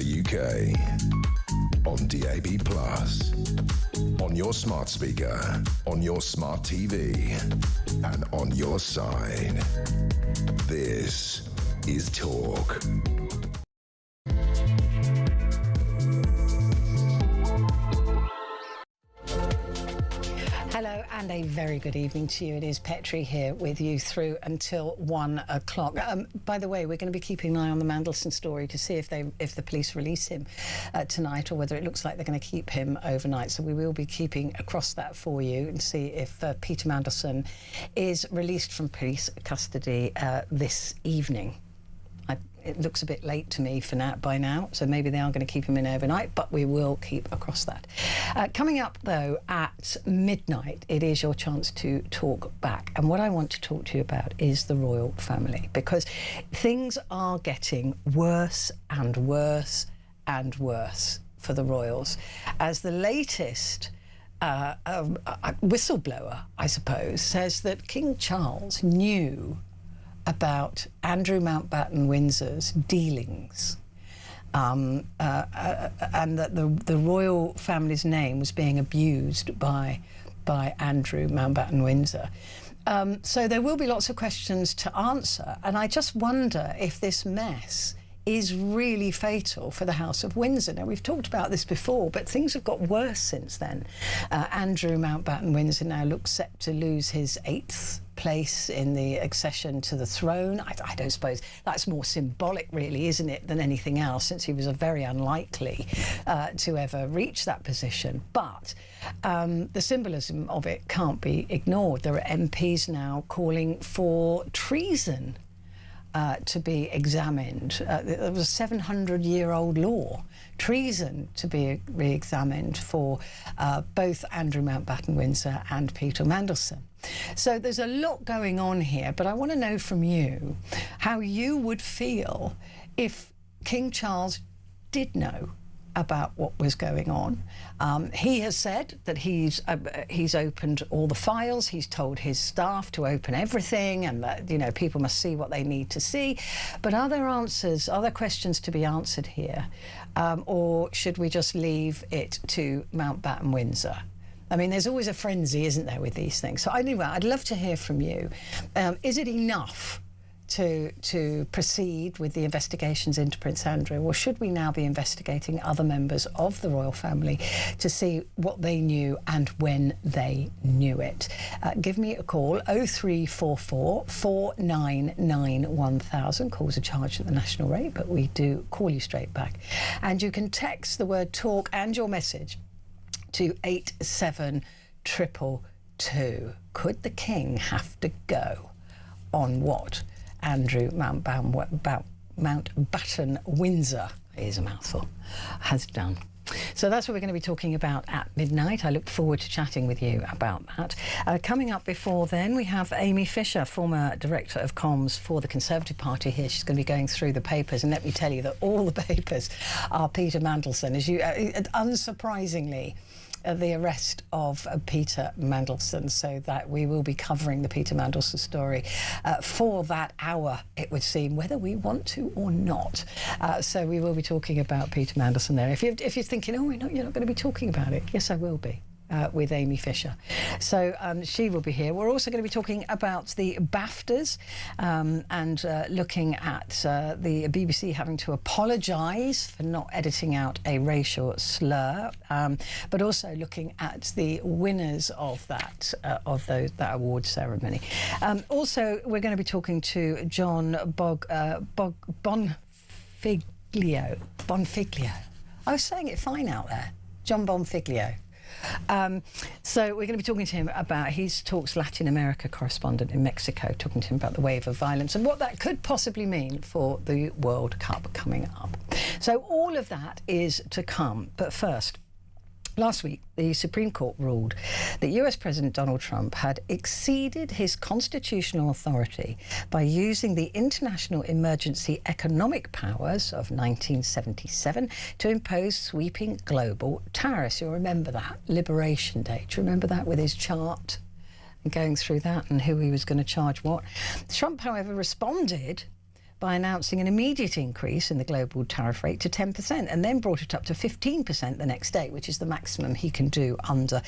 the UK. On DAB+, on your smart speaker, on your smart TV, and on your side. This is Talk. Hello and a very good evening to you. It is Petrie here with you through until 1 o'clock. By the way, we're going to be keeping an eye on the Mandelson story to see if the police release him tonight, or whether it looks like they're going to keep him overnight. So we will be keeping across that for you and see if Peter Mandelson is released from police custody this evening. It looks a bit late to me by now, so maybe they are going to keep him in overnight, but we will keep across that. Coming up, though, at midnight, it is your chance to talk back. And what I want to talk to you about is the royal family, because things are getting worse and worse and worse for the royals, as the latest whistleblower, I suppose, says that King Charles knew about Andrew Mountbatten Windsor's dealings, and that the royal family's name was being abused by Andrew Mountbatten Windsor. So there will be lots of questions to answer, and I just wonder if this mess is really fatal for the House of Windsor. Now, we've talked about this before, but things have got worse since then. Andrew Mountbatten Windsor now looks set to lose his 8th place in the accession to the throne. I don't suppose that's more symbolic, really, isn't it, than anything else, since he was very unlikely to ever reach that position. But the symbolism of it can't be ignored. There are MPs now calling for treason to be examined. There was a 700-year-old law, treason, to be re-examined for both Andrew Mountbatten Windsor and Peter Mandelson. So there's a lot going on here, but I want to know from you how you would feel if King Charles did know about what was going on. He has said that he's opened all the files. He's told his staff to open everything, and that, you know, people must see what they need to see. But are there answers, are there questions to be answered here, or should we just leave it to Mountbatten Windsor? I mean, there's always a frenzy, isn't there, with these things? So anyway, I'd love to hear from you. Is it enough to proceed with the investigations into Prince Andrew, or should we now be investigating other members of the royal family to see what they knew and when they knew it? Give me a call, 0344 499 1000. Calls are charged at the national rate, but we do call you straight back. And you can text the word talk and your message to 87222. Could the king have to go on what Andrew Mountbatten Windsor, is a mouthful, has done? So that's what we're going to be talking about at midnight. I look forward to chatting with you about that. Coming up before then, we have Amy Fisher, former Director of Comms for the Conservative Party here. She's going to be going through the papers, and let me tell you that all the papers are Peter Mandelson. As you, unsurprisingly, the arrest of Peter Mandelson, so that we will be covering the Peter Mandelson story for that hour, it would seem, whether we want to or not. So we will be talking about Peter Mandelson there. If you're thinking, oh, you're not going to be talking about it, yes, I will be. With Amy Fisher. So she will be here. We're also going to be talking about the BAFTAs and looking at the BBC having to apologise for not editing out a racial slur, but also looking at the winners of that award ceremony. Also, we're going to be talking to John Bonfiglio. I was saying it fine out there. John Bonfiglio. So we're going to be talking to him about, he's Talk's Latin America correspondent in Mexico, talking to him about the wave of violence and what that could possibly mean for the World Cup coming up. So all of that is to come. But first, last week, the Supreme Court ruled that US President Donald Trump had exceeded his constitutional authority by using the international emergency economic powers of 1977 to impose sweeping global tariffs. You'll remember that, Liberation Day. Do you remember that, with his chart and going through that and who he was going to charge what? Trump, however, responded by announcing an immediate increase in the global tariff rate to 10% and then brought it up to 15% the next day, which is the maximum he can do under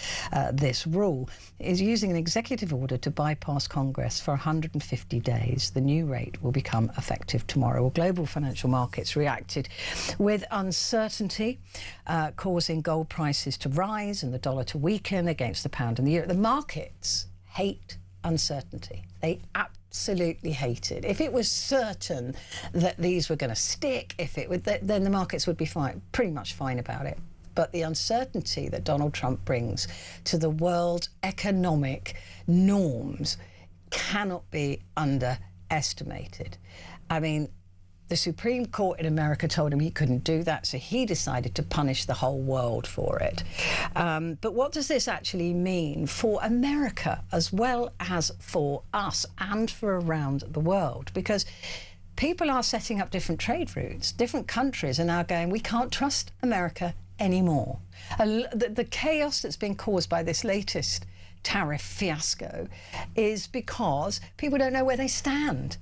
this rule. Is using an executive order to bypass Congress for 150 days. The new rate will become effective tomorrow. Well, global financial markets reacted with uncertainty, causing gold prices to rise and the dollar to weaken against the pound and the euro. The markets hate uncertainty. They absolutely hate it. If it was certain that these were going to stick, then the markets would be fine, pretty much fine about it. But the uncertainty that Donald Trump brings to the world economic norms cannot be underestimated. I mean, the Supreme Court in America told him he couldn't do that, so he decided to punish the whole world for it. But what does this actually mean for America as well as for us and for around the world? Because people are setting up different trade routes. Different countries are now going, we can't trust America anymore. The chaos that's been caused by this latest tariff fiasco is because people don't know where they stand.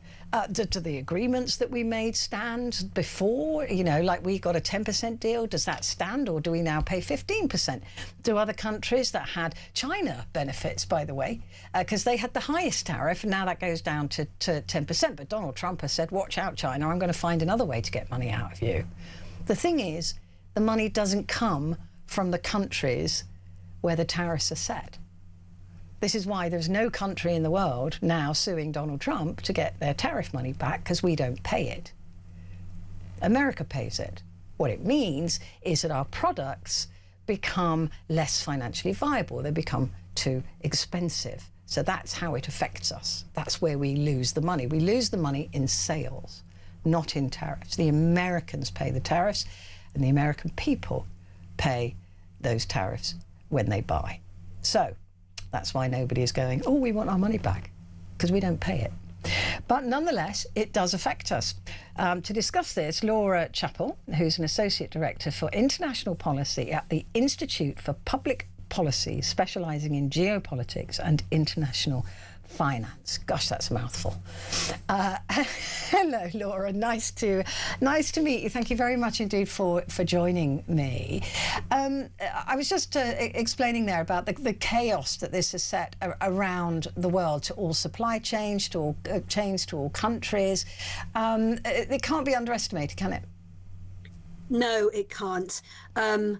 Do the agreements that we made stand before? You know, like we got a 10% deal, does that stand, or do we now pay 15%? Do other countries that had China benefits, by the way, because they had the highest tariff, and now that goes down to 10%. But Donald Trump has said, watch out, China, I'm going to find another way to get money out of you. The thing is, the money doesn't come from the countries where the tariffs are set. This is why there's no country in the world now suing Donald Trump to get their tariff money back, because we don't pay it. America pays it. What it means is that our products become less financially viable. They become too expensive. So that's how it affects us. That's where we lose the money. We lose the money in sales, not in tariffs. The Americans pay the tariffs, and the American people pay those tariffs when they buy. So that's why nobody is going, oh, we want our money back, because we don't pay it. But nonetheless, it does affect us. To discuss this, Laura Chappell, who's an Associate Director for International Policy at the Institute for Public Policy, specialising in geopolitics and international finance. Gosh, that's a mouthful. Hello, Laura. Nice to meet you. Thank you very much indeed for joining me. I was just explaining there about the chaos that this has set around the world, to all supply chains, to all countries. It can't be underestimated, can it? No, it can't. And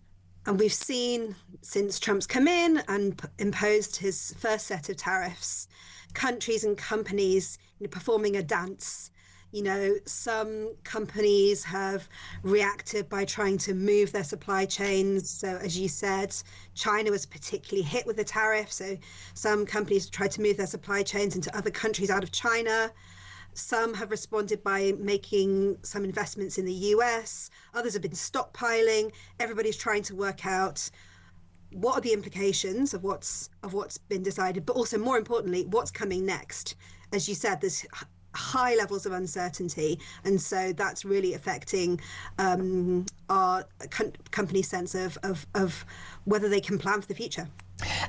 we've seen, since Trump's come in and imposed his first set of tariffs, countries and companies performing a dance. You know, some companies have reacted by trying to move their supply chains. So as you said, China was particularly hit with the tariff. So some companies tried to move their supply chains into other countries out of China. Some have responded by making some investments in the US. Others have been stockpiling. Everybody's trying to work out what are the implications of what's been decided, but also more importantly, what's coming next. As you said, there's high levels of uncertainty, and so that's really affecting our company's sense of whether they can plan for the future.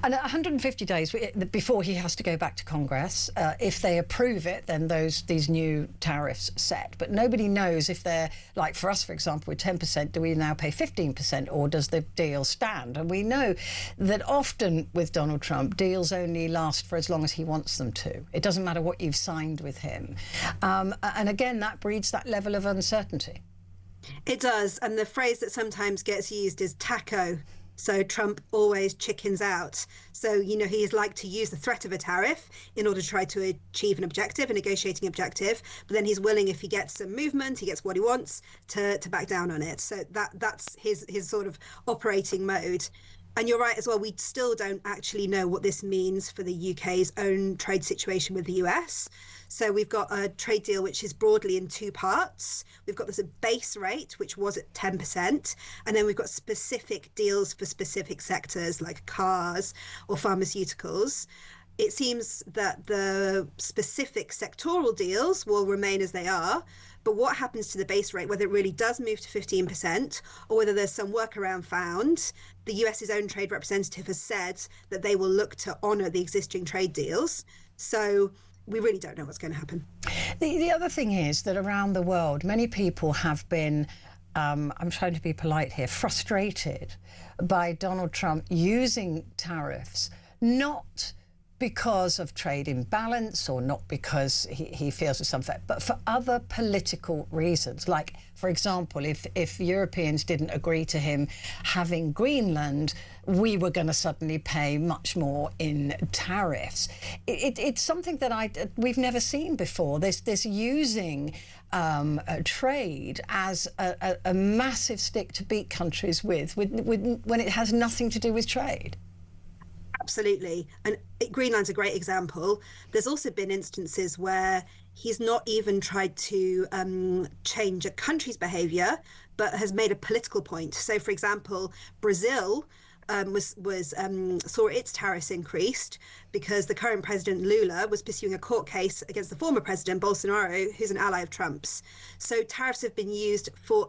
And 150 days before he has to go back to Congress. If they approve it, then these new tariffs set. But nobody knows if they're, like for us, for example, with 10%, do we now pay 15%, or does the deal stand? And we know that often with Donald Trump, deals only last for as long as he wants them to. It doesn't matter what you've signed with him. And again, that breeds that level of uncertainty. It does. And the phrase that sometimes gets used is taco. So Trump always chickens out. So, you know, he is like to use the threat of a tariff in order to try to achieve an objective, a negotiating objective. But then he's willing, if he gets some movement, he gets what he wants, to back down on it. So that's his sort of operating mode. And you're right as well, we still don't actually know what this means for the UK's own trade situation with the US. So we've got a trade deal which is broadly in two parts. We've got this base rate, which was at 10%, and then we've got specific deals for specific sectors like cars or pharmaceuticals. It seems that the specific sectoral deals will remain as they are, but what happens to the base rate, whether it really does move to 15% or whether there's some workaround found, the US's own trade representative has said that they will look to honour the existing trade deals. So we really don't know what's going to happen. The other thing is that around the world, many people have been, I'm trying to be polite here, frustrated by Donald Trump using tariffs, not because of trade imbalance or not because he feels it's unfair, but for other political reasons. Like, for example, if Europeans didn't agree to him having Greenland, we were going to suddenly pay much more in tariffs. It's something that we've never seen before. This using trade as a massive stick to beat countries with when it has nothing to do with trade. Absolutely. And Greenland's a great example. There's also been instances where he's not even tried to change a country's behaviour, but has made a political point. So, for example, Brazil saw its tariffs increased because the current president Lula was pursuing a court case against the former president Bolsonaro, who's an ally of Trump's. So tariffs have been used for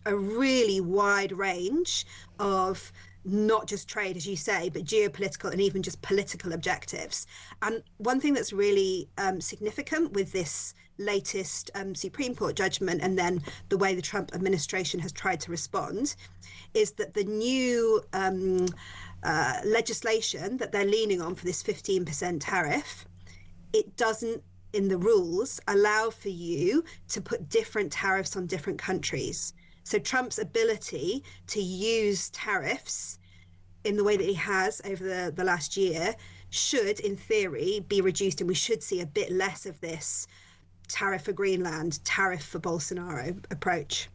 a really wide range of not just trade, as you say, but geopolitical and even just political objectives. And one thing that's really significant with this latest Supreme Court judgment, and then the way the Trump administration has tried to respond, is that the new legislation that they're leaning on for this 15% tariff, it doesn't, in the rules, allow for you to put different tariffs on different countries. So Trump's ability to use tariffs in the way that he has over the last year should, in theory, be reduced, and we should see a bit less of this tariff for Greenland, tariff for Bolsonaro approach.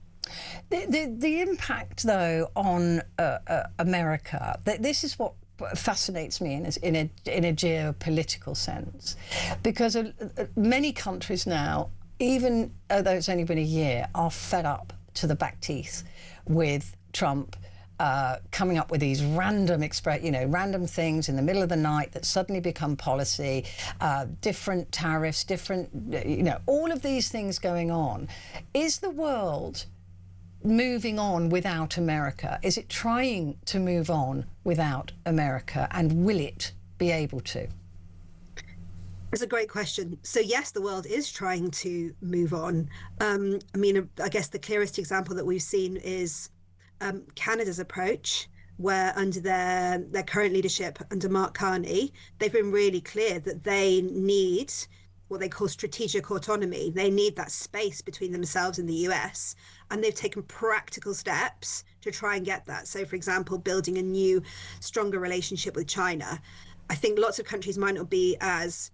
The impact, though, on America, this is what fascinates me in a geopolitical sense, because many countries now, even though it's only been a year, are fed up to the back teeth with Trump coming up with these random things in the middle of the night that suddenly become policy, different tariffs, all of these things going on. Is the world moving on without America? Is it trying to move on without America, and will it be able to? It's a great question. So yes, the world is trying to move on. I guess the clearest example that we've seen is Canada's approach, where under their current leadership, under Mark Carney, they've been really clear that they need what they call strategic autonomy. They need that space between themselves and the US, and they've taken practical steps to try and get that. So, for example, building a new, stronger relationship with China. I think lots of countries might not be as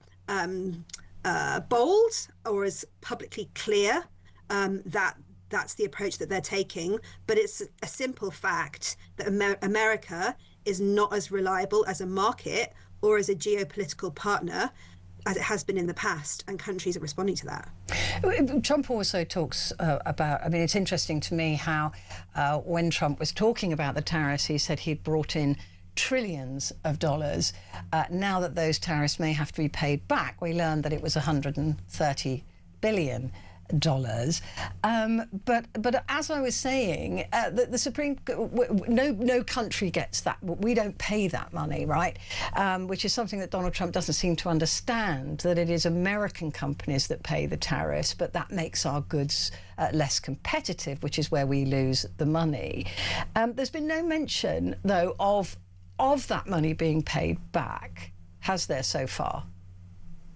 bold or as publicly clear that that's the approach that they're taking, but it's a simple fact that America is not as reliable as a market or as a geopolitical partner as it has been in the past, and countries are responding to that. Trump also talks about, it's interesting to me how when Trump was talking about the tariffs, he said he'd brought in trillions of dollars. Now that those tariffs may have to be paid back, we learned that it was $130 billion. But as I was saying, the Supreme, no country gets that. We don't pay that money, right? Which is something that Donald Trump doesn't seem to understand, that it is American companies that pay the tariffs, but that makes our goods less competitive, which is where we lose the money. There's been no mention, though, of that money being paid back, has there, so far?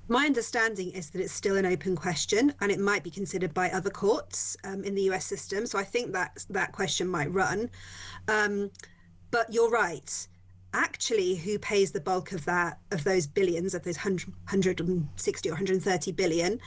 My understanding is that it's still an open question, and it might be considered by other courts in the US system. So I think that question might run. But you're right. Actually, who pays the bulk of those billions, of those 160 or 130 billion,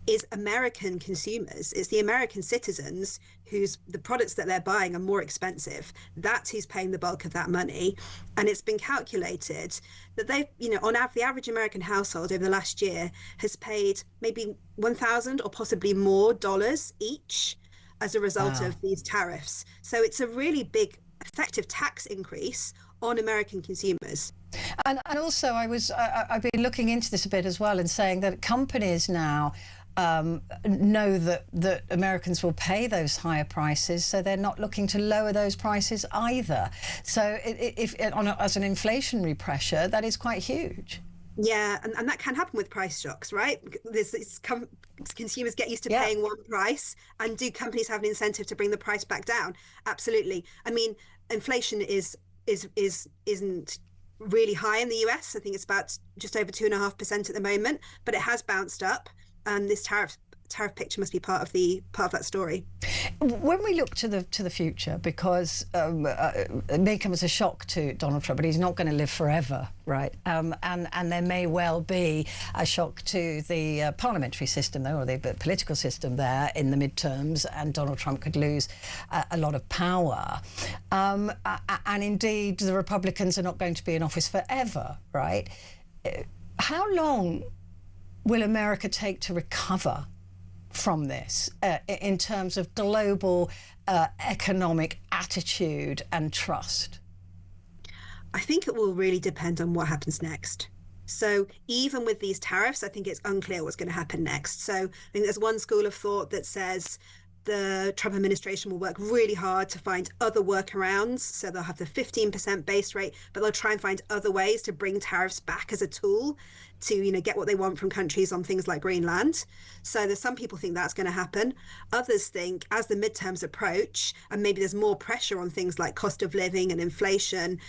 is American consumers. It's the American citizens the products that they're buying are more expensive. That's who's paying the bulk of that money. And it's been calculated that they, on the average American household over the last year has paid maybe $1,000 or possibly more dollars each as a result of these tariffs. So it's a really big effective tax increase on American consumers. And also I've been looking into this a bit as well, and saying that companies now know that Americans will pay those higher prices, so they're not looking to lower those prices either. So as an inflationary pressure, that is quite huge. Yeah, and that can happen with price shocks, right? Consumers get used to Yeah. paying one price, and do companies have an incentive to bring the price back down? Absolutely. I mean, inflation isn't really high in the US. I think it's about just over 2.5% at the moment, but it has bounced up. And this tariff picture must be part of that story. When we look to the future, because it may come as a shock to Donald Trump, but he's not going to live forever, right? And there may well be a shock to the parliamentary system, though, or the political system there in the midterms, and Donald Trump could lose a lot of power. And indeed, the Republicans are not going to be in office forever, right? How long will America take to recover from this in terms of global economic attitude and trust? I think it will really depend on what happens next. So even with these tariffs, I think it's unclear what's going to happen next. So I think there's one school of thought that says the Trump administration will work really hard to find other workarounds. So they'll have the 15% base rate, but they'll try and find other ways to bring tariffs back as a tool to, get what they want from countries on things like Greenland. So there's some people think that's going to happen. Others think as the midterms approach, and maybe there's more pressure on things like cost of living and inflation,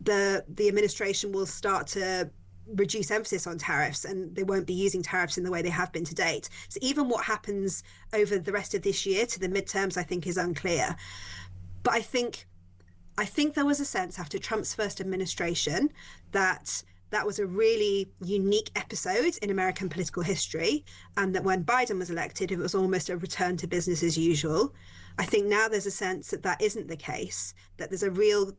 the administration will start to reduce emphasis on tariffs, and they won't be using tariffs in the way they have been to date. So even what happens over the rest of this year to the midterms, I think, is unclear. But I think there was a sense after Trump's first administration that was a really unique episode in American political history, and that when Biden was elected, it was almost a return to business as usual. I think now there's a sense that that isn't the case, that there's a real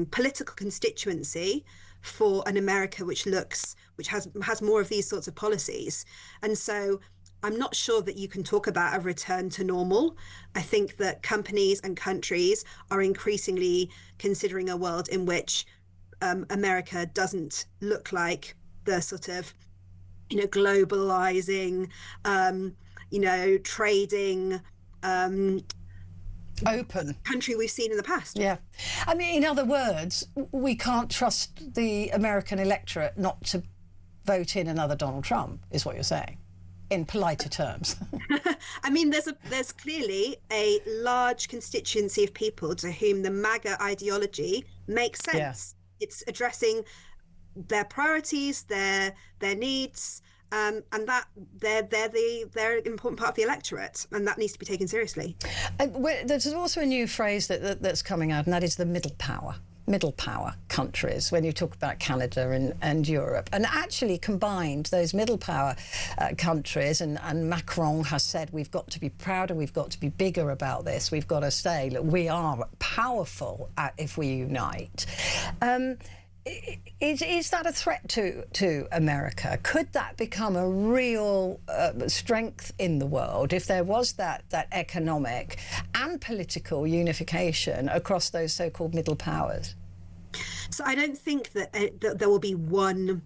political constituency for an America which has more of these sorts of policies. And so I'm not sure that you can talk about a return to normal. I think that companies and countries are increasingly considering a world in which America doesn't look like the sort of, globalizing, trading, open country we've seen in the past. Yeah. I mean, in other words, we can't trust the American electorate not to vote in another Donald Trump, is what you're saying, in politer terms. I mean, there's clearly a large constituency of people to whom the MAGA ideology makes sense. Yeah. It's addressing their priorities, their needs, and that they're an important part of the electorate, and that needs to be taken seriously. There's also a new phrase that's coming out, and that is the middle power countries, when you talk about Canada and Europe, and actually combined those middle power countries, and Macron has said we've got to be prouder, we've got to be bigger about this, we've got to say, look, we are powerful if we unite. Is that a threat to America? Could that become a real strength in the world if there was that economic and political unification across those so-called middle powers? So I don't think that there will be one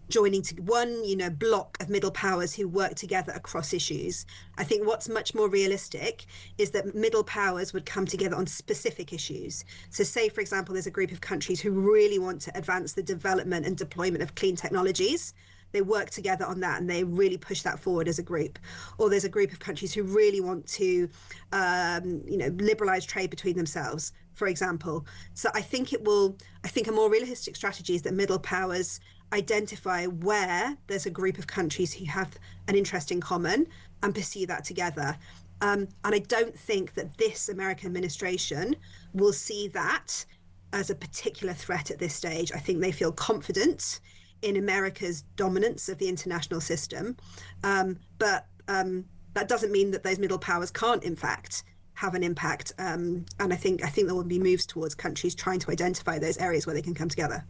joining to one, block of middle powers who work together across issues. I think what's much more realistic is that middle powers would come together on specific issues. So say, for example, there's a group of countries who really want to advance the development and deployment of clean technologies. They work together on that and they really push that forward as a group. Or there's a group of countries who really want to, liberalize trade between themselves, for example. So I think a more realistic strategy is that middle powers identify where there's a group of countries who have an interest in common and pursue that together. And I don't think that this American administration will see that as a particular threat at this stage. I think they feel confident in America's dominance of the international system. But that doesn't mean that those middle powers can't, in fact, have an impact. And I think there will be moves towards countries trying to identify those areas where they can come together.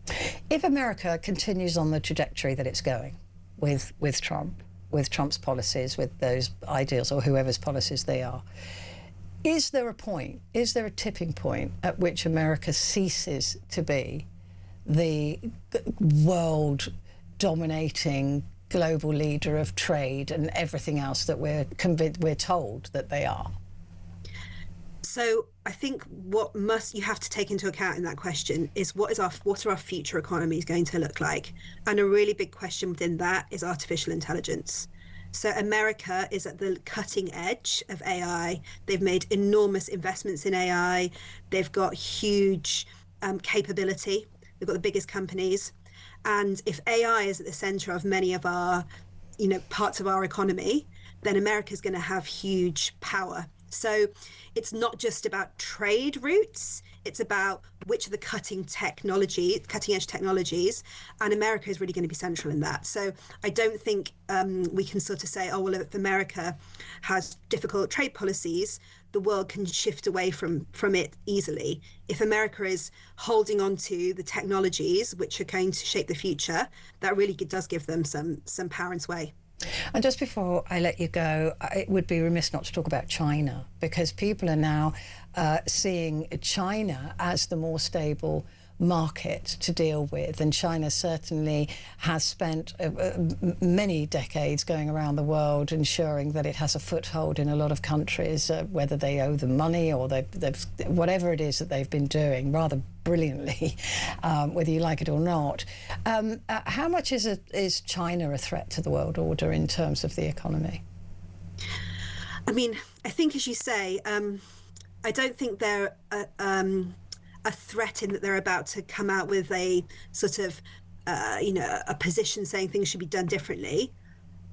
If America continues on the trajectory that it's going with Trump, with Trump's policies, with those ideals or whoever's policies they are, is there a tipping point at which America ceases to be the world dominating global leader of trade and everything else that we're told that they are? So I think what you have to take into account in that question is what are our future economies going to look like? And a really big question within that is artificial intelligence. So America is at the cutting edge of AI. They've made enormous investments in AI. They've got huge capability. They've got the biggest companies. And if AI is at the center of many of our, parts of our economy, then America is going to have huge power. So it's not just about trade routes, it's about which are the cutting edge technologies, and America is really going to be central in that. So I don't think we can sort of say, oh, well, if America has difficult trade policies, the world can shift away from it easily. If America is holding on to the technologies which are going to shape the future, that really does give them some power and sway. And just before I let you go, it would be remiss not to talk about China, because people are now seeing China as the more stable market to deal with. And China certainly has spent many decades going around the world ensuring that it has a foothold in a lot of countries, whether they owe them money or they've whatever it is that they've been doing rather brilliantly, whether you like it or not. How much is China a threat to the world order in terms of the economy? I mean, I think, as you say, I don't think they're a threat in that they're about to come out with a sort of, a position saying things should be done differently.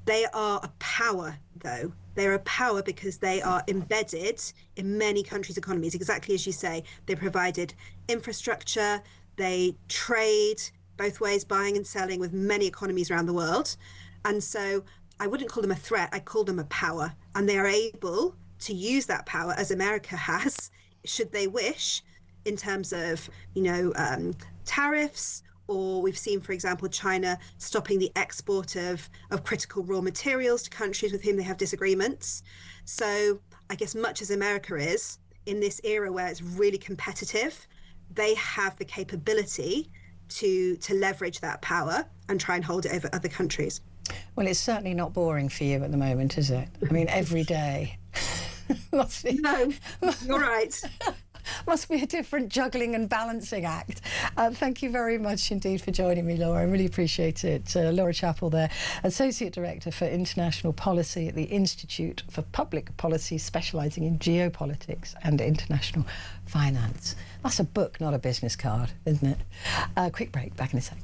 They are a power, though. They're a power because they are embedded in many countries' economies. Exactly as you say, they provided infrastructure, they trade both ways, buying and selling with many economies around the world. And so I wouldn't call them a threat, I call them a power. And they are able to use that power, as America has, should they wish, in terms of, tariffs, or we've seen, for example, China stopping the export of critical raw materials to countries with whom they have disagreements. So I guess much as America is, in this era where it's really competitive, they have the capability to leverage that power and try and hold it over other countries. Well, it's certainly not boring for you at the moment, is it? I mean, every day. No, you're right. Must be a different juggling and balancing act. Thank you very much indeed for joining me, Laura. I really appreciate it. Laura Chappell there, Associate Director for International Policy at the Institute for Public Policy, specialising in geopolitics and international finance. That's a book, not a business card, isn't it? Quick break, back in a sec.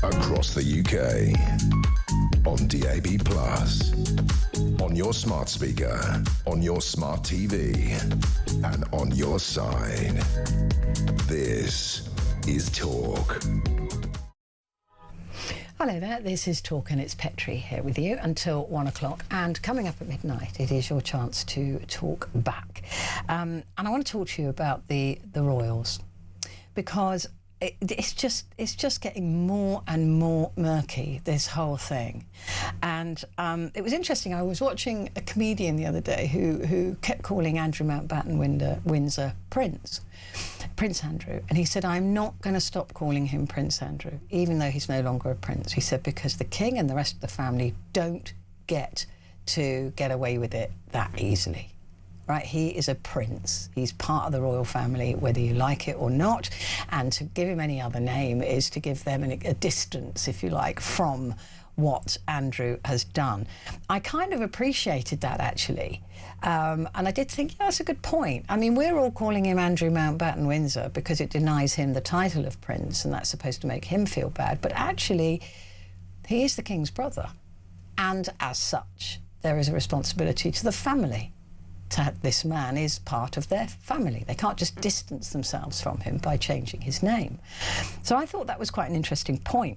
Across the UK, on DAB+, on your smart speaker, on your smart TV, and on your side. This is Talk. Hello there, this is Talk and it's Petrie here with you until 1 o'clock, and coming up at midnight it is your chance to talk back. And I want to talk to you about the royals, because it's just getting more and more murky, this whole thing. And it was interesting, I was watching a comedian the other day who kept calling Andrew Mountbatten Windsor Prince Andrew, and he said, I'm not going to stop calling him Prince Andrew, even though he's no longer a prince. He said, because the king and the rest of the family don't get to get away with it that easily. Right? He is a prince. He's part of the royal family, whether you like it or not. And to give him any other name is to give them a distance, if you like, from what Andrew has done. I kind of appreciated that, actually. And I did think, yeah, that's a good point. I mean, we're all calling him Andrew Mountbatten Windsor because it denies him the title of prince, and that's supposed to make him feel bad. But actually, he is the king's brother. And as such, there is a responsibility to the family. This man is part of their family. They can't just distance themselves from him by changing his name. So I thought that was quite an interesting point.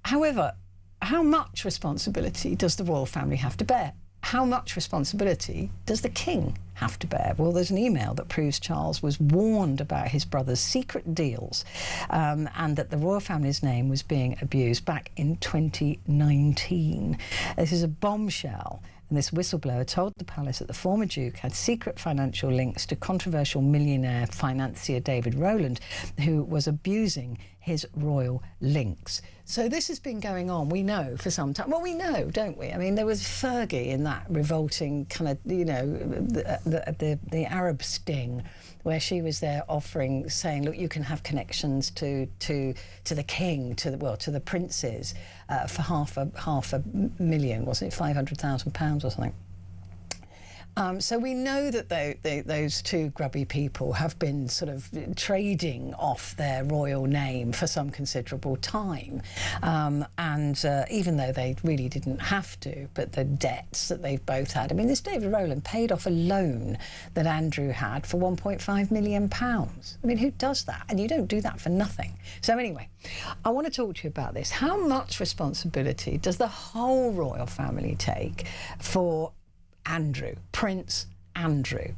However, how much responsibility does the royal family have to bear? How much responsibility does the king have to bear? Well, there's an email that proves Charles was warned about his brother's secret deals, and that the royal family's name was being abused back in 2019. This is a bombshell. And this whistleblower told the palace that the former Duke had secret financial links to controversial millionaire financier David Rowland, who was abusing his royal links. So this has been going on, we know, for some time. Well, we know, don't we? I mean, there was Fergie in that revolting kind of, you know, the Arab sting, where she was there offering, saying, look, you can have connections to the king, to the princes, for half a million, wasn't it, £500,000 or something. So we know that those two grubby people have been sort of trading off their royal name for some considerable time. And even though they really didn't have to, but the debts that they've both had. I mean, this David Rowland paid off a loan that Andrew had for £1.5 million. I mean, who does that? And you don't do that for nothing. So anyway, I want to talk to you about this. How much responsibility does the whole royal family take for Andrew, Prince Andrew?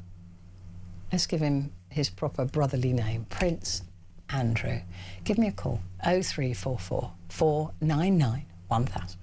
Let's give him his proper brotherly name, Prince Andrew. Give me a call, 0344 499 1000.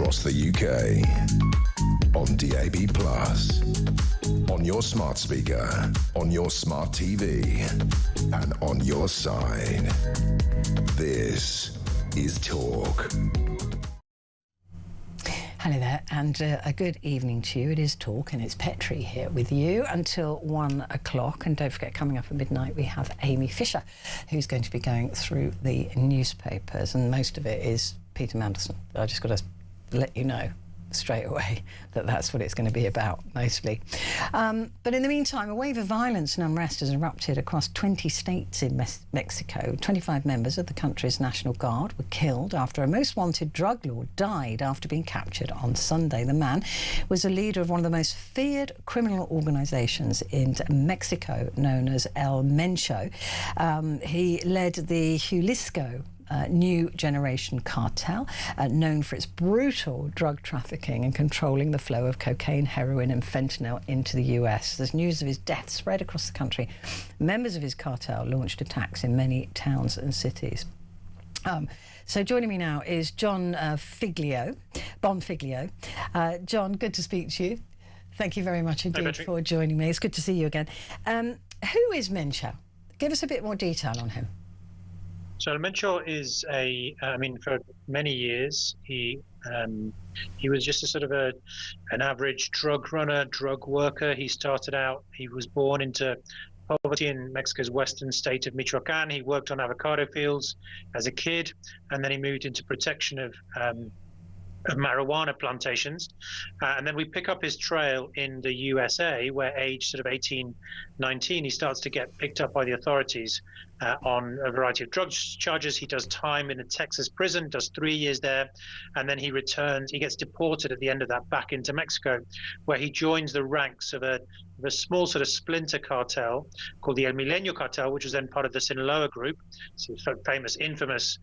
across the UK. On DAB+, on your smart speaker, on your smart TV, and on your side. This is Talk. Hello there, and a good evening to you. It is Talk, and it's Petrie here with you until 1 o'clock. And don't forget, coming up at midnight, we have Amy Fisher, who's going to be going through the newspapers, and most of it is Peter Mandelson. I just got to let you know straight away that that's what it's going to be about, mostly. But in the meantime, a wave of violence and unrest has erupted across 20 states in Mexico. 25 members of the country's National Guard were killed after a most wanted drug lord died after being captured on Sunday. The man was a leader of one of the most feared criminal organisations in Mexico, known as El Mencho. He led the Jalisco new generation cartel, known for its brutal drug trafficking and controlling the flow of cocaine, heroin and fentanyl into the US. As news of his death spread across the country, members of his cartel launched attacks in many towns and cities. So joining me now is John Figlio. John, good to speak to you. Thank you very much indeed for joining me. It's good to see you again. Who is Mencho? Give us a bit more detail on him. So Mencho is for many years, he was just a sort of an average drug runner, drug worker. He started out, he was born into poverty in Mexico's western state of Michoacan. He worked on avocado fields as a kid, and then he moved into protection of marijuana plantations. And then we pick up his trail in the USA, where age sort of 18, 19, he starts to get picked up by the authorities on a variety of drug charges. He does time in a Texas prison, does 3 years there, and then he returns. He gets deported at the end of that back into Mexico, where he joins the ranks of a small sort of splinter cartel called the El Milenio cartel, which was then part of the Sinaloa group, so famous, infamous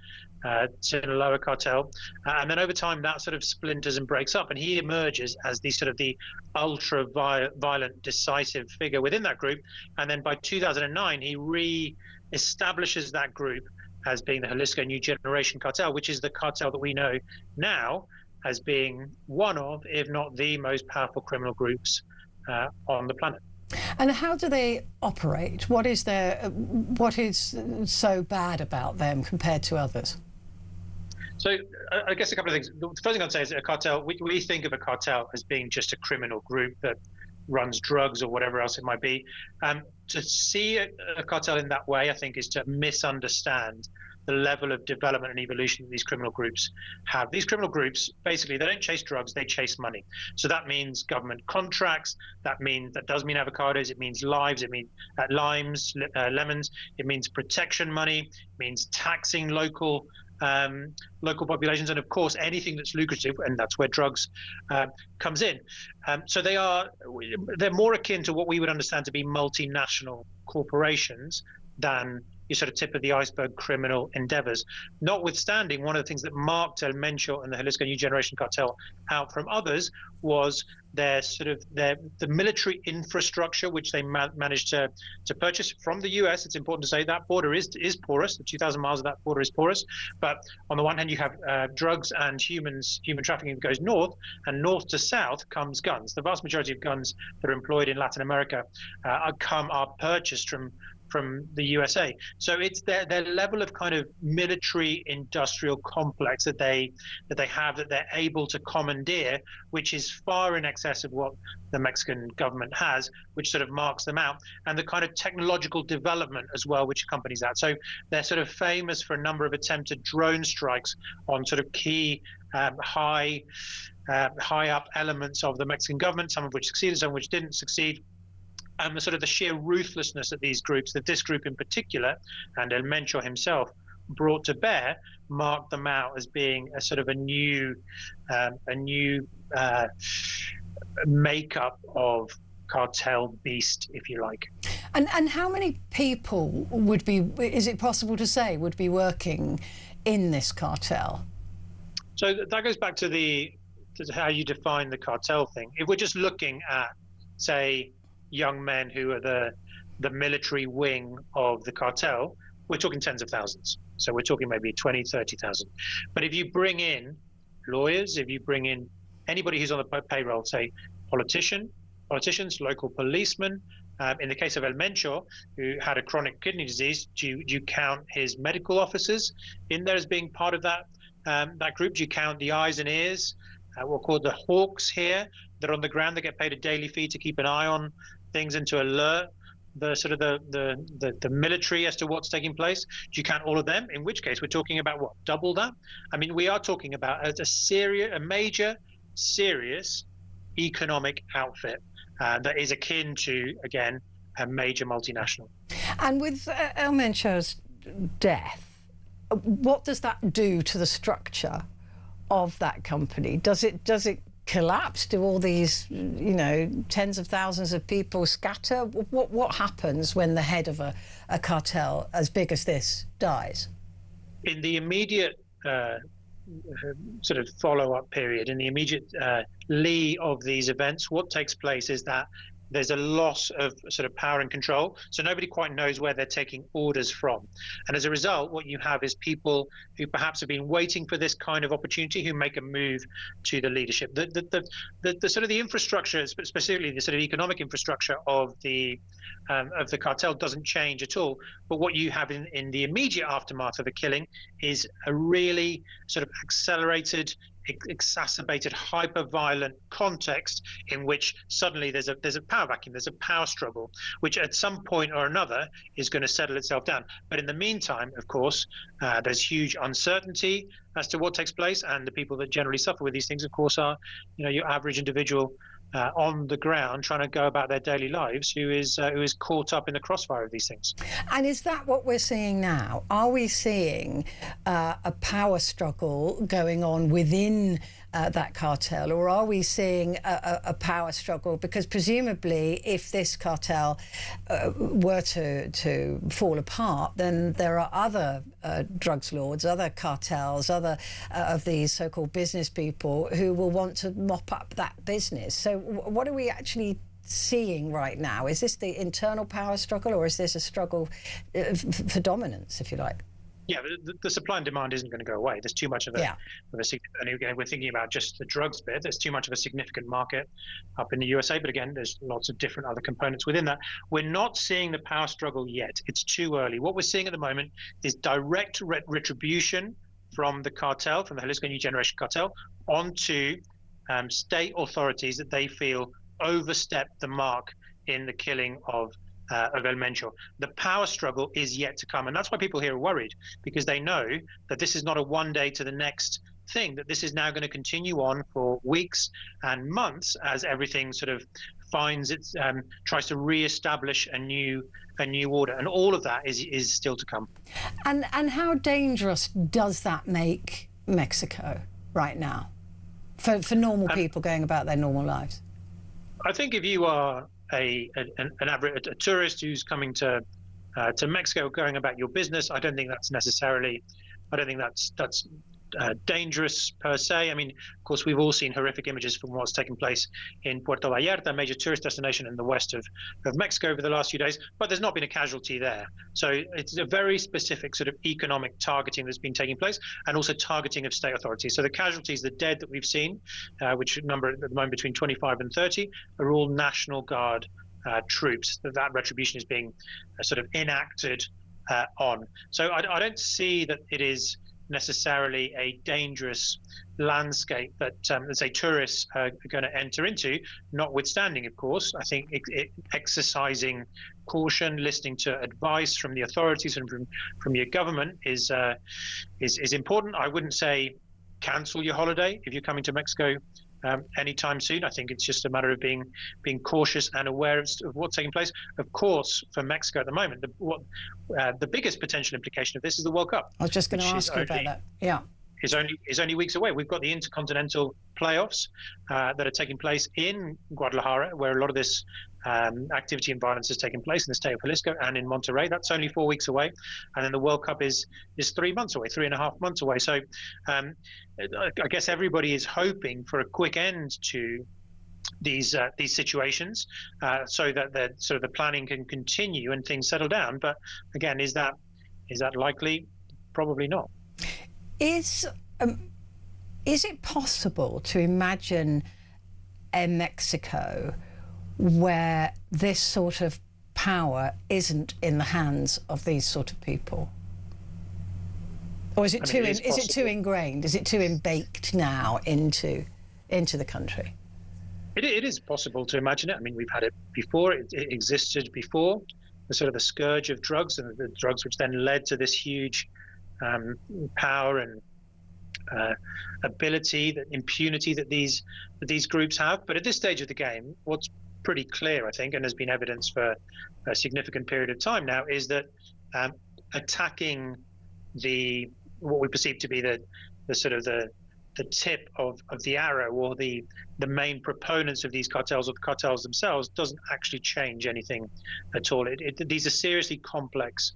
Sinaloa cartel. And then over time, that sort of splinters and breaks up, and he emerges as the ultra violent, decisive figure within that group. And then by 2009, he re-establishes that group as being the Jalisco New Generation Cartel, which is the cartel that we know now as being one of, if not the most powerful criminal groups on the planet. And how do they operate? What is so bad about them compared to others? So I guess a couple of things. The first thing I'd say is that a cartel, we think of a cartel as being just a criminal group that runs drugs or whatever else it might be. To see a cartel in that way, I think, is to misunderstand the level of development and evolution that these criminal groups have. These criminal groups, basically, they don't chase drugs, they chase money. So that means government contracts, that does mean avocados, it means lives, it means limes, lemons, it means protection money, it means taxing local populations, and of course anything that's lucrative, and that's where drugs comes in. So they're more akin to what we would understand to be multinational corporations than your sort of tip of the iceberg criminal endeavors. Notwithstanding, one of the things that marked El Mencho and the Jalisco New Generation Cartel out from others was the military infrastructure, which they managed to purchase from the US. It's important to say that border is porous. The 2,000 miles of that border is porous. But on the one hand, you have drugs and human trafficking that goes north, and north to south comes guns. The vast majority of guns that are employed in Latin America are purchased from the USA. So it's their level of kind of military industrial complex that they have, that they're able to commandeer, which is far in excess of what the Mexican government has, which sort of marks them out, and the kind of technological development as well, which accompanies that. So they're sort of famous for a number of attempted drone strikes on sort of key high up elements of the Mexican government, some of which succeeded, some of which didn't succeed. And the sheer ruthlessness that this group in particular, and El Mencho himself, brought to bear, marked them out as being a sort of a new makeup of cartel beast, if you like. And how many people is it possible to say, would be working in this cartel? So that goes back to how you define the cartel thing. If we're just looking at, say, young men who are the military wing of the cartel, we're talking tens of thousands. So we're talking maybe 20, 30,000. But if you bring in lawyers, if you bring in anybody who's on the payroll, say politicians, local policemen. In the case of El Mencho, who had a chronic kidney disease, do you count his medical officers in there as being part of that group? Do you count the eyes and ears, what are called the hawks here, that are on the ground, that get paid a daily fee to keep an eye on things and to alert the sort of the military as to what's taking place? Do you count all of them? In which case, we're talking about what, double that? I mean, we are talking about a major, serious economic outfit that is akin to, again, a major multinational. And with El Mencho's death, what does that do to the structure of that company? Does it collapse? Do all these, tens of thousands of people scatter? What happens when the head of a cartel as big as this dies? In the immediate sort of follow-up period, in the immediate lee of these events, what takes place is that there's a loss of sort of power and control. So nobody quite knows where they're taking orders from. And as a result, what you have is people who perhaps have been waiting for this kind of opportunity, who make a move to the leadership. The sort of the infrastructure, specifically the sort of economic infrastructure of the cartel, doesn't change at all. But what you have in the immediate aftermath of the killing is a really sort of accelerated, exacerbated, hyper-violent context in which suddenly there's a power vacuum, there's a power struggle, which at some point or another is going to settle itself down. But in the meantime, of course, there's huge uncertainty as to what takes place, and the people that generally suffer with these things, of course, are your average individual on the ground trying to go about their daily lives, who is caught up in the crossfire of these things. And is that what we're seeing now? Are we seeing a power struggle going on within that cartel, or are we seeing a power struggle? Because presumably, if this cartel were to fall apart, then there are other drugs lords, other cartels, other of these so-called business people who will want to mop up that business. So what are we actually seeing right now? Is this the internal power struggle, or is this a struggle for dominance, if you like? Yeah, the supply and demand isn't going to go away. There's too much of a, and again, we're thinking about just the drugs bit. There's too much of a significant market up in the USA, but again, there's lots of different other components within that. We're not seeing the power struggle yet. It's too early. What we're seeing at the moment is direct retribution from the cartel, from the Jalisco New Generation cartel, onto state authorities that they feel overstepped the mark in the killing of El Mencho. The power struggle is yet to come, and that's why people here are worried, because they know that this is not a one day to the next thing, that this is now going to continue on for weeks and months as everything sort of finds its tries to re-establish a new order, and all of that is still to come. And how dangerous does that make Mexico right now for normal people going about their normal lives? I think if you are a tourist who's coming to Mexico, going about your business, I don't think that's dangerous per se. I mean, of course, we've all seen horrific images from what's taken place in Puerto Vallarta, a major tourist destination in the west of Mexico over the last few days, but there's not been a casualty there. So it's a very specific sort of economic targeting that's been taking place, and also targeting of state authorities. So the casualties, the dead that we've seen, which number at the moment between 25 and 30, are all National Guard troops. That retribution is being sort of enacted on. So I don't see that it is necessarily a dangerous landscape that, let's say, tourists are going to enter into, notwithstanding, of course, I think exercising caution, listening to advice from the authorities and from your government is important. I wouldn't say cancel your holiday if you're coming to Mexico anytime soon. I think it's just a matter of being cautious and aware of what's taking place. Of course, for Mexico at the moment, the biggest potential implication of this is the World Cup. I was just going to ask you about that. Yeah, is only weeks away. We've got the intercontinental playoffs that are taking place in Guadalajara, where a lot of this activity and violence has taken place, in the state of Jalisco and in Monterrey. That's only 4 weeks away, and then the World Cup is 3 months away, 3.5 months away. So I guess everybody is hoping for a quick end to these situations, so that the planning can continue and things settle down. But again, is that likely? Probably not. Is Is it possible to imagine a Mexico where this sort of power isn't in the hands of these sort of people? Or is it too ingrained? Is it too embaked now into the country? It is possible to imagine it. I mean, we've had it before. It existed before. The sort of the scourge of drugs, and the drugs which then led to this huge power and ability, that impunity that these groups have. But at this stage of the game, what's pretty clear, I think, and has been evidence for a significant period of time now, is that attacking what we perceive to be the tip of the arrow, or the main proponents of these cartels, or the cartels themselves, doesn't actually change anything at all. These are seriously complex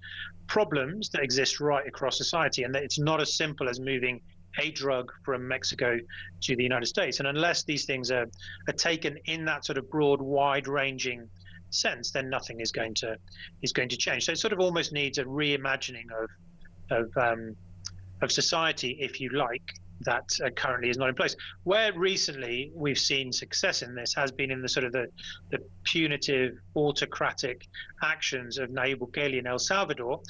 problems that exist right across society, and that it's not as simple as moving a drug from Mexico to the United States. And unless these things are taken in that sort of broad, wide-ranging sense, then nothing is going to change. So it sort of almost needs a reimagining of society, if you like, that currently is not in place. Where recently we've seen success in this has been in the sort of the punitive, autocratic actions of Nayib Bukele in El Salvador,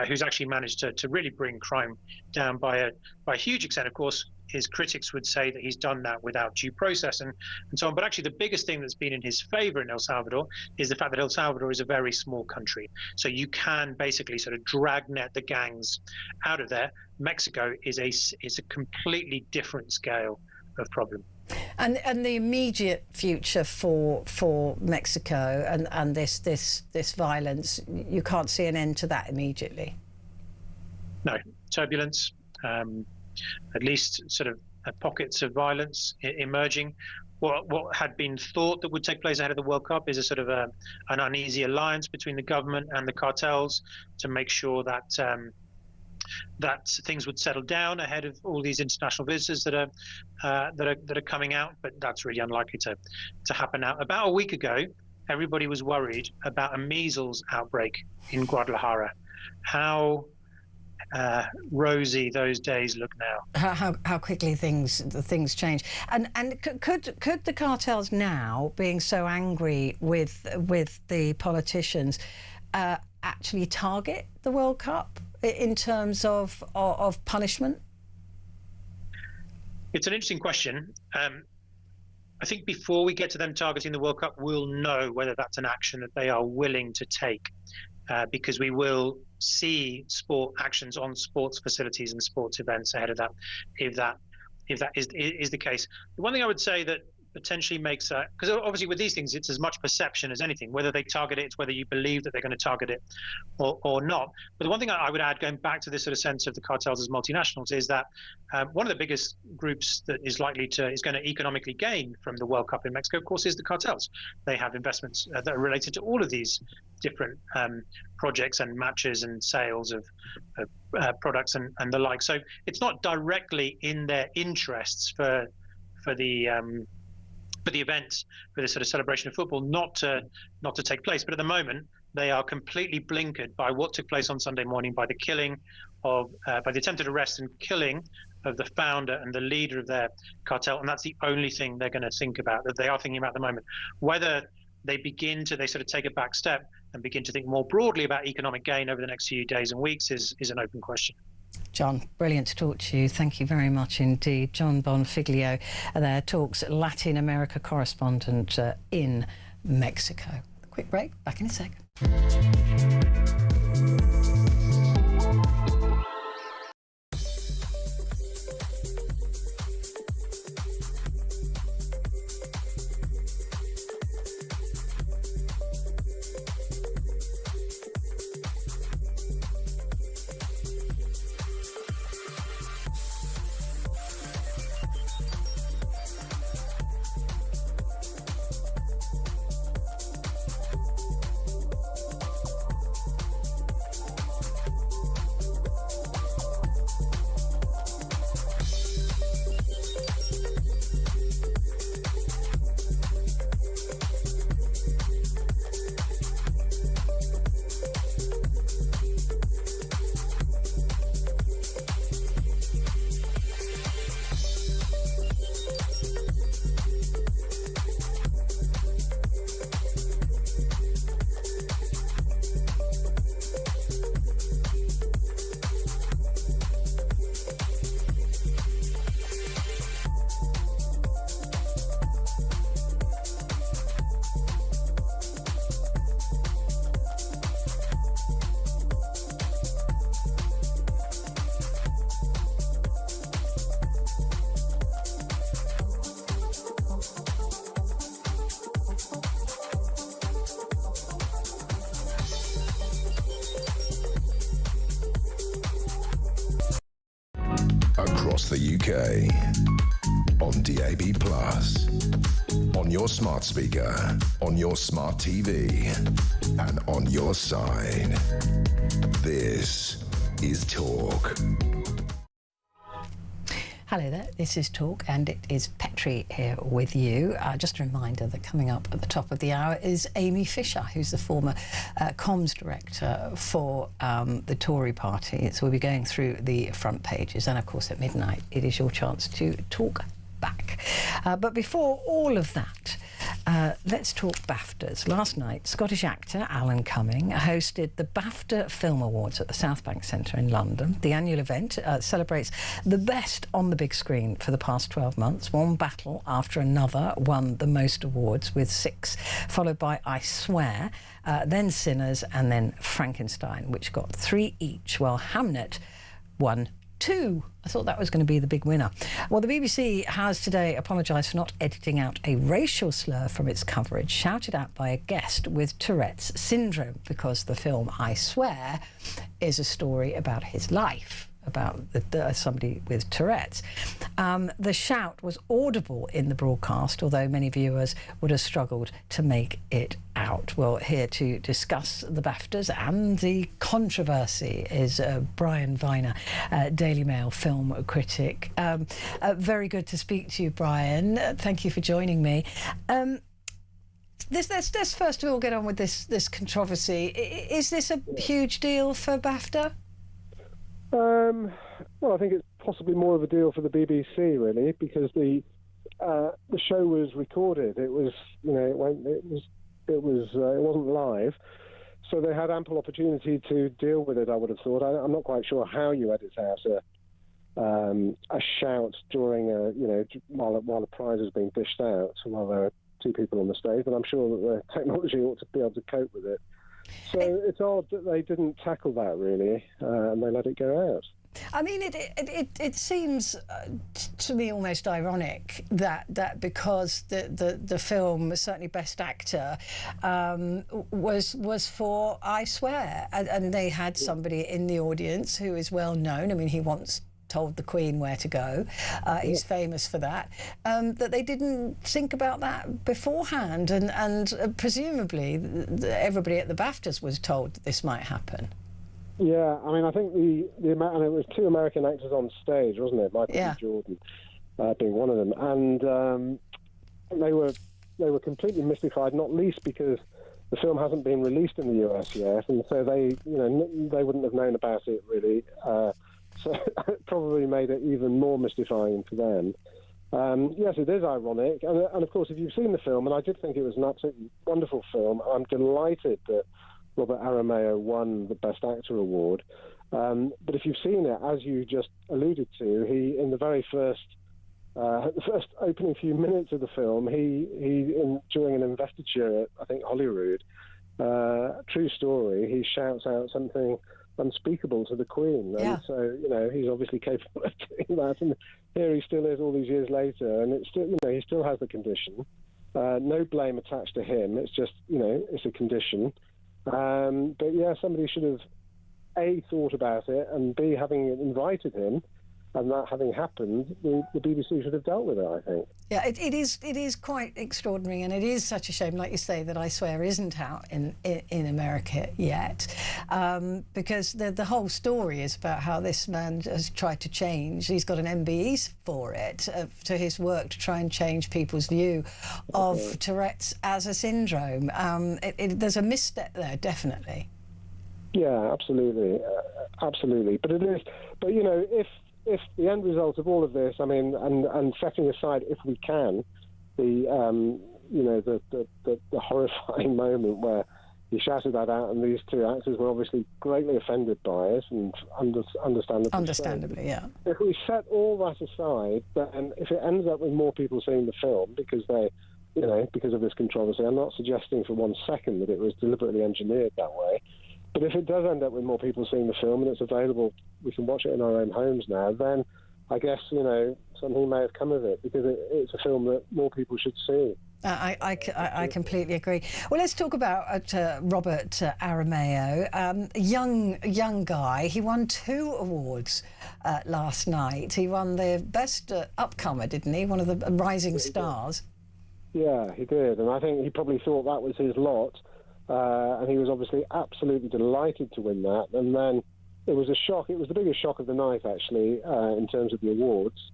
who's actually managed to really bring crime down by a huge extent. Of course, his critics would say that he's done that without due process and so on. But actually, the biggest thing that's been in his favor in El Salvador is the fact that El Salvador is a very small country. So you can basically sort of dragnet the gangs out of there. Mexico is a completely different scale of problem. And the immediate future for Mexico and this violence, you can't see an end to that immediately. No, turbulence. At least sort of pockets of violence emerging. What had been thought that would take place ahead of the World Cup is a sort of an uneasy alliance between the government and the cartels to make sure that things would settle down ahead of all these international visitors that are coming out. But that's really unlikely to happen now. About a week ago, everybody was worried about a measles outbreak in Guadalajara. How rosy those days look now. How quickly things change, and could the cartels now, being so angry with the politicians, actually target the World Cup in terms of punishment? It's an interesting question. I think before we get to them targeting the World Cup, we'll know whether that's an action that they are willing to take. Because we will see sport actions on sports facilities and sports events ahead of that, if that is the case. The one thing I would say that potentially makes that, because obviously with these things it's as much perception as anything, whether they target it, it's whether you believe that they're going to target it or not. But the one thing I would add, going back to this sort of sense of the cartels as multinationals, is that one of the biggest groups that is going to economically gain from the World Cup in Mexico, of course, is the cartels. They have investments that are related to all of these different projects and matches and sales of products and the like. So it's not directly in their interests for the event, for this sort of celebration of football, not to take place. But at the moment, they are completely blinkered by what took place on Sunday morning, by the attempted arrest and killing of the founder and the leader of their cartel, and that's the only thing they're going to think about, that they are thinking about at the moment. Whether they sort of take a back step and begin to think more broadly about economic gain over the next few days and weeks is an open question. John, brilliant to talk to you. Thank you very much indeed. John Bonfiglio there, talks Latin America correspondent in Mexico. Quick break, back in a sec. across the UK. On DAB+, on your smart speaker, on your smart TV, and on your side. This is Talk. Hello there, this is Talk, and it is Petrie here with you. Just a reminder that coming up at the top of the hour is Amy Fisher, who's the former comms director for the Tory party. So we'll be going through the front pages, and of course at midnight it is your chance to talk back. But before all of that, let's talk BAFTAs. Last night, Scottish actor Alan Cumming hosted the BAFTA Film Awards at the South Bank Centre in London. The annual event celebrates the best on the big screen for the past 12 months. One battle after another won the most awards, with 6, followed by I Swear, then Sinners, and then Frankenstein, which got 3 each, while Hamnet won 2. I thought that was going to be the big winner. Well, the BBC has today apologised for not editing out a racial slur from its coverage, shouted at by a guest with Tourette's syndrome, because the film I Swear is a story about his life, about somebody with Tourette's. The shout was audible in the broadcast, although many viewers would have struggled to make it out. Well, here to discuss the BAFTAs and the controversy is Brian Viner, Daily Mail film critic. Very good to speak to you, Brian. Thank you for joining me. Let's first of all get on with this controversy. Is this a huge deal for BAFTA? Well, I think it's possibly more of a deal for the BBC, really, because the show was recorded. It was, it wasn't live, so they had ample opportunity to deal with it. I would have thought. I'm not quite sure how you edit out a shout during while a prize is being dished out, while there are 2 people on the stage. But I'm sure that the technology ought to be able to cope with it. So it's odd that they didn't tackle that, really, and they let it go out. I mean, it seems to me almost ironic that because the film, certainly Best Actor, was for I Swear, and they had somebody in the audience who is well known. I mean, he once told the Queen where to go. He's famous for that. That they didn't think about that beforehand, and presumably everybody at the BAFTAs was told that this might happen. Yeah, I mean, I think and it was 2 American actors on stage, wasn't it? Michael B. Jordan being one of them, and they were completely mystified, not least because the film hasn't been released in the US yet, and so they wouldn't have known about it really. So it probably made it even more mystifying for them. Yes, it is ironic, and of course, if you've seen the film, and I did think it was an absolutely wonderful film, I'm delighted that Robert Aramayo won the Best Actor award. But if you've seen it, as you just alluded to, he in the very first opening few minutes of the film, during an investiture at, I think, Holyrood, true story, he shouts out something unspeakable to the Queen, and so he's obviously capable of doing that, and here he still is all these years later, and it's still he still has the condition. No blame attached to him. It's just it's a condition. But yeah, somebody should have A, thought about it, and B, having invited him, and that having happened, the BBC should have dealt with it, I think. Yeah, it is quite extraordinary, and it is such a shame, like you say, that I Swear isn't out in America yet, because the whole story is about how this man has tried to change. He's got an MBE for it, to his work to try and change people's view of Tourette's as a syndrome. There's a misstep there, definitely. Yeah, absolutely, absolutely. But it is. But if the end result of all of this, I mean, and setting aside, if we can, the horrifying moment where he shouted that out, and these 2 actors were obviously greatly offended by it, and understandably, yeah. If we set all that aside, then if it ends up with more people seeing the film because because of this controversy, I'm not suggesting for 1 second that it was deliberately engineered that way. But if it does end up with more people seeing the film and it's available, we can watch it in our own homes now, then I guess, something may have come of it, because it's a film that more people should see. I completely agree. Well, let's talk about Robert Aramayo, a young guy. He won 2 awards last night. He won the best upcomer, didn't he? One of the rising stars. Yeah, he did, and I think he probably thought that was his lot, and he was obviously absolutely delighted to win that. And then it was a shock. It was the biggest shock of the night, actually, in terms of the awards.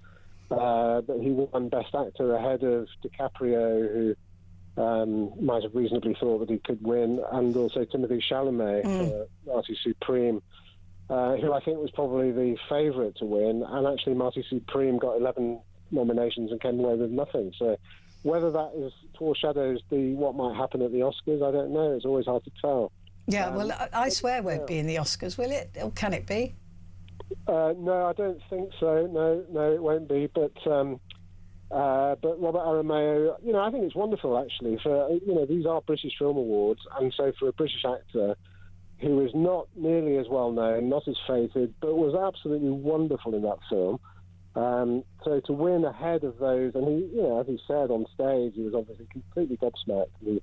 But he won Best Actor ahead of DiCaprio, who might have reasonably thought that he could win, and also Timothée Chalamet, Marty Supreme, who I think was probably the favourite to win. And actually, Marty Supreme got 11 nominations and came away with nothing. So whether that foreshadows what might happen at the Oscars, I don't know. It's always hard to tell. Yeah, well, I swear won't be in the Oscars, will it? Or can it be? No, I don't think so. No, it won't be. But Robert Aramayo, I think it's wonderful, actually. For these are British Film Awards, and so for a British actor who is not nearly as well known, not as feted, but was absolutely wonderful in that film. So to win ahead of those, and he, as he said on stage, he was obviously completely gobsmacked. He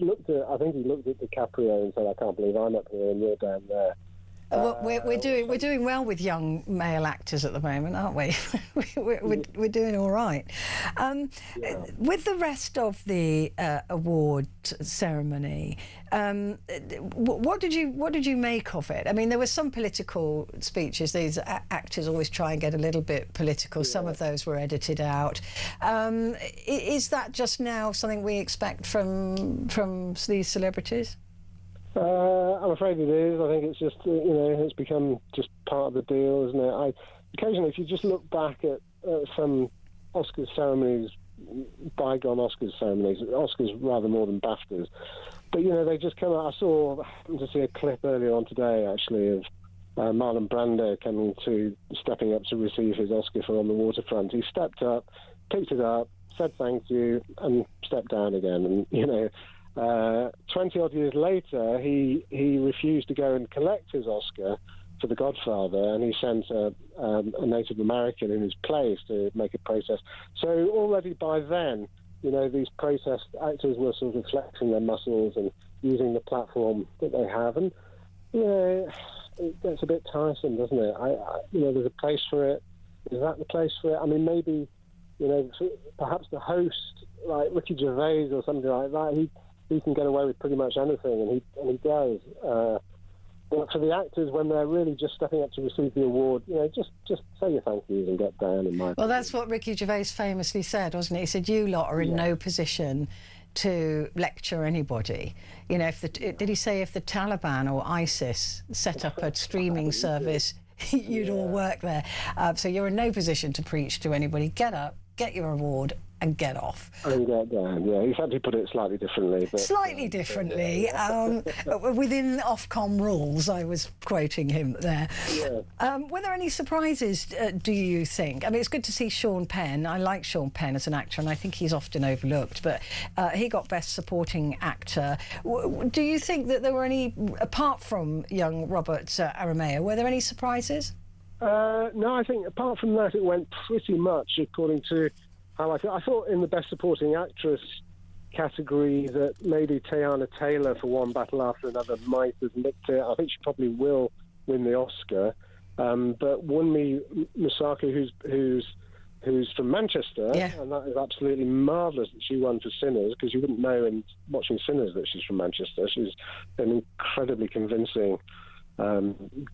looked at DiCaprio and said, "I can't believe I'm up here and you're down there." Well, we're doing well with young male actors at the moment, aren't we? we're doing all right. With the rest of the award ceremony, what did you make of it? I mean, there were some political speeches. These actors always try and get a little bit political. Yeah. Some of those were edited out. Is that just now something we expect from these celebrities? I'm afraid it is. I think it's just, it's become just part of the deal, isn't it? Occasionally, if you just look back at some Oscars ceremonies, bygone Oscars ceremonies, Oscars rather more than BAFTAs, but, they just come out. I happened to see a clip earlier on today, actually, of Marlon Brando stepping up to receive his Oscar for On the Waterfront. He stepped up, picked it up, said thank you, and stepped down again. And, 20 odd years later, he refused to go and collect his Oscar for The Godfather, and he sent a Native American in his place to make a protest. So already by then, these protest actors were sort of flexing their muscles and using the platform that they have, and it gets a bit tiresome, doesn't it? There's a place for it. Is that the place for it? I mean, maybe perhaps the host, like Ricky Gervais or something like that, he can get away with pretty much anything, and he does. But for the actors, when they're really just stepping up to receive the award, just say your thank yous and get down. Well, that's what Ricky Gervais famously said, wasn't it? He said, "You lot are in no position to lecture anybody." Did he say if the Taliban or ISIS set up a streaming service, you'd all work there? So you're in no position to preach to anybody. Get up, get your award, and get off. And get down, yeah. He's actually put it slightly differently. But, within Ofcom rules, I was quoting him there. Yeah. Were there any surprises, do you think? I mean, it's good to see Sean Penn. I like Sean Penn as an actor, and I think he's often overlooked, but he got Best Supporting Actor. Do you think that there were any, apart from young Robert Aramayo, were there any surprises? No, I think apart from that, it went pretty much according to how I thought in the Best Supporting Actress category that maybe Teyana Taylor for One Battle After Another might have nicked it. I think she probably will win the Oscar. But Wunmi Mosaku, who's from Manchester, and that is absolutely marvellous that she won for Sinners, because you wouldn't know in watching Sinners that she's from Manchester. She's an incredibly convincing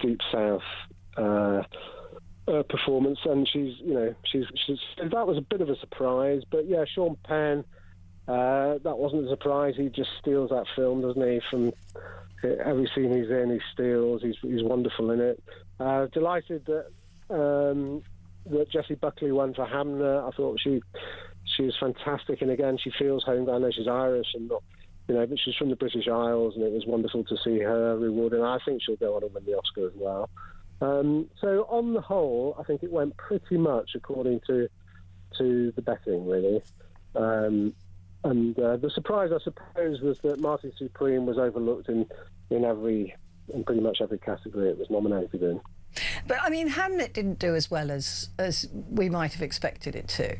Deep South performance, and she's that was a bit of a surprise. But yeah, Sean Penn, that wasn't a surprise. He just steals that film, doesn't he? From every scene he's in, he steals. He's wonderful in it. Delighted that Jessie Buckley won for Hamner. I thought she was fantastic, and again, she feels home. I know she's Irish and not, but she's from the British Isles, and it was wonderful to see her rewarded. And I think she'll go on and win the Oscar as well. So on the whole, I think it went pretty much according to the betting, really. And the surprise, I suppose, was that Marty Supreme was overlooked in pretty much every category it was nominated in. But I mean, Hamnet didn't do as well as we might have expected it to.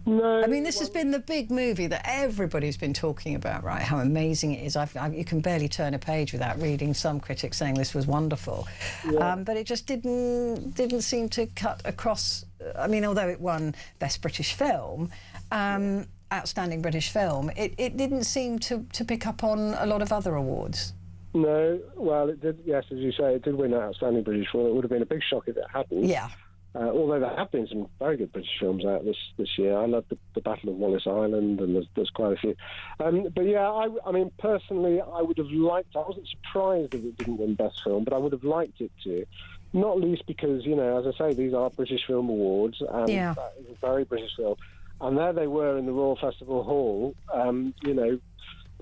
No. I mean, this has been the big movie that everybody's been talking about, right? How amazing it is. You can barely turn a page without reading some critics saying this was wonderful. Yeah. But it just didn't seem to cut across. I mean, although it won Best British Film, Outstanding British Film, it didn't seem to pick up on a lot of other awards. No, well, it did. Yes, as you say, it did win Outstanding British Film. It would have been a big shock if it hadn't. Yeah. Although there have been some very good British films out this year. I love the Battle of Wallis Island, and there's quite a few. But yeah, I mean, personally, I would have liked. I wasn't surprised that it didn't win Best Film, but I would have liked it to. Not least because, as I say, these are British Film Awards, and that is a very British film. And there they were in the Royal Festival Hall.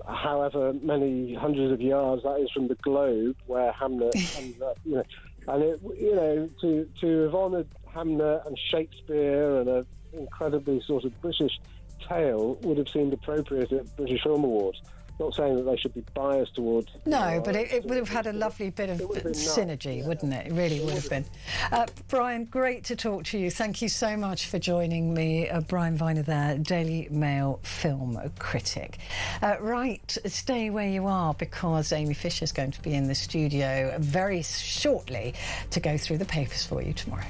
However many hundreds of yards that is from the Globe, where Hamlet comes up, and to have honoured Hamlet and Shakespeare and an incredibly sort of British tale would have seemed appropriate at British Film Awards. Not saying that they should be biased towards... No, but it would have had a lovely bit of synergy, wouldn't it? It really would have been. Brian, great to talk to you. Thank you so much for joining me. Brian Viner there, Daily Mail film critic. Right, stay where you are, because Amy Fisher's going to be in the studio very shortly to go through the papers for you tomorrow.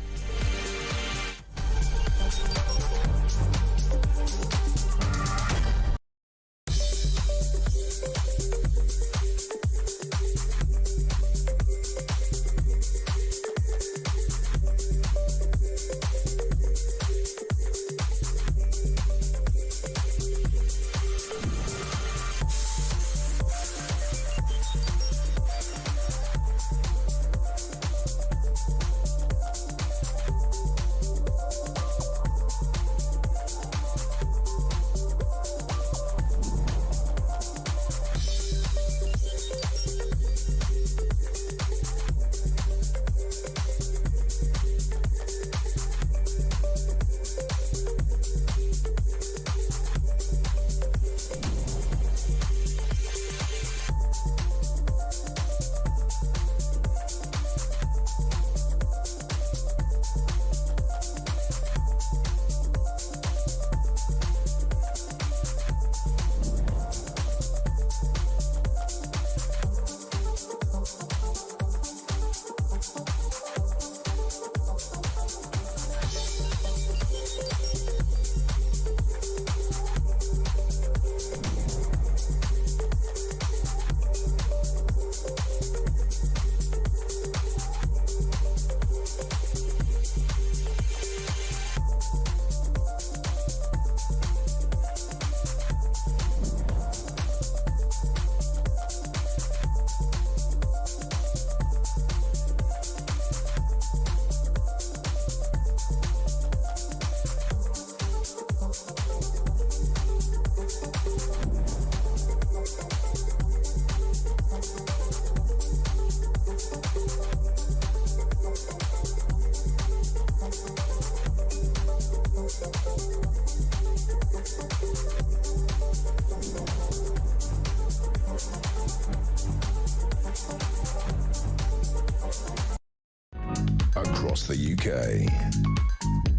Across the UK,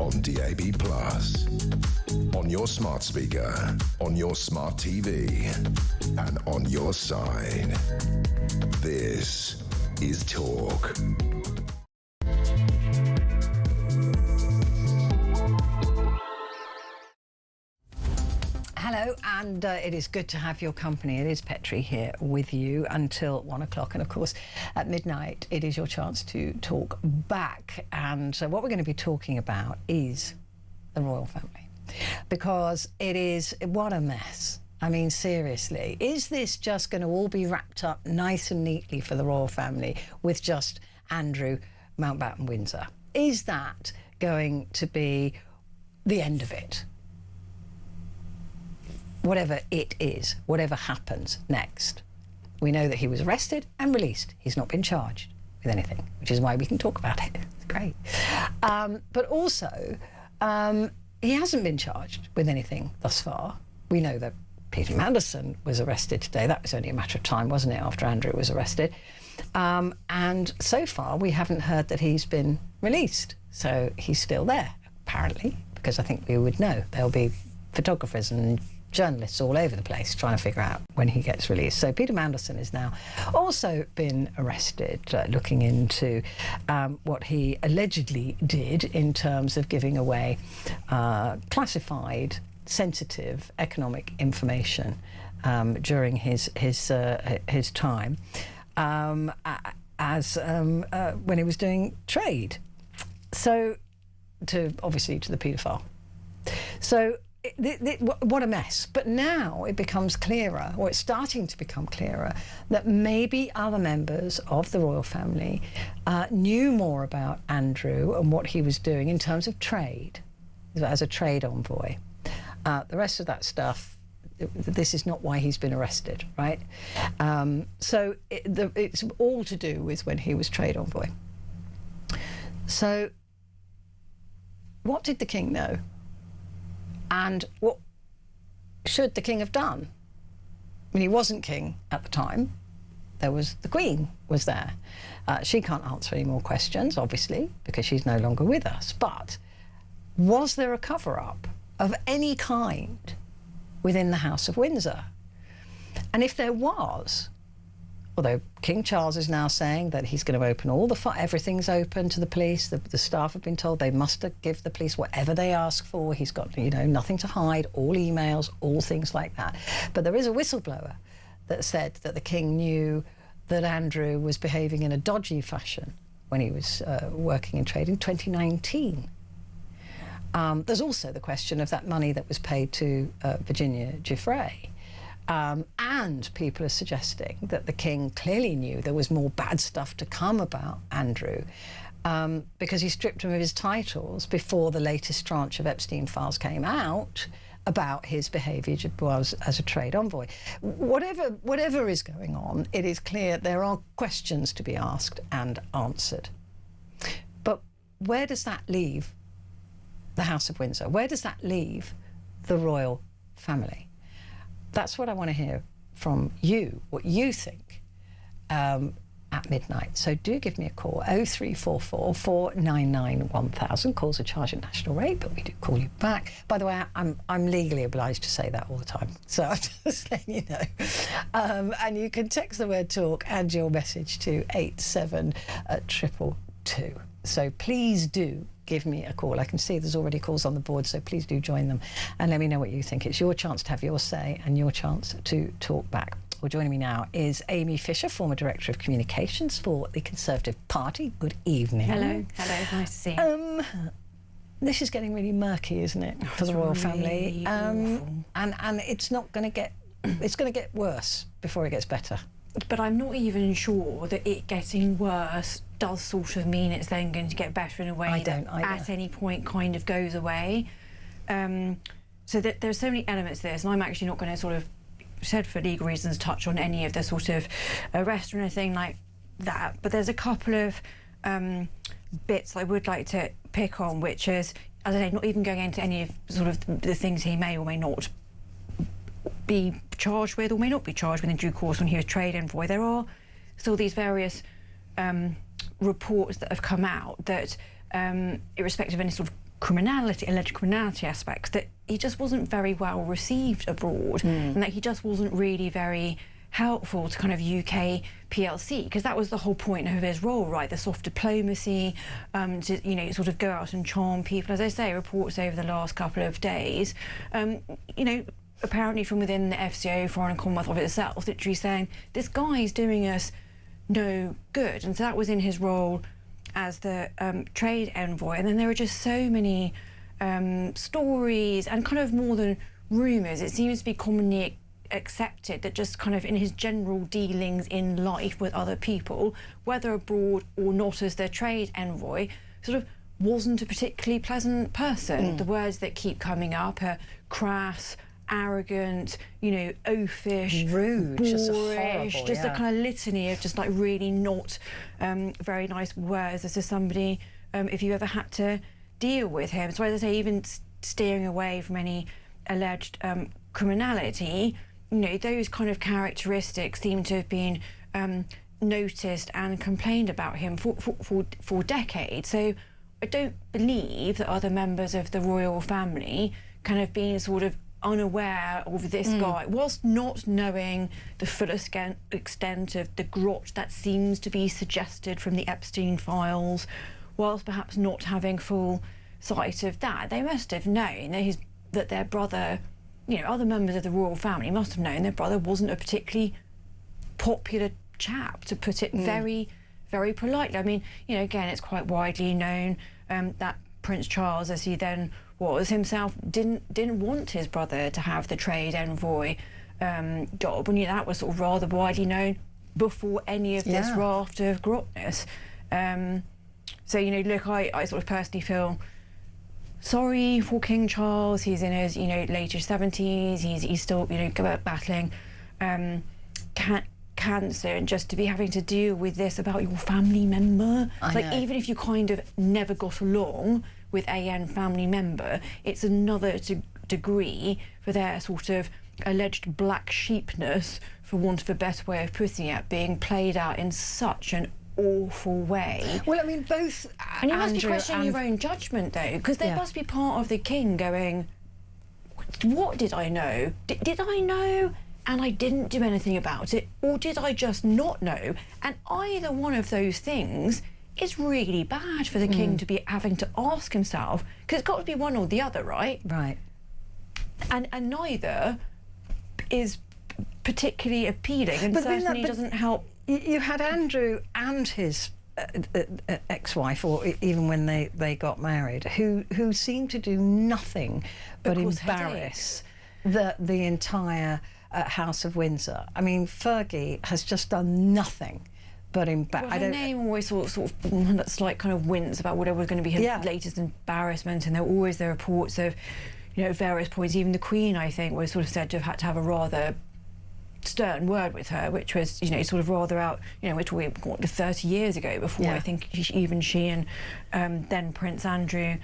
on DAB+, on your smart speaker, on your smart TV, and on your side. This is Talk. Hello, and it is good to have your company. It is Petrie here with you until 1 o'clock. And of course, at midnight, it is your chance to talk back. And what we're going to be talking about is the royal family, because it is, what a mess. I mean, seriously, is this just going to all be wrapped up nice and neatly for the royal family with just Andrew Mountbatten Windsor? Is that going to be the end of it? Whatever it is, whatever happens next. We know that he was arrested and released. He's not been charged with anything, which is why we can talk about it. It's great. But also, he hasn't been charged with anything thus far. We know that Peter Mandelson was arrested today. That was only a matter of time, wasn't it, after Andrew was arrested? And so far, we haven't heard that he's been released. So he's still there, apparently, because I think we would know. There'll be photographers and journalists all over the place trying to figure out when he gets released. So Peter Mandelson has now also been arrested, looking into what he allegedly did in terms of giving away classified, sensitive economic information during his time as when he was doing trade. So, obviously to the paedophile. So. What a mess. But now it becomes clearer, or it's starting to become clearer, that maybe other members of the royal family knew more about Andrew and what he was doing in terms of trade, as a trade envoy. The rest of that stuff, this is not why he's been arrested, right? So it's all to do with when he was trade envoy. So what did the king know? And what should the king have done? I mean, he wasn't king at the time. The Queen was there. She can't answer any more questions, obviously, because she's no longer with us. But was there a cover-up of any kind within the House of Windsor? And if there was, although King Charles is now saying that he's going to open everything's open to the police. The staff have been told they must give the police whatever they ask for. He's got, nothing to hide, all emails, all things like that. But there is a whistleblower that said that the king knew that Andrew was behaving in a dodgy fashion when he was working in trade in 2019. There's also the question of that money that was paid to Virginia Giuffre. And people are suggesting that the king clearly knew there was more bad stuff to come about Andrew because he stripped him of his titles before the latest tranche of Epstein files came out about his behaviour as a trade envoy. Whatever is going on, it is clear there are questions to be asked and answered. But where does that leave the House of Windsor? Where does that leave the royal family? That's what I want to hear from you, what you think at midnight. So do give me a call, 0344 499 1000. Calls are charged at national rate, but we do call you back. By the way, I'm legally obliged to say that all the time, so I'm just letting you know. And you can text the word talk and your message to 87222. So please do give me a call. I can see there's already calls on the board, so please do join them and let me know what you think. It's your chance to have your say and your chance to talk back. Well, joining me now is Amy Fisher, former Director of Communications for the Conservative Party. Good evening. Hello, nice to see you. This is getting really murky, isn't it, for the royal family? And it's not going to get, it's going to get worse before it gets better. But I'm not even sure that it getting worse does sort of mean it's then going to get better in a way that at any point kind of goes away. So that there's so many elements to this, and I'm actually not going to sort of, said for legal reasons, touch on any of the sort of arrest or anything like that. But there's a couple of bits I would like to pick on, which is, as I say, not even going into any of sort of the things he may or may not be charged with or may not be charged with in due course when he was trade envoy. There are still these various reports that have come out that, irrespective of any sort of alleged criminality aspects, that he just wasn't very well received abroad, and that he just wasn't really very helpful to kind of UK PLC, because that was the whole point of his role, right? The soft diplomacy, to sort of go out and charm people. As I say, reports over the last couple of days, apparently from within the FCO, Foreign and Commonwealth Office itself, literally saying this guy is doing us no good. And so that was in his role as the trade envoy. And then there are just so many stories and kind of more than rumours. It seems to be commonly accepted that just kind of in his general dealings in life with other people, whether abroad or not as their trade envoy, sort of wasn't a particularly pleasant person. The words that keep coming up are crass, arrogant, oafish, rude, boorish, just horrible, just a kind of litany of just like really not very nice words. This is somebody, if you ever had to deal with him. So as I say, even steering away from any alleged criminality, those kind of characteristics seem to have been noticed and complained about him for decades. So don't believe that other members of the royal family kind of being sort of unaware of this guy, whilst not knowing the full extent of the grot that seems to be suggested from the Epstein files, whilst perhaps not having full sight of that, they must have known that their brother, you know, other members of the royal family must have known their brother wasn't a particularly popular chap, to put it very, very politely. I mean, you know, again, it's quite widely known that Prince Charles, as he then was himself, didn't want his brother to have the trade envoy job, and you know, that was sort of rather widely known before any of this raft of grotness. So, you know, look, I sort of personally feel sorry for King Charles. He's in his, you know, later 70s. He's still, you know, battling cancer, and just to be having to deal with this about your family member. Even if you kind of never got along with a family member, it's another degree for their sort of alleged black sheepness, for want of a better way of putting it, being played out in such an awful way. Well, I mean, both and you must be questioning your own judgment, though, because there must be part of the king going, what did I know? Did I know and I didn't do anything about it, or did I just not know? And either one of those things is really bad for the king to be having to ask himself, because it's got to be one or the other, right? Right. And neither is particularly appealing, and certainly doesn't help. You had Andrew and his ex-wife, or even when they got married, who seemed to do nothing but embarrass the entire House of Windsor. I mean, Fergie has just done nothing but embarrass. Well, her name always sort of that's like kind of wince about whatever was going to be her latest embarrassment, and there were always the reports of, you know, at various points, even the Queen, I think, was sort of said to have had to have a rather stern word with her, which was, you know, sort of rather out, you know, we're talking 30 years ago before I think even she and then Prince Andrew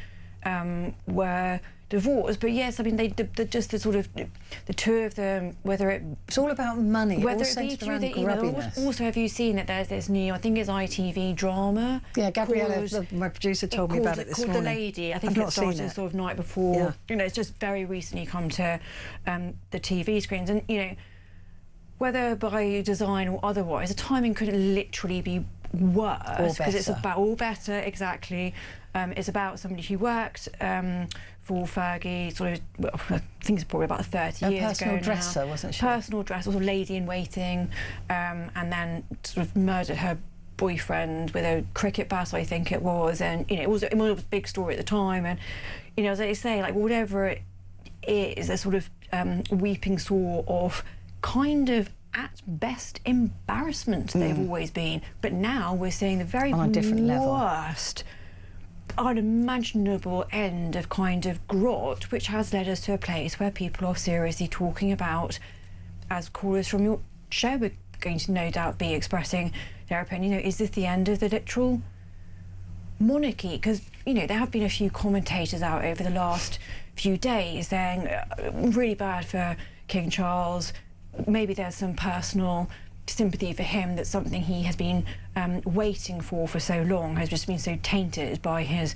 were divorced. But yes, I mean, they just the sort of the two of them, whether it's all about money, whether it be through the, you know, also have you seen that there's this new, I think it's ITV drama, Gabriella, my producer, told me about it this morning, called The Lady. I think it started sort of night before, you know, it's just very recently come to the TV screens, and you know, whether by design or otherwise, the timing could literally be worse, because it's about better, exactly. It's about somebody who worked for Fergie, sort of, well, I think it's probably about 30 years ago. Personal dresser, wasn't she? Personal dresser, sort of lady in waiting, and then sort of murdered her boyfriend with a cricket bat, I think it was, and you know, it was a big story at the time, and you know, as I say, like whatever it is, a sort of weeping sore of kind of at best embarrassment they've always been, but now we're seeing the very worst unimaginable end of kind of grot, which has led us to a place where people are seriously talking about, as callers from your show are going to no doubt be expressing their opinion, you know, is this the end of the literal monarchy? Because, you know, there have been a few commentators out over the last few days saying really bad for King Charles. Maybe there's some personal sympathy for him, that something he has been waiting for so long has just been so tainted by his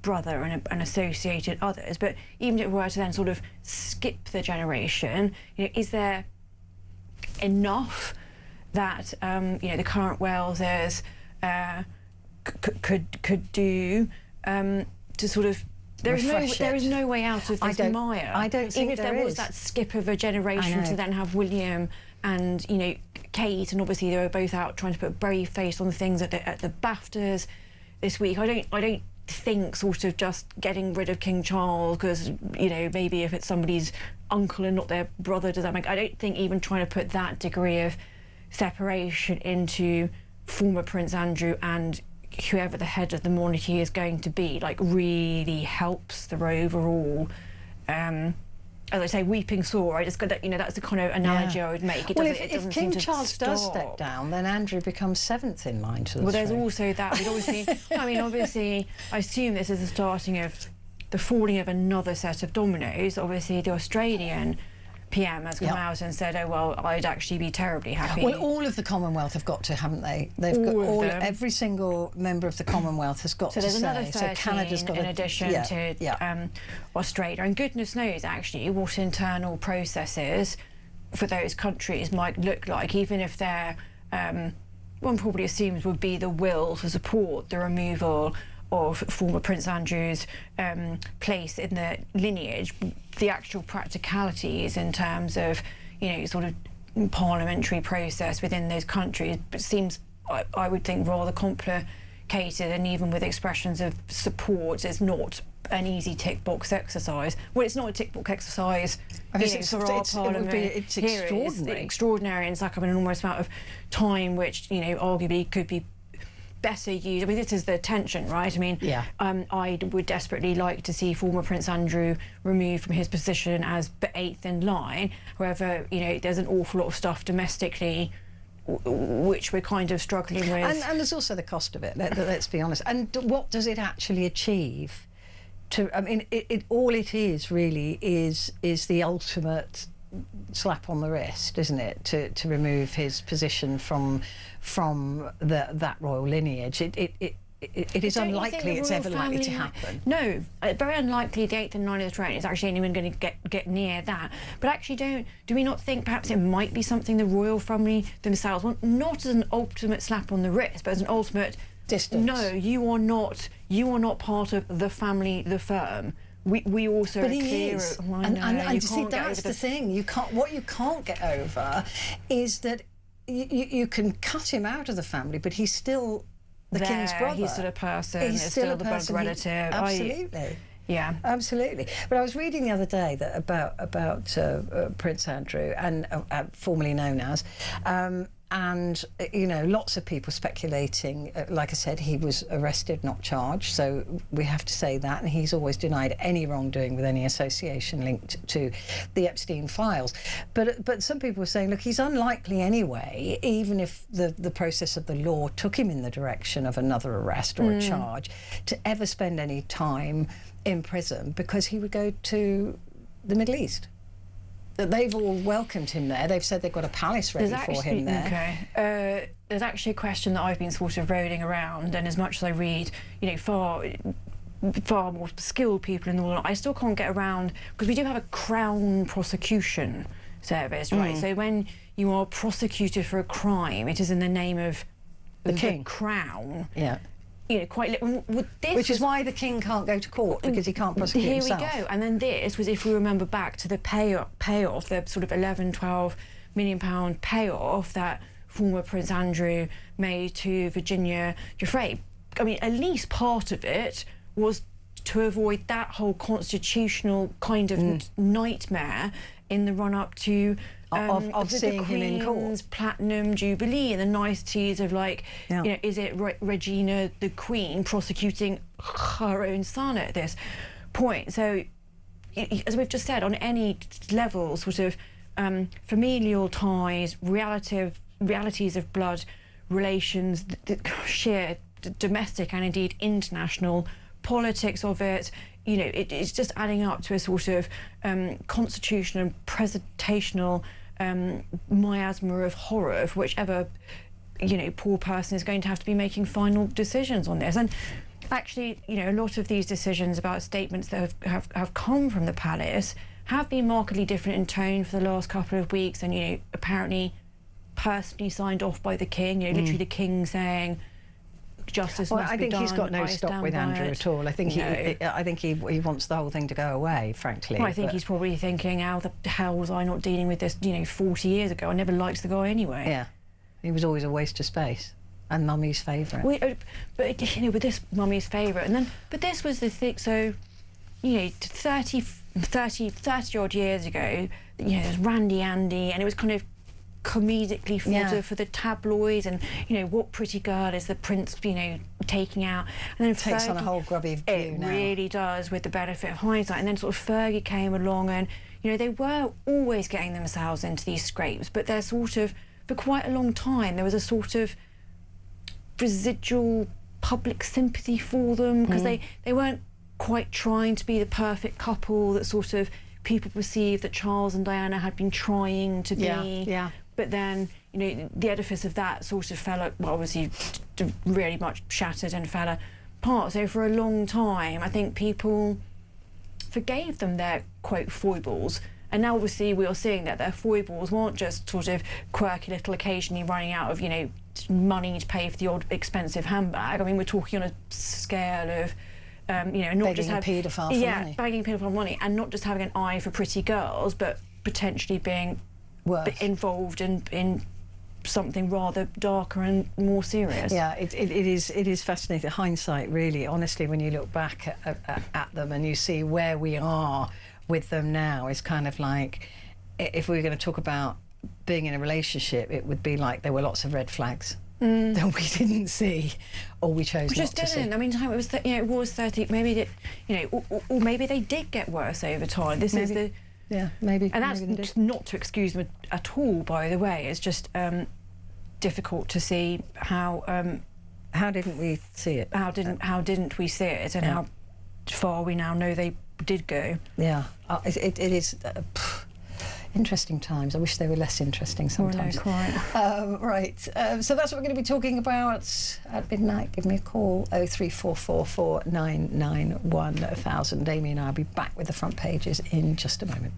brother and associated others. But even if it were to then sort of skip the generation, you know, is there enough that you know, the current Walesers could do to sort of there is no way out of this mire. I don't think even if there was that skip of a generation to then have William and, you know, Kate, and obviously they were both out trying to put a brave face on the things at the BAFTAs this week. I don't think sort of just getting rid of King Charles because, you know, maybe if it's somebody's uncle and not their brother, does that make? I don't think even trying to put that degree of separation into former Prince Andrew and whoever the head of the monarchy is going to be, like, really helps their overall, as I say, weeping sore. I just got that, you know, that's the kind of analogy I would make. If King Charles does step down, then Andrew becomes 7th in line to the Well, there's also that. We'd obviously, I mean, obviously, I assume this is the starting of the falling of another set of dominoes. Obviously, the Australian PM has come out and said, oh, well, I'd actually be terribly happy. Well, all of the Commonwealth have got to, haven't they? They've got every single member of the Commonwealth has got to say. So there's another 13 Canada's got in addition to Australia. And goodness knows, actually, what internal processes for those countries might look like, even if they're, one probably assumes would be the will to support the removal of former Prince Andrew's place in the lineage. The actual practicalities in terms of, sort of parliamentary process within those countries seems, I would think, rather complicated, and even with expressions of support, it's not an easy tick box exercise. Well, it's not a tick box exercise. For our parliament, it's extraordinary. It's extraordinary, and it's like an enormous amount of time, which arguably could be better used. I mean, this is the tension, right? I mean, I would desperately like to see former Prince Andrew removed from his position as the 8th in line. However, there's an awful lot of stuff domestically which we're kind of struggling with. And there's also the cost of it, let's be honest. And what does it actually achieve? I mean, all it is really is the ultimate slap on the wrist, isn't it, to remove his position from that royal lineage. It is unlikely it's ever likely to happen. No, very unlikely the 8th and 9th of the throne is actually anyone going to get near that. But actually, do we not think perhaps it might be something the royal family themselves want, not as an ultimate slap on the wrist, but as an ultimate distance? No, you are not part of the family, the firm. We also but are he clear. is. Oh, and you see, that's the thing. What you can't get over is that you can cut him out of the family, but he's still the king's brother. He's still a person. He's still the blood relative. Absolutely. Yeah, absolutely. But I was reading the other day that about Prince Andrew, and formerly known as. And lots of people speculating. Like I said, he was arrested, not charged, so we have to say that, and he's always denied any wrongdoing with any association linked to the Epstein files. But some people were saying, look, he's unlikely anyway, even if the process of the law took him in the direction of another arrest or a charge, to ever spend any time in prison, because he would go to the Middle East. They've all welcomed him there. They've said they've got a palace ready for him there. Okay. There's actually a question that I've been sort of rolling around, and as much as I read, far more skilled people in the law, I still can't get around, because we do have a Crown prosecution service, right? So when you are prosecuted for a crime, it is in the name of the king. Crown. Yeah. Which is why the king can't go to court, because he can't prosecute himself. Here we go. And then this was, if we remember back to the payoff, the sort of 11, 12 million pound payoff that former Prince Andrew made to Virginia Giuffre. I mean, at least part of it was to avoid that whole constitutional kind of nightmare in the run-up to of seeing him in court. Platinum Jubilee, and the niceties of, like, is it Regina the Queen prosecuting her own son at this point? So, as we've just said, on any level, sort of familial ties, realities of blood relations, the sheer domestic and indeed international politics of it, it's just adding up to a sort of constitutional and presentational miasma of horror for whichever poor person is going to have to be making final decisions on this. And actually, a lot of these decisions about statements that have come from the palace have been markedly different in tone for the last couple of weeks, and apparently personally signed off by the king. Literally the king saying justice must be done. I think he's got no stock with Andrew at all. I think he wants the whole thing to go away, frankly. Well, I think he's probably thinking, how the hell was I not dealing with this 40 years ago? I never liked the guy anyway. Yeah, he was always a waste of space and Mummy's favourite. But with this Mummy's favourite, but this was the thing. So 30 odd years ago, there's Randy Andy, and it was kind of comedically fodder for the tabloids, and what pretty girl is the prince taking out, and then takes Fergie, on a whole grubby view. It really does, with the benefit of hindsight. And then sort of Fergie came along, and they were always getting themselves into these scrapes, but they're sort of, for quite a long time, there was a sort of residual public sympathy for them, because they weren't quite trying to be the perfect couple that sort of people perceived that Charles and Diana had been trying to be. Yeah. But then, you know, the edifice of that sort of fell, well, obviously really much shattered and fell apart. So for a long time, I think people forgave them their, quote, foibles. And now obviously we are seeing that their foibles weren't just sort of quirky little occasionally running out of, you know, money to pay for the odd expensive handbag. I mean, we're talking on a scale of, you know, not just begging a paedophile for money. Begging a paedophile for money, and not just having an eye for pretty girls, but potentially being involved in something rather darker and more serious. Yeah, it is fascinating. Hindsight, really, honestly, when you look back at them and you see where we are with them now, it's kind of like, if we were going to talk about being in a relationship, it would be like there were lots of red flags that we didn't see, or we chose not to see. I mean, time it was, you know, it was 30. Maybe it, you know, or maybe they did get worse over time. This is the. Yeah, maybe. And that's not to excuse them at all, by the way. It's just difficult to see how didn't we see it? How didn't we see it, and how far we now know they did go. Yeah, it is interesting times. I wish they were less interesting sometimes. Oh, no, quite. Right, so that's what we're going to be talking about at midnight. Give me a call, 0344 991 1000. Amy and I will be back with the front pages in just a moment.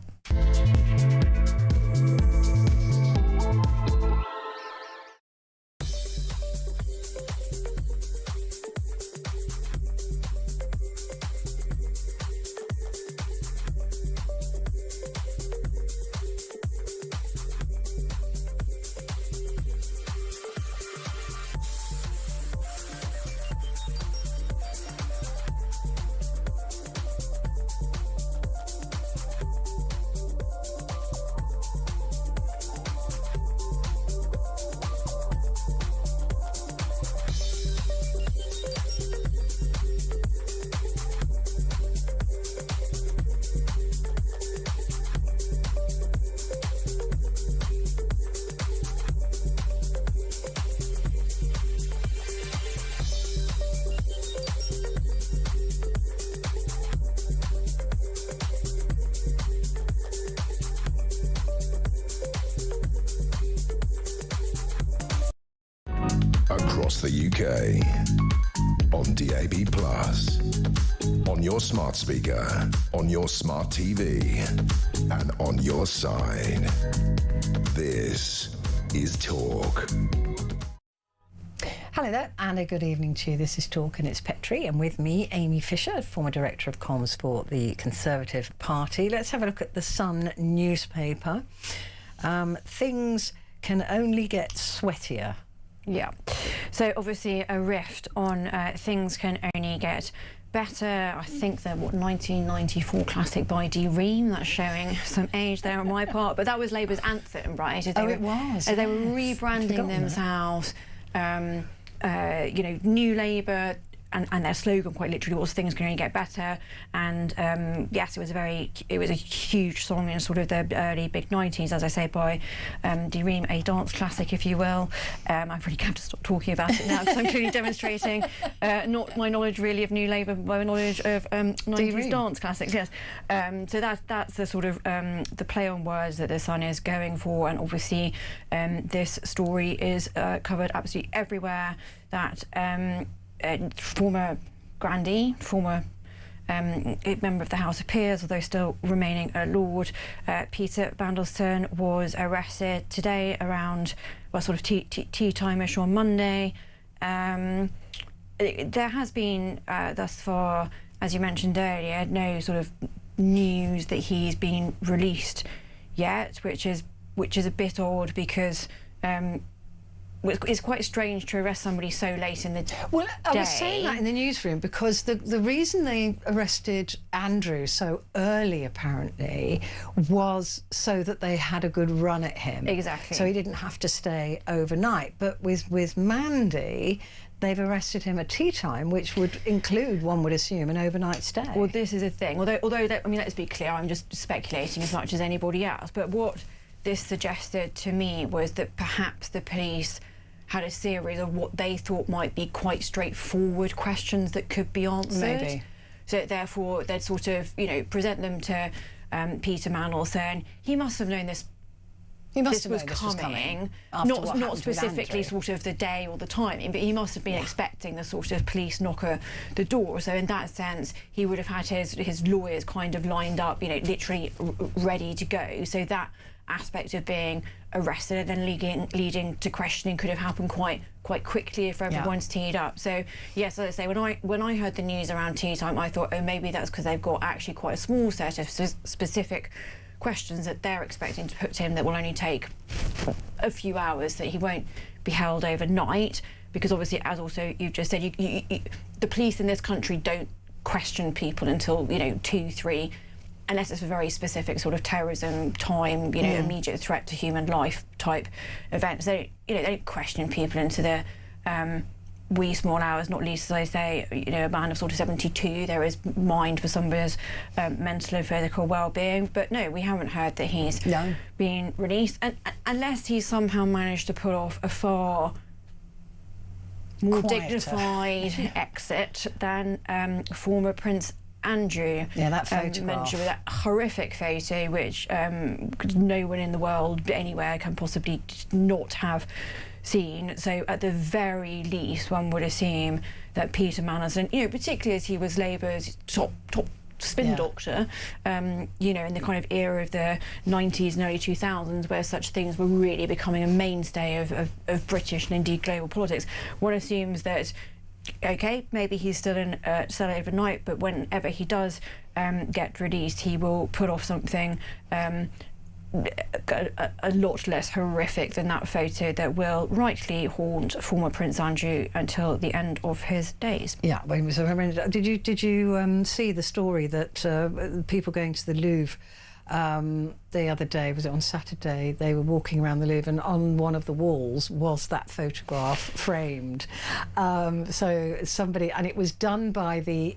Across the UK, on DAB+, on your smart speaker, on your smart TV, and on your side. This is Talk. Hello there, and a good evening to you. This is Talk, and it's Petrie, and with me, Amy Fisher, former Director of Comms for the Conservative Party. Let's have a look at the Sun newspaper. Things can only get sweatier. Yeah, so obviously a rift on Things Can Only Get Better. I think the 1994 classic by Dee Ream. That's showing some age there on my part, but that was Labour's anthem, right? It was. As they were rebranding themselves, you know, New Labour. And their slogan quite literally was "Things Can Only Get Better," and yes, it was a huge song in sort of the early big 90s, as I say, by Dee Ream, a dance classic, if you will. I'm really going to stop talking about it now because I'm clearly demonstrating not my knowledge really of New Labour, but my knowledge of 90s dance classics. Yes, so that's the sort of the play on words that the Sun is going for, and obviously this story is covered absolutely everywhere. That. Former Grandee, former member of the House of Peers, although still remaining a Lord, Peter Bandelston was arrested today around, well, sort of tea time-ish on Monday. There has been, thus far, as you mentioned earlier, no sort of news that he's been released yet, which is a bit odd because it's quite strange to arrest somebody so late in the day. Well, I was saying that in the newsroom because the reason they arrested Andrew so early, apparently, was so that they had a good run at him. Exactly. So he didn't have to stay overnight. But with Mandy, they've arrested him at tea time, which would include, one would assume, an overnight stay. Well, this is a thing. Although I mean, let's be clear, I'm just speculating as much as anybody else. But what this suggested to me was that perhaps the police had a series of what they thought might be quite straightforward questions that could be answered. Maybe. So therefore they'd sort of, you know, present them to Peter Mandelson. He must have known this. He must this have was known coming, not specifically sort of the day or the timing, but he must have been expecting the sort of police knock at the door. So in that sense, he would have had his lawyers kind of lined up, you know, literally ready to go. So that aspect of being arrested and then leading to questioning could have happened quite quickly if everyone's teed up. So yes, as I say, when I heard the news around tea time, I thought, oh, maybe that's because they've got actually quite a small set of specific questions that they're expecting to put to him that will only take a few hours, that he won't be held overnight, because obviously, as also you've just said, the police in this country don't question people until, you know, 2, 3, unless it's a very specific sort of terrorism time, you know, immediate threat to human life type events. They don't question people into the wee small hours, not least, as I say, you know, a man of sort of 72, there is mind for somebody's mental and physical well-being. But no, we haven't heard that he's been released, and unless he's somehow managed to pull off a far more dignified exit than former Prince Andrew. Yeah, that photograph. Mentioned, with that horrific photo, which no one in the world anywhere can possibly not have seen. So at the very least, one would assume that Peter Mandelson, you know, particularly as he was Labour's top spin doctor, you know, in the kind of era of the 90s and early 2000s, where such things were really becoming a mainstay of British and indeed global politics, one assumes that, okay, maybe he's still in cell overnight, but whenever he does get released, he will put off something a lot less horrific than that photo that will rightly haunt former Prince Andrew until the end of his days. Yeah, so I mean, did you see the story that people going to the Louvre the other day, was it on Saturday, they were walking around the Louvre and on one of the walls was that photograph framed. So somebody, and it was done by the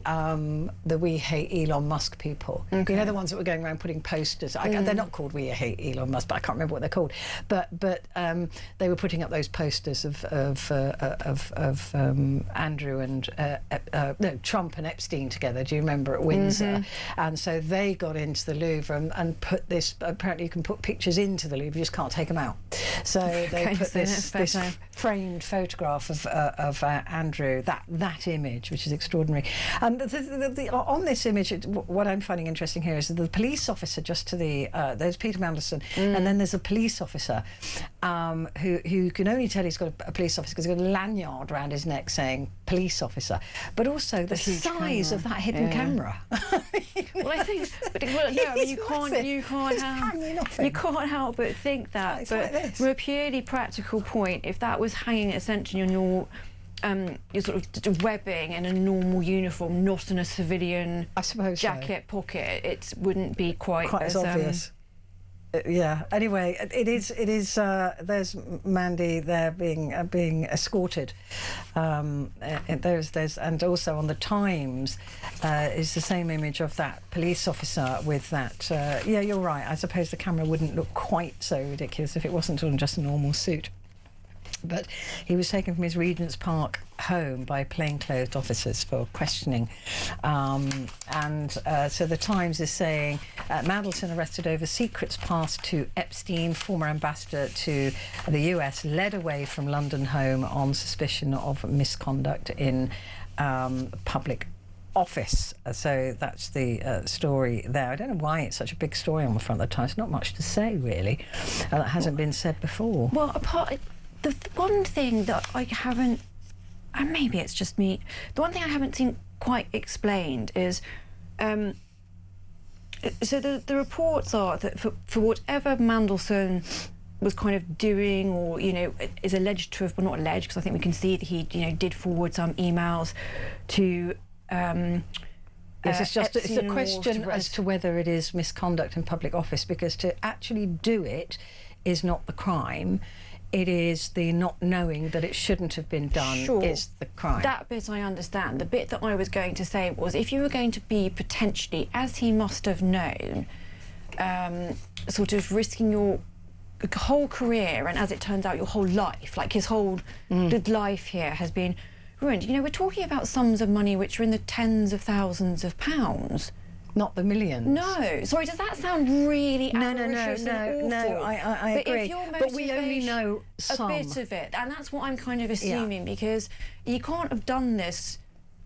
We Hate Elon Musk people. Okay. You know, the ones that were going around putting posters. They're not called We Hate Elon Musk, but I can't remember what they're called. But they were putting up those posters of Andrew and no, Trump and Epstein together. Do you remember, at Windsor? And so they got into the Louvre and put this. Apparently, you can put pictures into the Louvre, you just can't take them out. So they put this framed photograph of Andrew, that image, which is extraordinary. And on this image, what I'm finding interesting here is that the police officer just to the there's Peter Mandelson, and then there's a police officer who can only tell he's got a police officer because he's got a lanyard around his neck saying police officer, but also the size of that hidden camera. Well, I think, you can't help but think that. But like from a purely practical point, if that was hanging essentially on your sort of webbing in a normal uniform, not in a civilian, I suppose, jacket pocket, it wouldn't be quite as obvious. Yeah. Anyway, it is. There's Mandy there being escorted. There's and also on the Times is the same image of that police officer with that. Yeah, you're right. I suppose the camera wouldn't look quite so ridiculous if it wasn't on just a normal suit. But he was taken from his Regent's Park home by plainclothes officers for questioning. So the Times is saying Mandelson arrested over secrets passed to Epstein, former ambassador to the US, led away from London home on suspicion of misconduct in public office. So that's the story there. I don't know why it's such a big story on the front of the Times. Not much to say, really. That hasn't been said before. Well, the one thing that I haven't, and maybe it's just me, the one thing I haven't seen quite explained is, so the reports are that for whatever Mandelson was kind of doing, or, you know, is alleged to have, well, not alleged, because I think we can see that he, you know, did forward some emails to it's a question as to whether it is misconduct in public office, because to actually do it is not the crime. It is the not knowing that it shouldn't have been done is the crime. That bit I understand. The bit that I was going to say was, if you were going to be potentially, as he must have known, sort of risking your whole career, and as it turns out, your whole life, like his whole good life here has been ruined. You know, we're talking about sums of money which are in the tens of thousands of pounds. Not the millions. No. Sorry, does that sound really No, avaricious and awful? I agree. But we only know some. A bit of it. And that's what I'm kind of assuming, because you can't have done this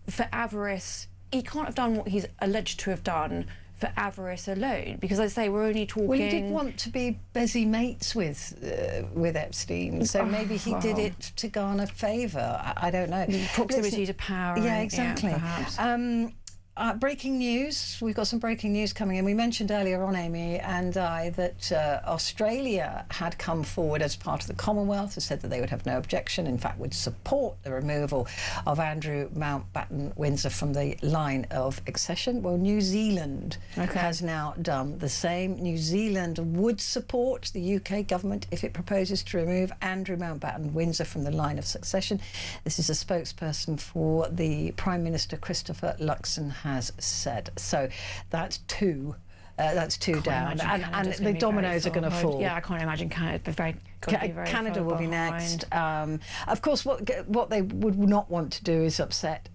for avarice. He can't have done what he's alleged to have done for avarice alone, because I say we're only talking. Well, he did want to be busy mates with Epstein, so maybe he did it to garner favour. I don't know. Proximity to power. Yeah, exactly. Yeah, breaking news. We've got some breaking news coming in. We mentioned earlier on, Amy and I, that Australia had come forward as part of the Commonwealth and said that they would have no objection, in fact would support the removal of Andrew Mountbatten Windsor from the line of accession. Well, New Zealand has now done the same. New Zealand would support the UK government if it proposes to remove Andrew Mountbatten Windsor from the line of succession. This is a spokesperson for the Prime Minister, Christopher Luxon, has said. So that's two down, and the dominoes are going to fall. Yeah, I can't imagine Canada. Canada will be next. Of course, what they would not want to do is upset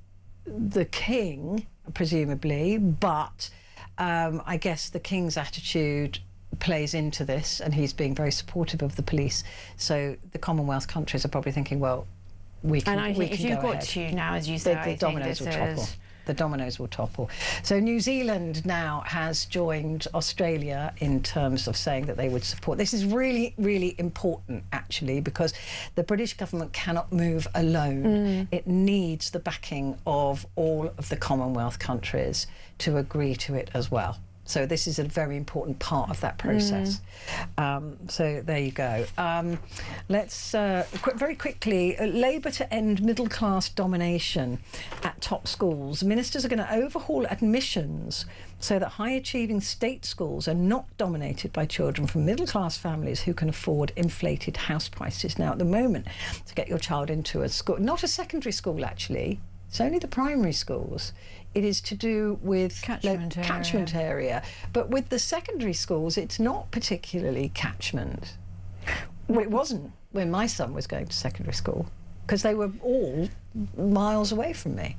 the King, presumably, but I guess the King's attitude plays into this, and he's being very supportive of the police. So the Commonwealth countries are probably thinking, well, we can. And I think if you've got two now, as you say, the dominoes will topple. The dominoes will topple. So New Zealand now has joined Australia in terms of saying that they would support. This is really, really important, actually, because the British government cannot move alone. It needs the backing of all of the Commonwealth countries to agree to it as well. So this is a very important part of that process. So there you go. Let's very quickly, Labour to end middle-class domination at top schools. Ministers are going to overhaul admissions so that high-achieving state schools are not dominated by children from middle-class families who can afford inflated house prices. Now, at the moment, to get your child into a school, not a secondary school actually, it's only the primary schools. It is to do with catchment area. But with the secondary schools, it's not particularly catchment. Well, it wasn't when my son was going to secondary school, because they were all miles away from me.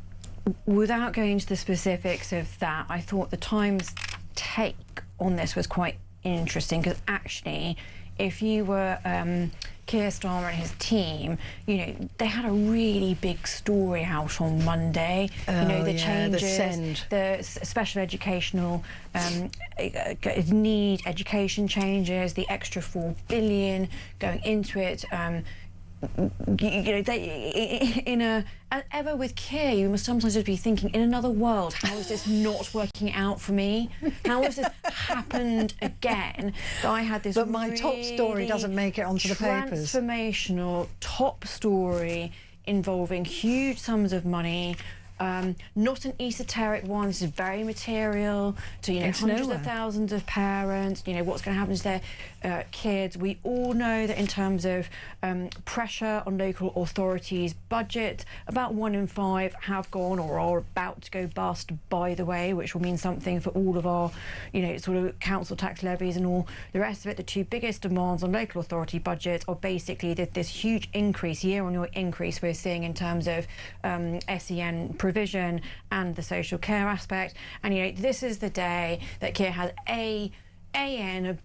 Without going into the specifics of that, I thought the Times take on this was quite interesting, because actually, if you were Keir Starmer and his team, you know, they had a really big story out on Monday. The changes, the special educational need, education changes, the extra $4 billion going into it. Ever with Keir, you must sometimes just be thinking, in another world, how is this not working out for me? How has this happened again? That I had this. But my top story doesn't make it onto the papers. Transformational top story involving huge sums of money. Not an esoteric one. This is very material to hundreds of thousands of parents. What's going to happen to their kids. We all know that in terms of pressure on local authorities' budget, about 1 in 5 have gone or are about to go bust. By the way, which will mean something for all of our, sort of council tax levies and all the rest of it. The two biggest demands on local authority budgets are basically this huge increase, year-on-year increase we're seeing in terms of SEN provision and the social care aspect. And this is the day that Keir has a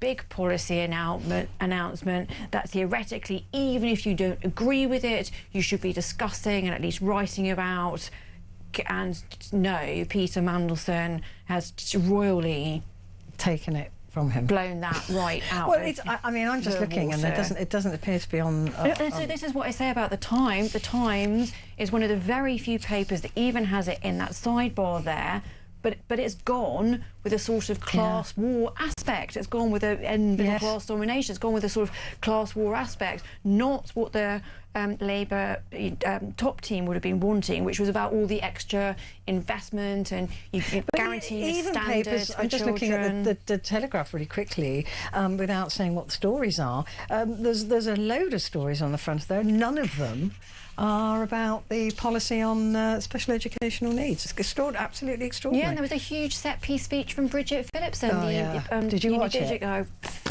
big policy announcement that theoretically, even if you don't agree with it, you should be discussing and at least writing about. And no, Peter Mandelson has royally taken it from him, blown that right out. Well, I'm just looking, and it doesn't appear to be on. So this is what I say about the Times. The Times is one of the very few papers that even has it in that sidebar there. But it's gone with a sort of class war aspect. It's gone with a class domination. It's gone with a sort of class war aspect, not what the Labour top team would have been wanting, which was about all the extra investment and guaranteeing standards papers, for I'm just children. looking at the Telegraph really quickly, without saying what the stories are. There's a load of stories on the front there. None of them are about the policy on special educational needs. It's absolutely extraordinary. Yeah, and there was a huge set-piece speech from Bridget Phillipson. Did you watch it?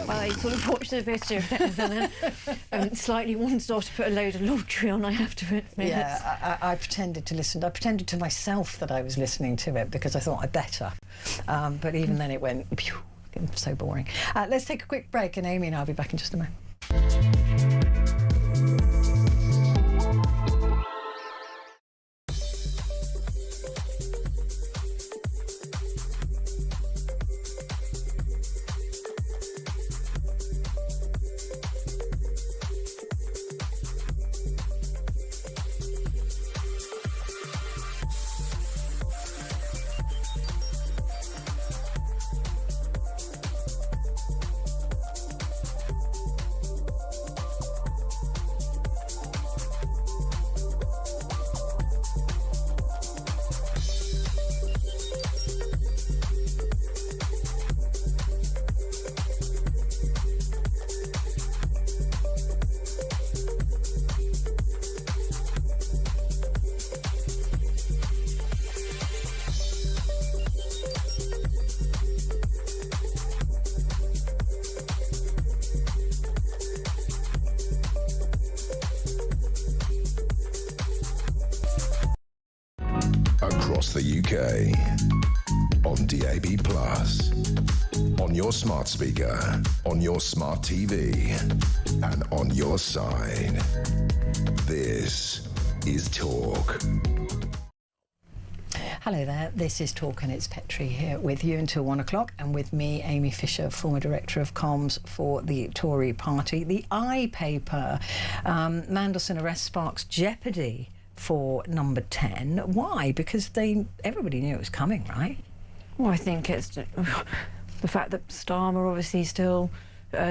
Well, I sort of watched a bit of it and then slightly wanted off to put a load of laundry on, I have to admit. Yeah, I pretended to listen. I pretended to myself that I was listening to it because I thought I'd better. But even then it went, pew, so boring. Let's take a quick break, and Amy and I'll be back in just a moment. Across the UK, on DAB+, on your smart speaker, on your smart TV, and on your side. This is Talk. Hello there, this is Talk, and it's Petrie here with you until 1 o'clock, and with me, Amy Fisher, former Director of Comms for the Tory party. The I paper, Mandelson arrest sparks jeopardy for number 10. Why? Because everybody knew it was coming, right? Well, I think it's the fact that Starmer obviously still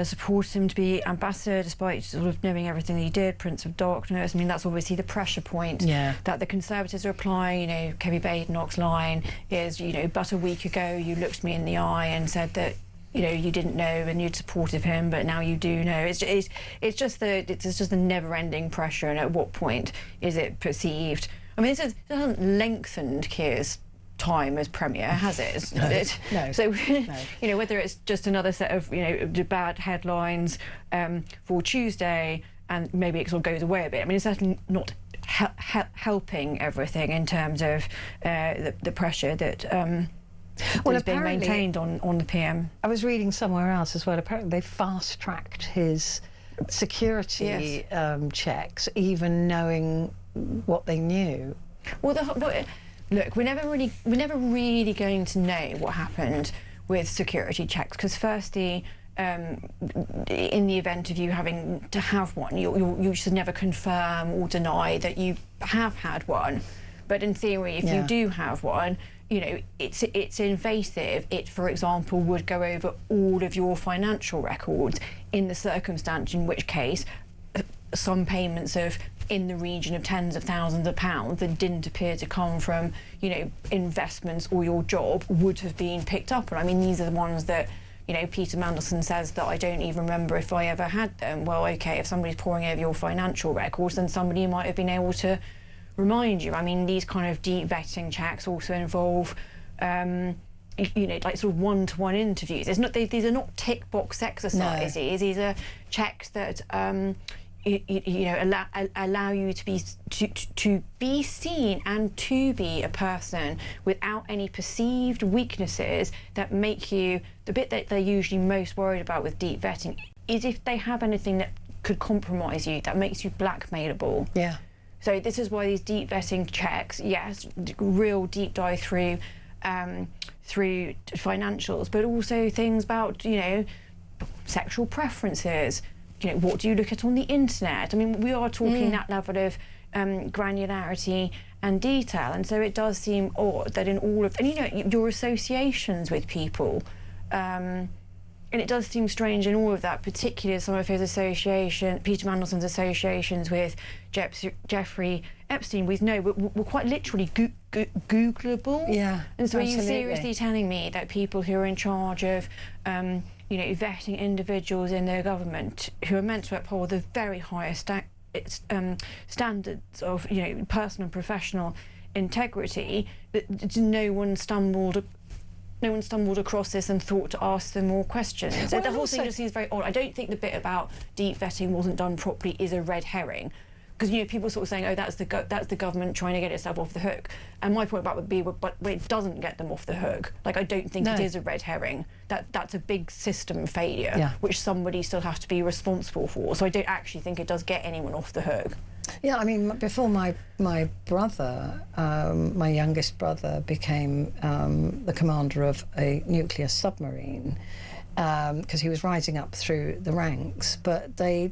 supports him to be ambassador despite sort of knowing everything he did, Prince of Darkness. I mean, that's obviously the pressure point that the Conservatives are applying. You know, Kevin Badenoch's line is, you know, but a week ago you looked me in the eye and said that, you know, you didn't know and you'd supported him, but now you do know. It's just the never-ending pressure, and at what point is it perceived? I mean, it hasn't lengthened Keir's time as Premier, has it? No. So, you know, whether it's just another set of, you know, bad headlines for Tuesday, and maybe it sort of goes away a bit. I mean, it's certainly not helping everything in terms of the pressure that is being maintained on the PM. I was reading somewhere else as well. Apparently, they fast-tracked his security checks, even knowing what they knew. Well, look, we're never really going to know what happened with security checks, because firstly, in the event of you having to have one, you should never confirm or deny that you have had one. But in theory, if you do have one, you know, it's invasive. It, for example, would go over all of your financial records in the circumstance in which case some payments of in the region of tens of thousands of pounds that didn't appear to come from, you know, investments or your job would have been picked up. And I mean, these are the ones that, you know, Peter Mandelson says that I don't even remember if I ever had them. Well, okay, if somebody's poring over your financial records, then somebody might have been able to remind you. I mean, these kind of deep vetting checks also involve, you know, like sort of one-to-one interviews. These are not tick box exercises. No. These are checks that you know, allow you to be seen and to be a person without any perceived weaknesses that make you. The bit that they're usually most worried about with deep vetting is if they have anything that could compromise you, that makes you blackmailable. Yeah. So this is why these deep vetting checks, yes, real deep dive through financials, but also things about, you know, sexual preferences. You know, what do you look at on the internet? I mean, we are talking that level of granularity and detail, and so it does seem odd that in all of, and you know, your associations with people, and it does seem strange in all of that, particularly some of his association, Peter Mandelson's associations with Jeffrey Epstein, were quite literally Googleable. Yeah, and so absolutely. Are you seriously telling me that people who are in charge of, you know, vetting individuals in their government who are meant to uphold the very highest standards of, you know, personal and professional integrity, that no one stumbled no one stumbled across this and thought to ask them more questions. So Well, the whole also- thing just seems very odd. I don't think the bit about deep vetting wasn't done properly is a red herring. Because, you know, people sort of saying, oh, that's the government trying to get itself off the hook. And my point about would be, but it doesn't get them off the hook. Like, I don't think it is a red herring. That's a big system failure, which somebody still has to be responsible for. So I don't actually think it does get anyone off the hook. Yeah, I mean, before my brother, my youngest brother, became the commander of a nuclear submarine, because he was rising up through the ranks, but they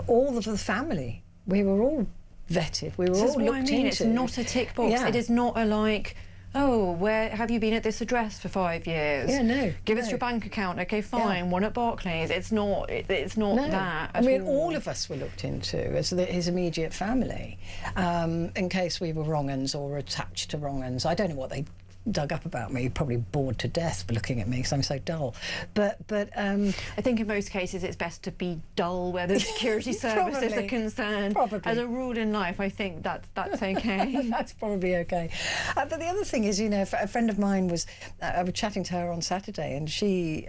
all of the family, we were all vetted, we were all looked into. It's not a tick box. Yeah. It is not a like, oh, where have you been at this address for 5 years? Yeah, no. Give us your bank account. Okay, fine. One at Barclays. It's not. It's not that. I mean, all of us were looked into as his immediate family, in case we were wrong-uns or attached to wrong-uns. I don't know what they dug up about me, probably bored to death for looking at me because I'm so dull. But I think in most cases it's best to be dull where the security services are concerned. Probably. As a rule in life, I think that's okay. That's probably okay. But the other thing is, you know, a friend of mine was, I was chatting to her on Saturday, and she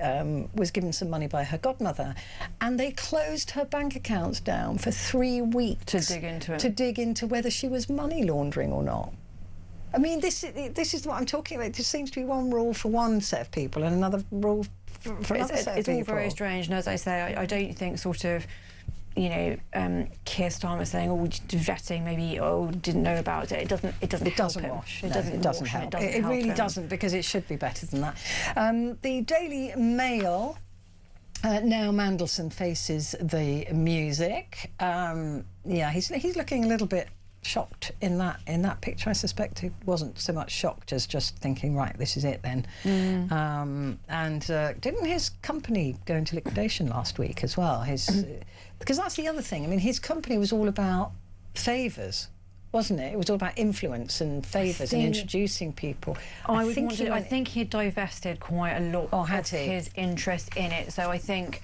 was given some money by her godmother, and they closed her bank accounts down for 3 weeks to dig into it, to dig into whether she was money laundering or not. I mean, this is what I'm talking about. There seems to be one rule for one set of people and another rule for another set of people. It's all very strange, and as I say, I don't think sort of, you know, Keir Starmer saying, oh, vetting maybe, oh, didn't know about it. It doesn't wash. It doesn't help. It really doesn't, because it should be better than that. The Daily Mail. Now Mandelson faces the music. Yeah, he's looking a little bit shocked in that picture. I suspect he wasn't so much shocked as just thinking, right, this is it then. And didn't his company go into liquidation last week as well? Because that's the other thing. I mean, his company was all about favours, wasn't it? It was all about influence and favours and introducing people. I think he divested quite a lot of his interest in it. So I think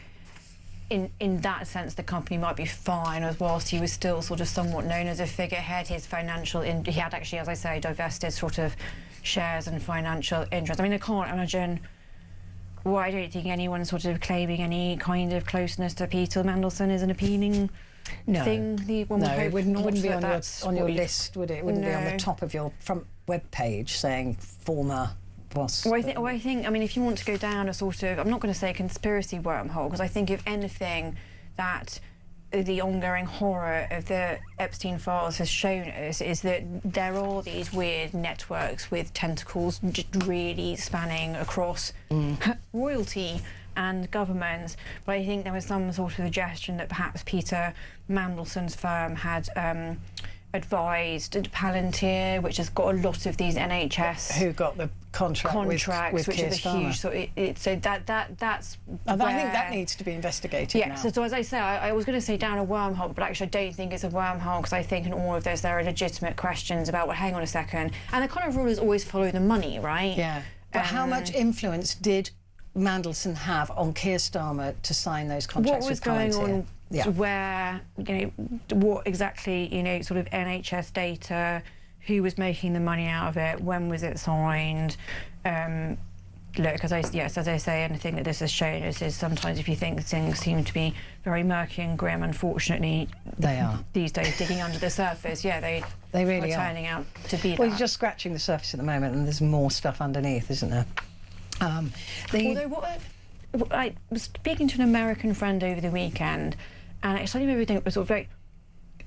in that sense, the company might be fine, as whilst he was still sort of somewhat known as a figurehead. His financial, he had actually, as I say, divested sort of shares and financial interest. I mean, I can't imagine. Well, I don't think anyone sort of claiming any kind of closeness to Peter Mandelson is an appealing thing. It wouldn't be on your list, would it? It wouldn't be on the top of your front web page saying former. I mean, if you want to go down a sort of, I'm not going to say conspiracy wormhole, because I think if anything that the ongoing horror of the Epstein files has shown us is that there are these weird networks with tentacles just really spanning across royalty and governments. But I think there was some sort of suggestion that perhaps Peter Mandelson's firm had advised Palantir, which has got a lot of these NHS who got the contracts with which is a huge. So that's. I think that needs to be investigated. Yeah. Now. So as I say, I was going to say down a wormhole, but actually I don't think it's a wormhole, because I think in all of this there are legitimate questions about, well, hang on a second, and the kind of rule is always follow the money, right? Yeah. But how much influence did Mandelson have on Keir Starmer to sign those contracts with Palantir? What was going on? Where, you know, what exactly, you know, sort of NHS data, who was making the money out of it, when was it signed? Look, as I say, anything that this has shown us is sometimes if you think things seem to be very murky and grim, unfortunately, they are. These days, digging under the surface, they really are turning out to be Well, you're just scratching the surface at the moment, and there's more stuff underneath, isn't there? Although I was speaking to an American friend over the weekend, and it suddenly made me think it was sort of very,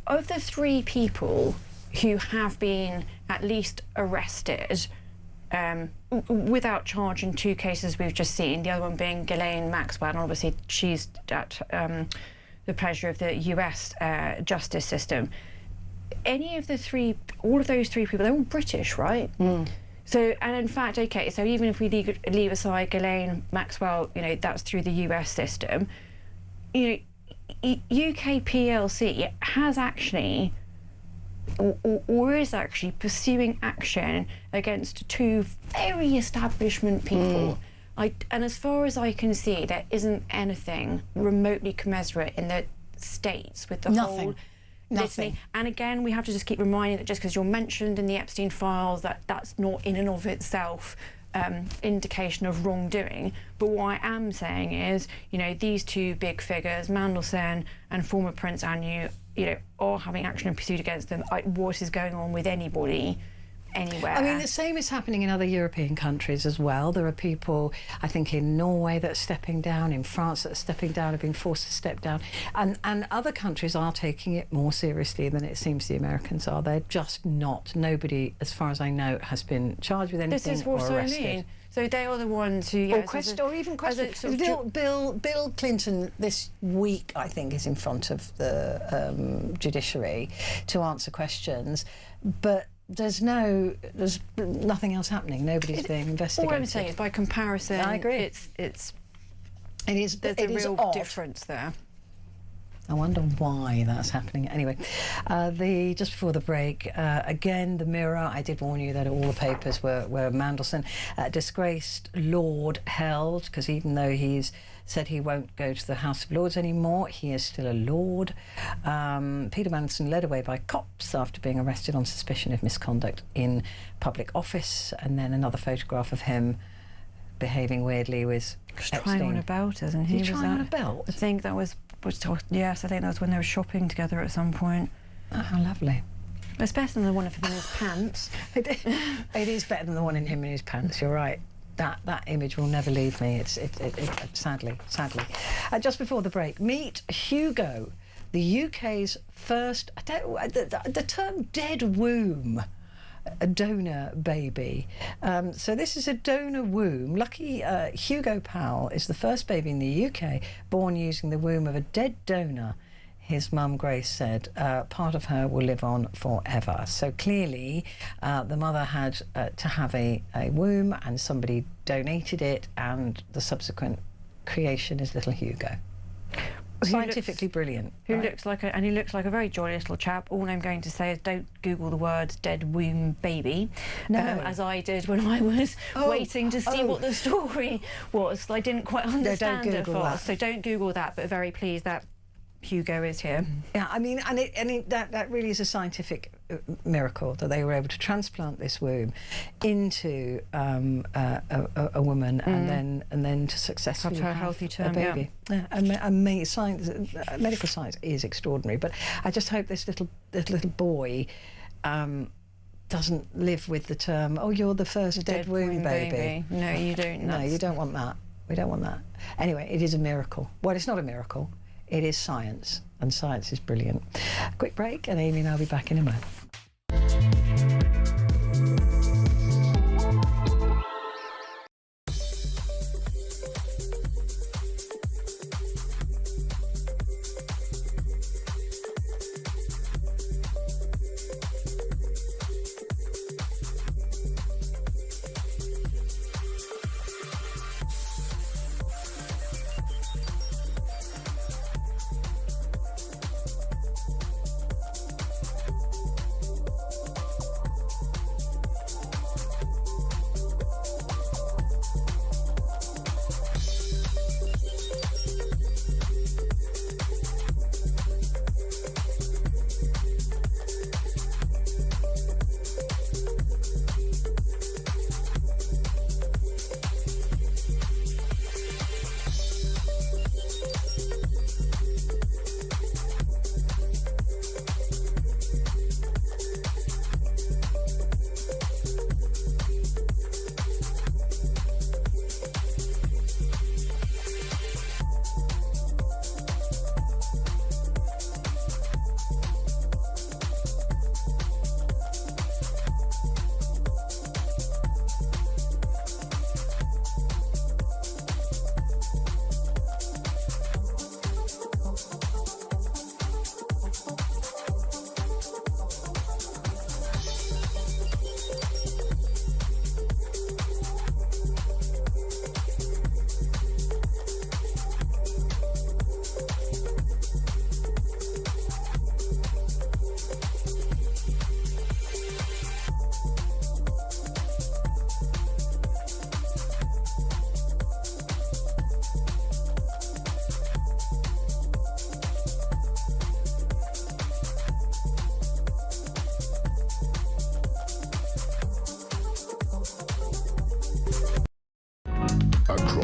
of the 3 people who have been at least arrested without charge in 2 cases we've just seen, the other one being Ghislaine Maxwell, and obviously she's at the pleasure of the US justice system. All of those 3 people, they're all British, right? So, and in fact, okay, so even if we leave aside Ghislaine Maxwell, you know, that's through the US system, you know, UK PLC has actually, or is actually pursuing action against 2 very establishment people. And as far as I can see, there isn't anything remotely commensurate in the States with the whole... Nothing. And again, we have to just keep reminding that just because you're mentioned in the Epstein files, that's not in and of itself indication of wrongdoing. But what I am saying is, you know, these two big figures, Mandelson and former Prince Anu, you know, are having action pursued against them. What is going on with anybody anywhere? I mean, the same is happening in other European countries as well. There are people, I think, in Norway that are stepping down, in France that are stepping down, are being forced to step down, and other countries are taking it more seriously than it seems the Americans are. They're just not. Nobody, as far as I know, has been charged with anything this is or what arrested. I mean. So they are the ones who, or even questioned. Bill Clinton this week, I think, is in front of the judiciary to answer questions, but there's nothing else happening. Nobody's being investigated. All I'm saying is, by comparison, I agree. There's a real difference there. I wonder why that's happening. Anyway, just before the break, again, the Mirror, I did warn you that all the papers were Mandelson. Disgraced Lord held, because even though he's said he won't go to the House of Lords anymore, he is still a Lord. Peter Mandelson led away by cops after being arrested on suspicion of misconduct in public office, and then another photograph of him behaving weirdly with Epstein. Trying on a belt, isn't he? Trying on a belt? I think that was yes, I think that was when they were shopping together at some point. Oh, how lovely. It's better than the one of him in his pants. It is better than the one in him in his pants, you're right. That image will never leave me. It's sadly. Just before the break, meet Hugo, the UK's first, the term dead womb, a donor baby. So this is a donor womb. Lucky Hugo Powell is the first baby in the UK born using the womb of a dead donor. His mum, Grace, said part of her will live on forever. So clearly the mother had to have a womb, and somebody donated it, and the subsequent creation is little Hugo. Scientifically brilliant. He looks like a very jolly little chap. All I'm going to say is, don't Google the words "dead womb baby," as I did when I was waiting to see what the story was. I didn't quite understand it first, so don't Google that. But very pleased that Hugo is here. Yeah, I mean, that really is a scientific miracle that they were able to transplant this womb into a woman and then to successfully have healthy term, a baby. Yeah. Science, medical science is extraordinary, but I just hope this little boy doesn't live with the term, "Oh, you're the first dead womb baby." No, you don't. No, you don't want that. We don't want that. Anyway, it is a miracle. Well, it's not a miracle. It is science, and science is brilliant. Quick break, and Amy and I'll be back in a moment.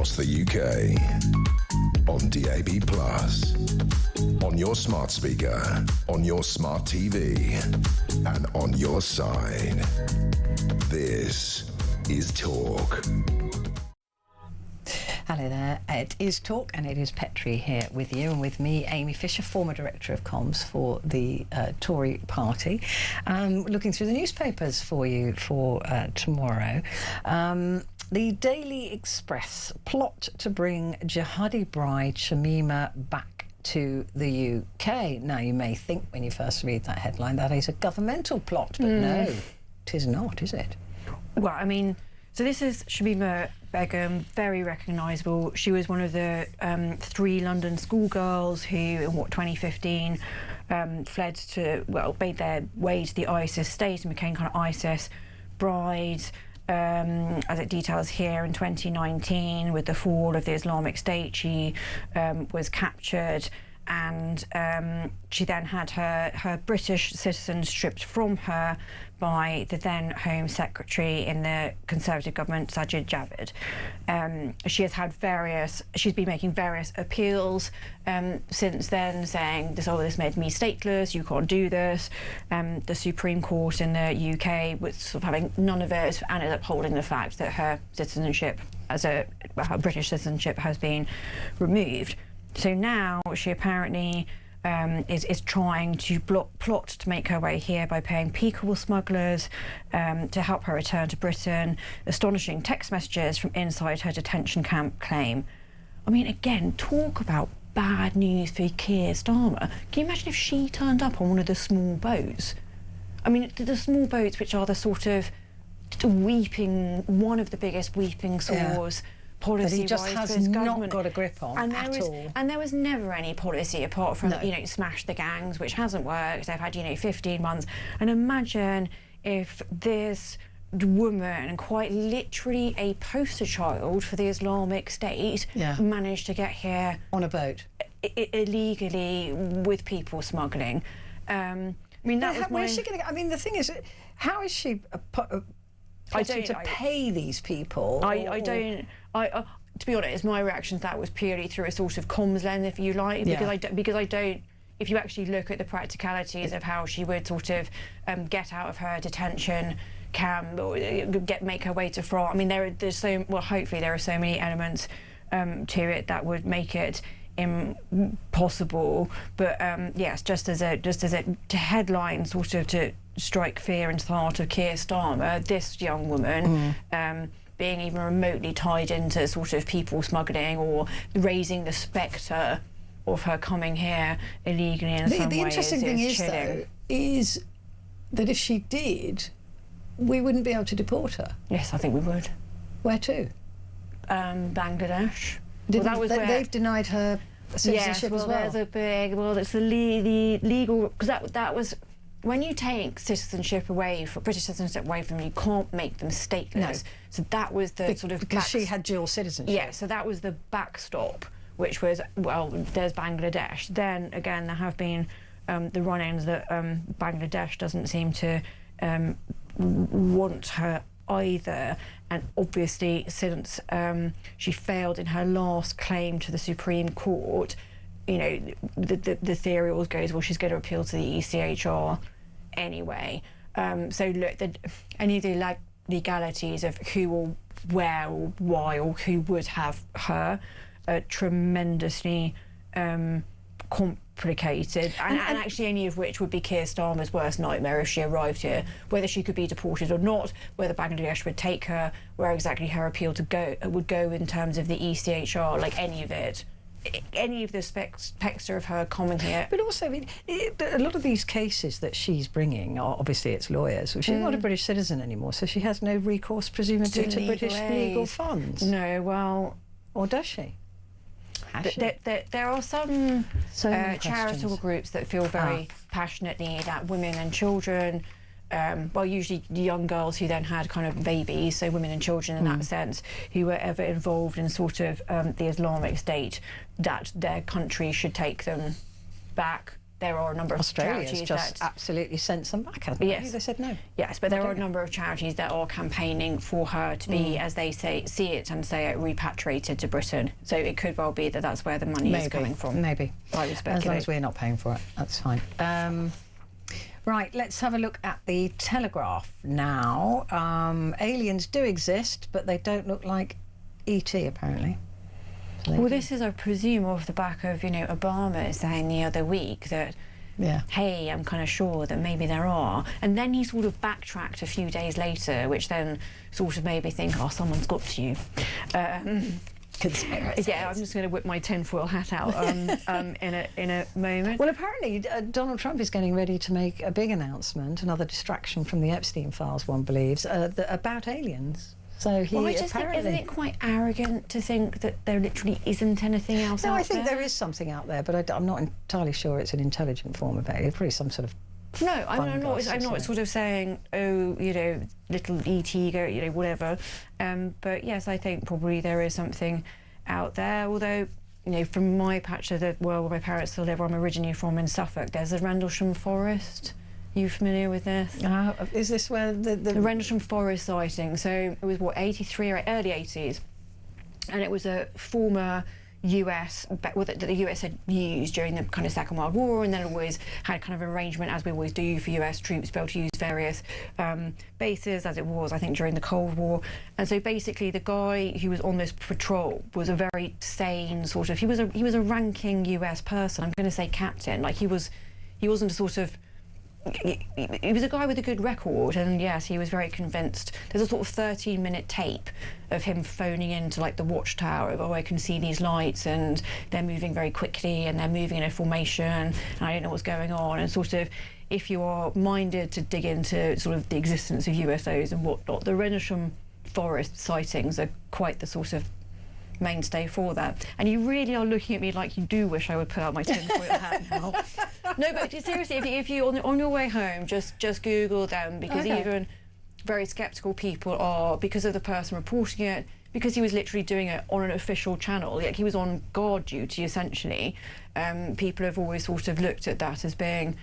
across the UK. On DAB+, on your smart speaker, on your smart TV, and on your side. This is Talk. Hello there, it is Talk and it is Petrie here with you and with me, Amy Fisher, former Director of Comms for the Tory party. Looking through the newspapers for you for tomorrow. The Daily Express plot to bring jihadi bride Shamima back to the UK. Now, you may think when you first read that headline that is a governmental plot, but no, it is not, is it? Well, I mean, so this is Shamima Begum, very recognisable. She was one of the 3 London schoolgirls who, in 2015, fled to, well, made their way to the ISIS state and became kind of ISIS brides. As it details here, in 2019, with the fall of the Islamic State, she was captured, and she then had her British citizen stripped from her by the then Home Secretary in the Conservative government, Sajid Javid. She's been making various appeals since then, saying this made me stateless, you can't do this. The Supreme Court in the UK was sort of having none of it and is upholding the fact that her citizenship, her British citizenship, has been removed. So now she apparently is trying to plot to make her way here by paying people smugglers to help her return to Britain. Astonishing text messages from inside her detention camp claim. I mean, again, talk about bad news for Keir Starmer. Can you imagine if she turned up on one of the small boats? I mean, the small boats, which are the sort of one of the biggest weeping sores. Yeah. Policy he just has not got a grip on at all. And there was never any policy apart from, smash the gangs, which hasn't worked. They've had, 15 months. And imagine if this woman, quite literally a poster child for the Islamic State, managed to get here on a boat illegally with people smuggling. I mean, where's she going to go? I mean, the thing is, how is she to pay these people? To be honest, my reaction to that was purely through a sort of comms lens, if you like, because I don't. If you actually look at the practicalities of how she would sort of get out of her detention camp or make her way to France, I mean, hopefully there are so many elements to it that would make it impossible. But yes, just as a headline, sort of to strike fear into the heart of Keir Starmer, this young woman being even remotely tied into sort of people smuggling or raising the spectre of her coming here illegally in some way. The interesting thing is, though, is that if she did, we wouldn't be able to deport her. Yes, I think we would. Where to? Bangladesh. They've denied her citizenship as well. There's a big. Well, it's the legal, because that was. When you take citizenship away, British citizenship away from them, you can't make them stateless. No. So that was the sort of... Because she had dual citizenship. Yeah, so that was the backstop, which was, well, there's Bangladesh. Then, again, there have been the run-ins that Bangladesh doesn't seem to want her either. And obviously, since she failed in her last claim to the Supreme Court, the theory always goes, well, she's going to appeal to the ECHR anyway. So look, any of the legalities of who or where or why or who would have her are tremendously complicated, and actually any of which would be Keir Starmer's worst nightmare if she arrived here. Whether she could be deported or not, whether Bangladesh would take her, where exactly her appeal would go in terms of the ECHR, like any of it. Any of the spectre of her coming here. But also, I mean, a lot of these cases that she's bringing are obviously it's lawyers. Well, she's not a British citizen anymore, so she has no recourse, presumably, to British legal funds. No, well... Or does she? There are some charitable groups that feel very passionately that women and children, usually young girls who then had kind of babies, so women and children in that sense, who were ever involved in sort of the Islamic State, that their country should take them back. there are a number of Australia's charities just that absolutely sent some back, hasn't yes. They said no. Yes, but there are a number of charities that are campaigning for her to be, as they see it, repatriated to Britain. So it could well be that that's where the money is coming from. Maybe. I would speculate. As long as we're not paying for it, that's fine. Right, let's have a look at the Telegraph now. Aliens do exist, but they don't look like E.T. apparently. Well, this is, I presume, off the back of, Obama saying the other week that, hey, I'm kind of sure that maybe there are. And then he sort of backtracked a few days later, which then sort of made me think, oh, someone's got to you. Yeah, I'm just going to whip my tinfoil hat out in a moment. Well, apparently Donald Trump is getting ready to make a big announcement, another distraction from the Epstein files, one believes, about aliens. So he I just think, isn't it quite arrogant to think that there literally isn't anything else out there? No, I think there is something out there, but I'm not entirely sure it's an intelligent form of alien. It's probably some sort of no, I'm not sort of saying, oh, little E.T., whatever. But yes, I think probably there is something out there. Although, from my patch of the world where my parents still live, where I'm originally from in Suffolk, there's a Rendlesham Forest. Are you familiar with this? Is this where the Rendlesham Forest sighting? So it was, 83 or early 80s. And it was a former US, that the US had used during the kind of Second World War, and then always had kind of an arrangement, as we always do, for US troops to be able to use various bases, as it was, I think, during the Cold War. And so basically the guy who was on this patrol was a very sane sort of, he was a ranking US person. I'm going to say captain. Like he wasn't a sort of, he was a guy with a good record, and yes, he was very convinced. There's a sort of 13-minute tape of him phoning into like the watchtower of, I can see these lights and they're moving very quickly and they're moving in a formation and I don't know what's going on. And sort of, if you are minded to dig into sort of the existence of USOs and whatnot, the Rendlesham Forest sightings are quite the sort of mainstay for that. And you really are looking at me like you do wish I would put out my tinfoil hat now. No, but seriously, if you on your way home, just Google them, because even very sceptical people are, because of the person reporting it, because he was literally doing it on an official channel, like he was on guard duty essentially. People have always sort of looked at that as being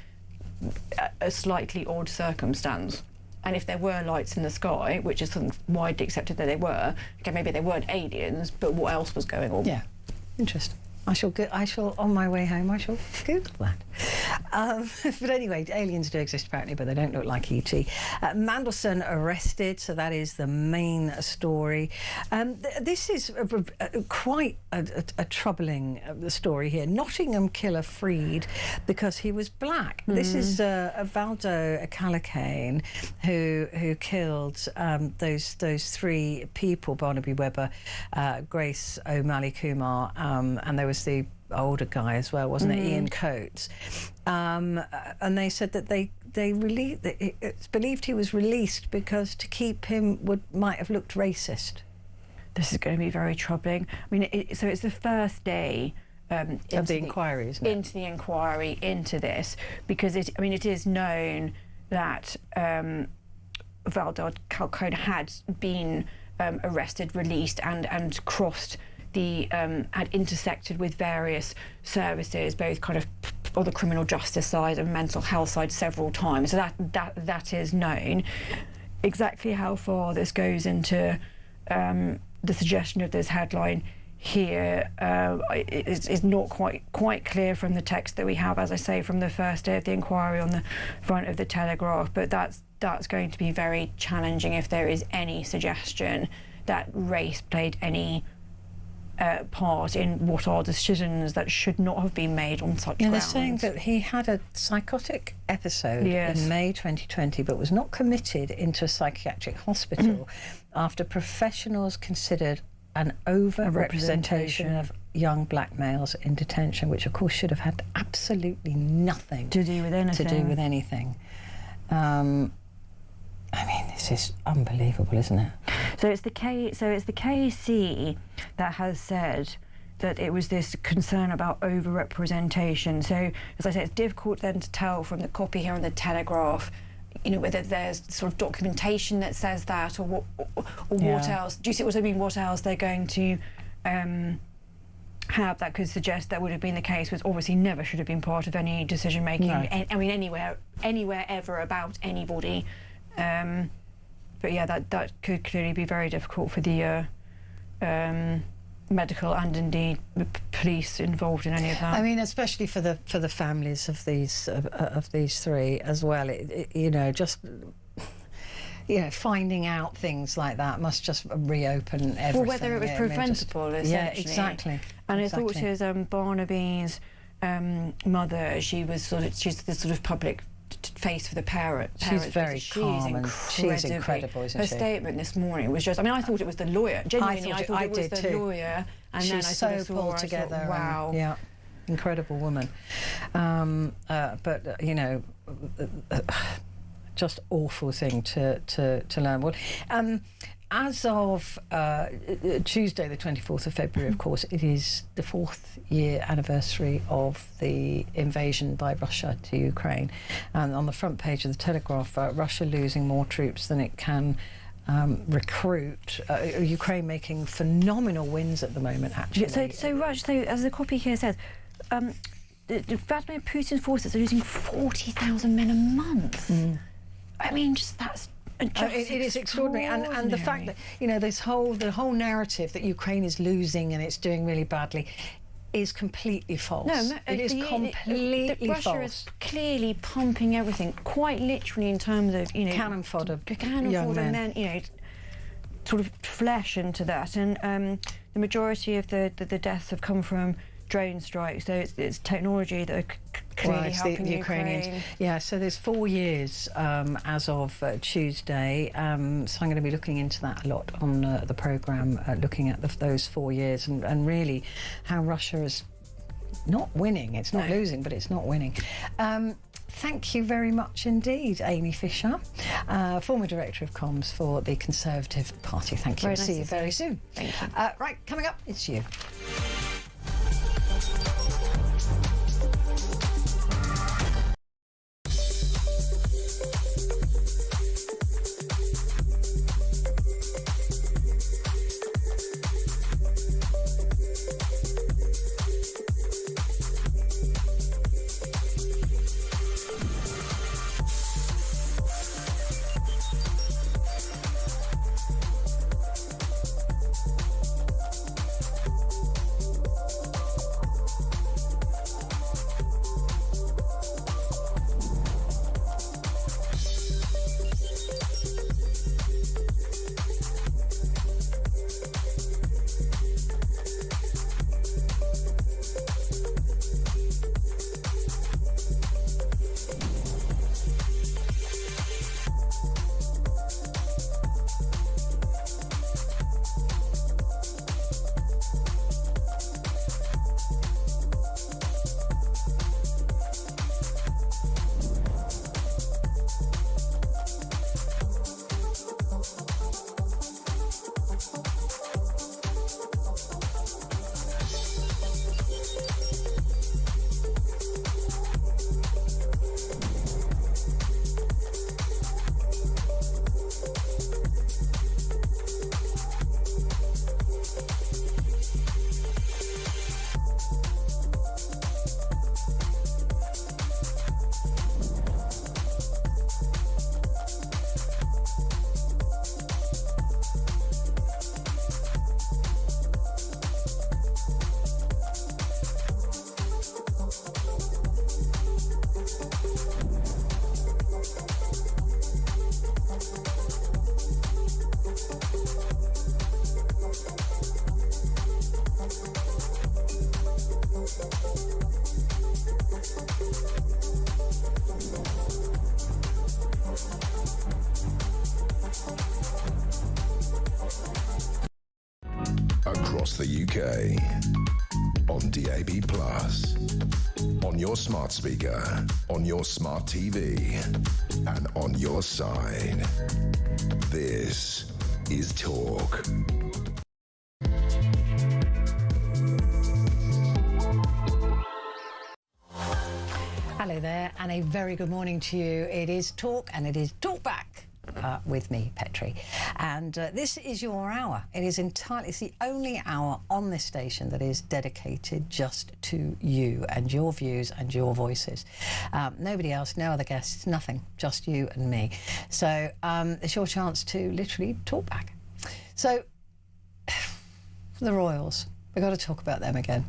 a slightly odd circumstance. And if there were lights in the sky, which is something widely accepted that they were, okay, maybe they weren't aliens, but what else was going on? Yeah, interesting. I shall, on my way home, I shall Google that. But anyway, aliens do exist apparently, but they don't look like E.T. Mandelson arrested, so that is the main story. This is quite a troubling story here. Nottingham killer freed because he was black. This is Valdo Callacane, who killed those three people, Barnaby Webber, Grace O'Malley Kumar, and there was the older guy as well, wasn't it, Ian Coates, and they said that it's believed he was released because to keep him might have looked racist. This is going to be very troubling. I mean, so it's the first day of the inquiry, isn't it? Into the inquiry into this, because it is known that Valdo Callacane had been arrested, released, and crossed had intersected with various services, both kind of on the criminal justice side and mental health side several times. So that is known. Exactly how far this goes into the suggestion of this headline here is not quite clear from the text that we have, as I say, from the first day of the inquiry on the front of the Telegraph. But that's going to be very challenging if there is any suggestion that race played any part in what are decisions that should not have been made on such grounds. They're saying that he had a psychotic episode in May 2020, but was not committed into a psychiatric hospital after professionals considered an over-representation of young black males in detention, which of course should have had absolutely nothing to do with anything. I mean, this is unbelievable, isn't it? So it's the KC that has said that it was this concern about over-representation. So, as I say, it's difficult then to tell from the copy here on the Telegraph, whether there's sort of documentation that says that, or what else. Do you see what I mean? What else they're going to have that could suggest that would have been the case was obviously never should have been part of any decision making. No. I mean, anywhere ever about anybody. But yeah, that could clearly be very difficult for the medical and indeed the police involved in any of that. I mean, especially for the families of these three as well. Just finding out things like that must just reopen everything. Well, whether it was preventable, essentially. Yeah, exactly. And I thought his Barnaby's mother, she's the sort of public face for the parents. She's very calm and she's incredible, isn't her she? Her statement this morning was just, I mean, I thought it was the lawyer. Genuinely, I thought it was the lawyer. And she's then I sort of so pulled together. Thought, wow. Yeah, incredible woman. But just awful thing to learn. Well, as of Tuesday, the 24th of February, of course, it is the 4th year anniversary of the invasion by Russia to Ukraine. And on the front page of the Telegraph, Russia losing more troops than it can recruit. Ukraine making phenomenal wins at the moment, actually. So as the copy here says, Vladimir Putin's forces are losing 40,000 men a month. I mean, that's it is extraordinary, and the fact that the whole narrative that Ukraine is losing and it's doing really badly is completely false. No, it is completely false. Russia is clearly pumping everything, quite literally, in terms of cannon fodder, young men, sort of flesh into that, and the majority of the deaths have come from drone strikes. So it's technology that are clearly helping the Ukrainians. Yeah, so there's 4 years as of Tuesday. So I'm going to be looking into that a lot on the programme, looking at those 4 years and really how Russia is not winning. It's not losing, but it's not winning. Thank you very much indeed, Amy Fisher, former Director of Comms for the Conservative Party. Thank you. Very We'll nice see you very soon. Thank you. Right, coming up, it's you. Across the UK, on DAB+, on your smart speaker, on your smart TV, and on your side. This is Talk. Hello there, and a very good morning to you. It is Talk, and it is Talk Back. with me, Petrie. And this is your hour. It is entirely, it's the only hour on this station that is dedicated just to you and your views and your voices. Nobody else, no other guests, nothing, just you and me. So it's your chance to literally talk back. So, the royals. We've got to talk about them again.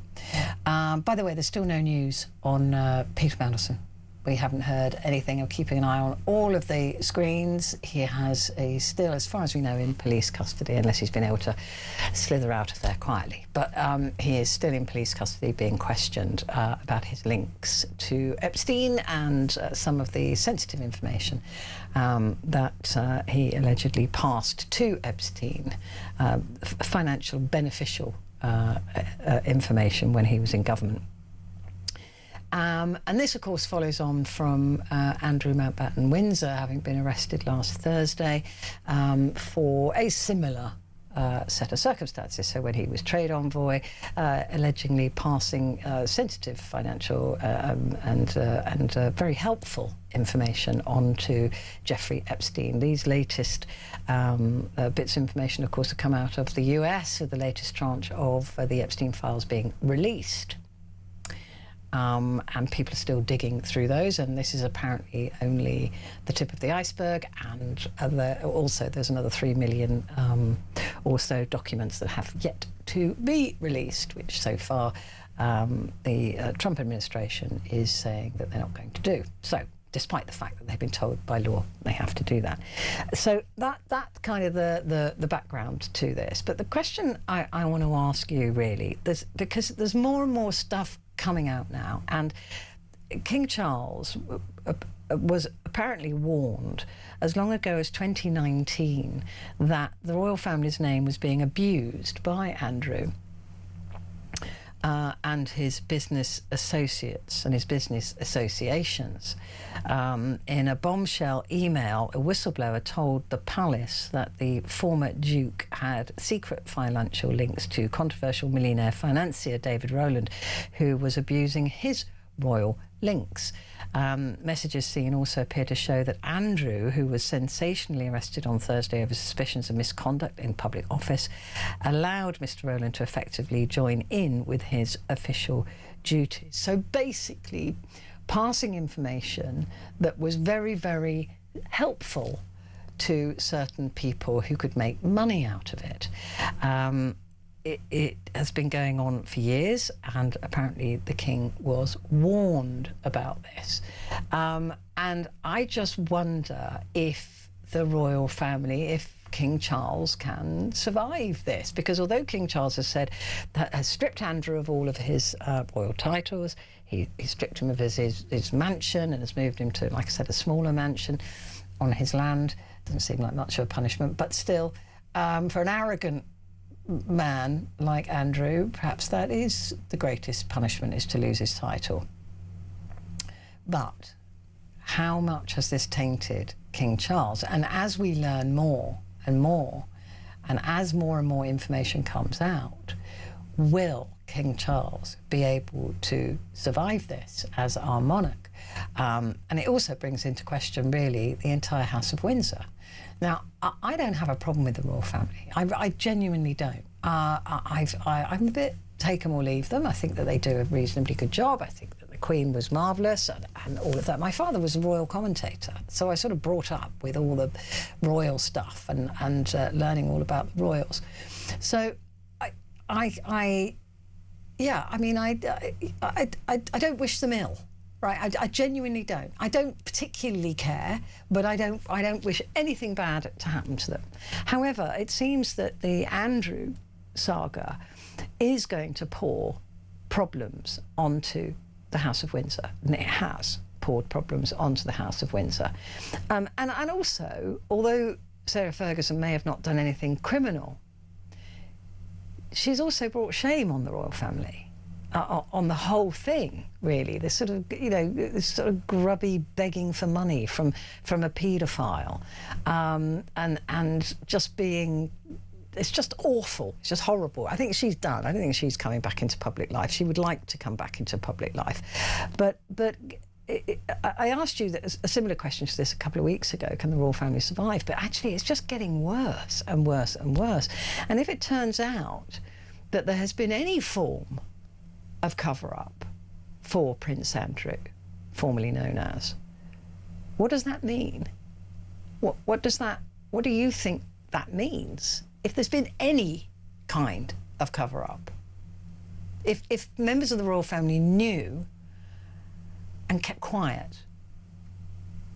By the way, there's still no news on Peter Mandelson. We haven't heard anything. I'm keeping an eye on all of the screens. He has still, as far as we know, in police custody, unless he's been able to slither out of there quietly. But he is still in police custody, being questioned about his links to Epstein and some of the sensitive information that he allegedly passed to Epstein, financial beneficial information when he was in government. And this, of course, follows on from Andrew Mountbatten Windsor having been arrested last Thursday for a similar set of circumstances. So when he was trade envoy, allegedly passing sensitive financial and very helpful information on to Jeffrey Epstein. These latest bits of information, of course, have come out of the US, with the latest tranche of the Epstein files being released. And people are still digging through those, and this is apparently only the tip of the iceberg, and also there's another 3 million or so documents that have yet to be released, which so far the Trump administration is saying that they're not going to do. So, despite the fact that they've been told by law they have to do that. So that's kind of the background to this. But the question I want to ask you, really, because there's more and more stuff coming out now, and King Charles was apparently warned as long ago as 2019 that the royal family's name was being abused by Andrew and his business associates and his business associations. In a bombshell email, a whistleblower told the palace that the former Duke had secret financial links to controversial millionaire financier David Rowland, who was abusing his royal links. Messages seen also appear to show that Andrew, who was sensationally arrested on Thursday over suspicions of misconduct in public office, allowed Mr. Rowland to effectively join in with his official duties. So basically, passing information that was very, very helpful to certain people who could make money out of it. It has been going on for years, and apparently the king was warned about this. And I just wonder if the royal family, if King Charles can survive this, because although King Charles has said that has stripped Andrew of all of his royal titles, he stripped him of his mansion and has moved him to, like I said, a smaller mansion on his land. Doesn't seem like much of a punishment, but still, for an arrogant man like Andrew, perhaps that is the greatest punishment, is to lose his title. But how much has this tainted King Charles? And as we learn more and more, and as more and more information comes out, will King Charles be able to survive this as our monarch? And it also brings into question, really, the entire House of Windsor. Now, I don't have a problem with the royal family. I genuinely don't. I'm a bit take them or leave them. I think that they do a reasonably good job. I think that the Queen was marvellous and all of that. My father was a royal commentator, so I sort of brought up with all the royal stuff and learning all about the royals. So I don't wish them ill. Right, I genuinely don't. I don't particularly care, but I don't wish anything bad to happen to them. However, it seems that the Andrew saga is going to pour problems onto the House of Windsor, and it has poured problems onto the House of Windsor. And also, although Sarah Ferguson may have not done anything criminal, she's also brought shame on the royal family. On the whole thing, really, this sort of grubby begging for money from a paedophile, and just being, it's just awful. It's just horrible. I think she's done. I don't think she's coming back into public life. She would like to come back into public life, but I asked you a similar question to this a couple of weeks ago, can the royal family survive? But actually it's just getting worse and worse and worse. And if it turns out that there has been any form of cover-up for Prince Andrew, formerly known as, what does that mean? What do you think that means? If there's been any kind of cover-up, if members of the royal family knew and kept quiet,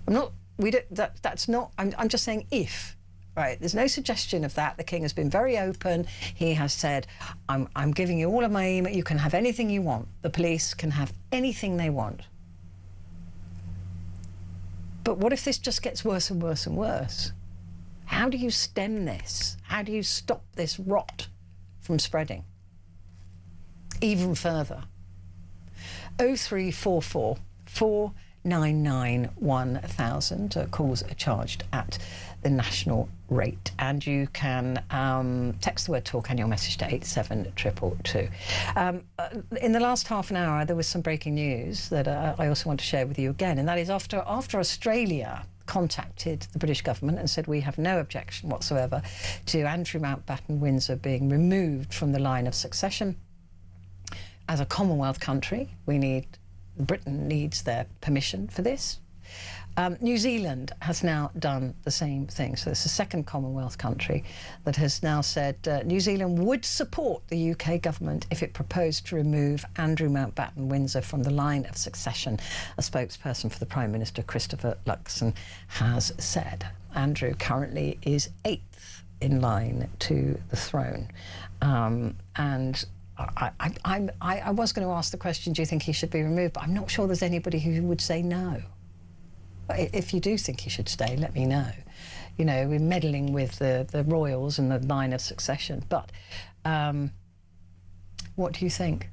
I'm just saying if, right? There's no suggestion of that. The king has been very open. He has said, I'm giving you all of my email. You can have anything you want. The police can have anything they want. But what if this just gets worse and worse and worse? How do you stem this? How do you stop this rot from spreading even further? 0344 499 1000. Calls are charged at the national rate, and you can text the word talk and your message to 87222. In the last half an hour there was some breaking news that I also want to share with you again, and that is after Australia contacted the British government and said we have no objection whatsoever to Andrew Mountbatten Windsor being removed from the line of succession. As a Commonwealth country, Britain needs their permission for this. New Zealand has now done the same thing. So it's the second Commonwealth country that has now said New Zealand would support the UK government if it proposed to remove Andrew Mountbatten Windsor from the line of succession. A spokesperson for the Prime Minister, Christopher Luxon, has said. Andrew currently is 8th in line to the throne. And I was going to ask the question, do you think he should be removed? But I'm not sure there's anybody who would say no. If you do think he should stay, let me know. You know, we're meddling with the royals and the line of succession. But what do you think?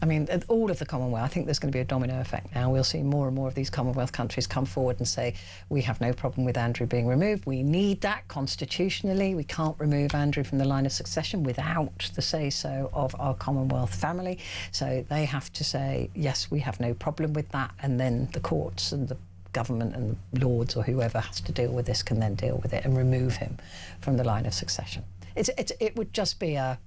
I mean, all of the Commonwealth, I think there's going to be a domino effect now. We'll see more and more of these Commonwealth countries come forward and say, we have no problem with Andrew being removed. We need that constitutionally. We can't remove Andrew from the line of succession without the say-so of our Commonwealth family. So they have to say, yes, we have no problem with that. And then the courts and the government and the Lords or whoever has to deal with this can then deal with it and remove him from the line of succession. It would just be a,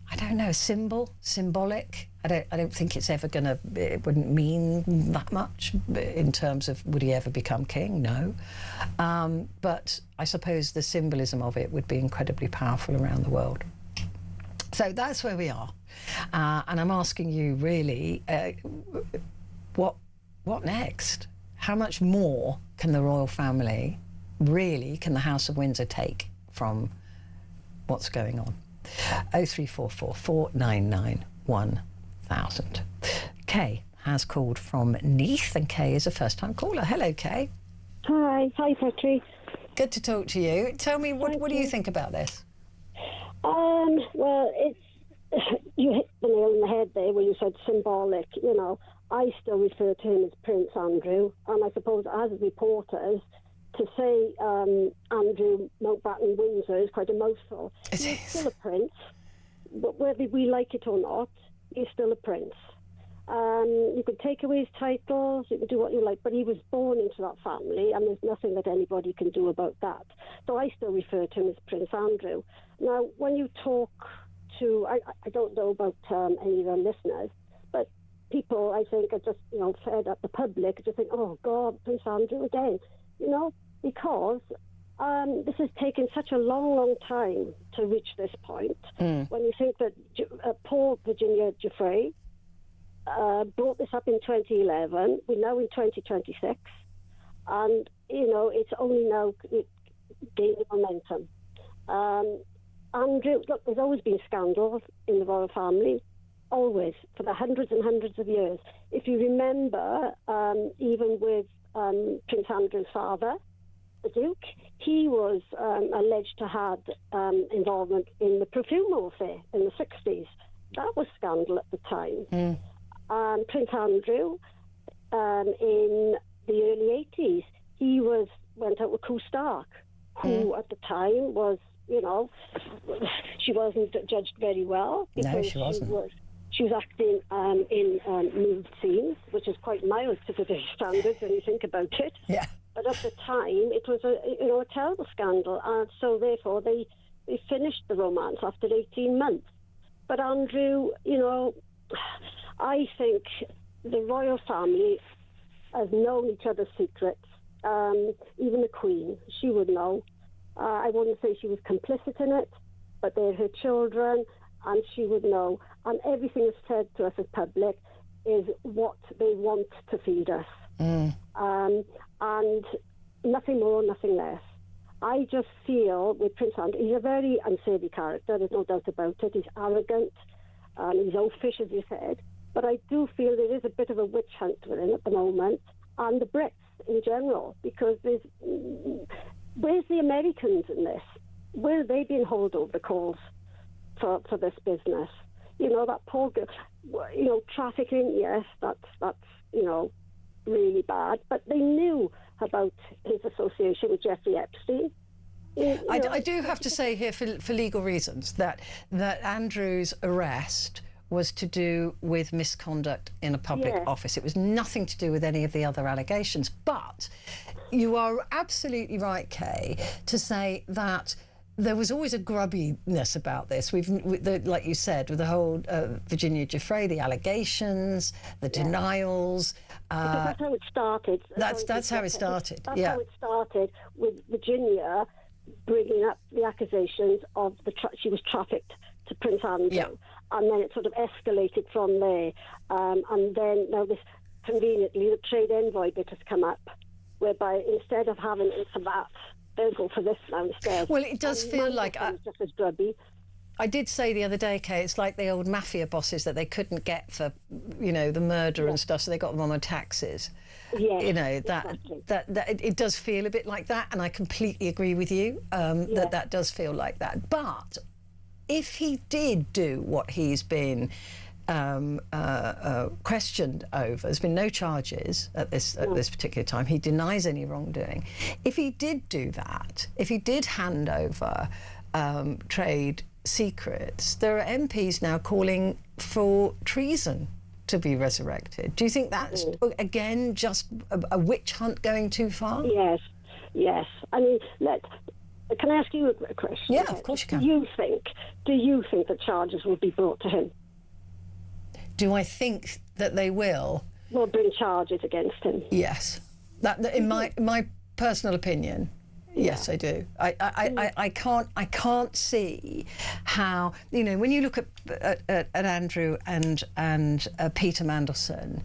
I don't know, symbolic. I don't think it's ever gonna, it wouldn't mean that much in terms of would he ever become king? No. But I suppose the symbolism of it would be incredibly powerful around the world. So that's where we are. And I'm asking you really, what next? How much more can the royal family, really, can the House of Windsor take from what's going on? 0344 499 1000. Kay has called from Neath, and Kay is a first-time caller. Hello, Kay. Hi, Petrie. Good to talk to you. Tell me, what do you think about this? Well, you hit the nail on the head there when you said symbolic. You know, I still refer to him as Prince Andrew, and I suppose as reporters, to say Andrew Mountbatten Windsor is quite emotional. He's still a prince, but whether we like it or not, he's still a prince. You could take away his titles, you could do what you like, but he was born into that family, and there's nothing that anybody can do about that. So I still refer to him as Prince Andrew. Now, when you talk to, I don't know about any of our listeners, but people, I think, are just, fed up, the public, just think, oh, God, Prince Andrew again, because this has taken such a long time to reach this point. When you think that poor Virginia Giuffre brought this up in 2011, we're now in 2026, and, it's only now gaining momentum. Andrew, look, there's always been scandals in the royal family, always, for the hundreds and hundreds of years. If you remember, even with Prince Andrew's father, the Duke, he was alleged to have involvement in the Profumo affair in the 60s. That was scandal at the time. Prince Andrew, in the early 80s, he went out with Koo Stark, who at the time was, she wasn't judged very well. No, she wasn't. She was acting in nude scenes, which is quite mild to today's standards when you think about it. Yeah. But at the time, it was a terrible scandal, and so therefore they finished the romance after 18 months. But Andrew, I think the royal family has known each other's secrets. Even the Queen, she would know. I wouldn't say she was complicit in it, but they're her children, and she would know. And everything that's said to us as public is what they want to feed us. And nothing more, nothing less. I just feel with Prince Andrew, he's a very unsavory character, there's no doubt about it. He's arrogant, he's oafish, as you said. But I do feel there is a bit of a witch hunt with him at the moment, and the Brits in general, because where's the Americans in this? Where are they being held over the calls for this business? That poor girl, trafficking, yes, that's really bad. But they knew about his association with Jeffrey Epstein. I do have to say here, for legal reasons, that Andrew's arrest was to do with misconduct in a public office. It was nothing to do with any of the other allegations. But you are absolutely right, Kay, to say that there was always a grubbiness about this. Like you said, with the whole Virginia Giuffre, the allegations, the denials. Because that's how it started. That's how it started. That's how it started, with Virginia bringing up the accusations of she was trafficked to Prince Andrew. Yeah. And then it sort of escalated from there. And then now this, conveniently, the trade envoy bit has come up, whereby instead of having it for that, they'll go for this now instead. Well, it does feel like... just as grubby. I did say the other day, Kay, it's like the old mafia bosses that they couldn't get for, the murder and stuff, so they got them on their taxes. Yeah, that it does feel a bit like that, and I completely agree with you that does feel like that. But if he did do what he's been questioned over, there's been no charges at this particular time. He denies any wrongdoing. If he did do that, if he did hand over trade secrets, there are MPs now calling for treason to be resurrected. Do you think that's, again, just a witch hunt going too far? Yes. I mean, can I ask you a question? Yeah, of course you can. Do you think that charges will be brought to him? Do I think that they will? Will bring charges against him? Yes. That in my personal opinion, yes, I do. I can't see how, when you look at Andrew and Peter Mandelson,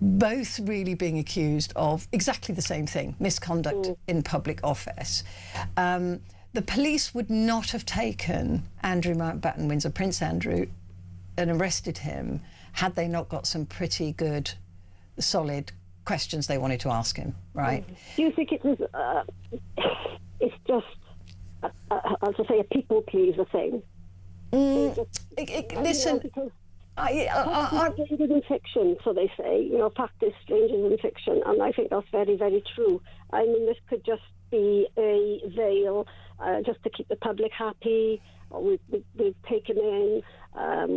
both really being accused of exactly the same thing, misconduct in public office. The police would not have taken Andrew Mountbatten Windsor, Prince Andrew, and arrested him had they not got some pretty good, solid questions they wanted to ask him, right? Do you think it was... it's just, as I say, a people pleaser thing? Listen... stranger than fiction, so they say. Fact is stranger than fiction, and I think that's very, very true. I mean, this could just be a veil just to keep the public happy. We've taken in,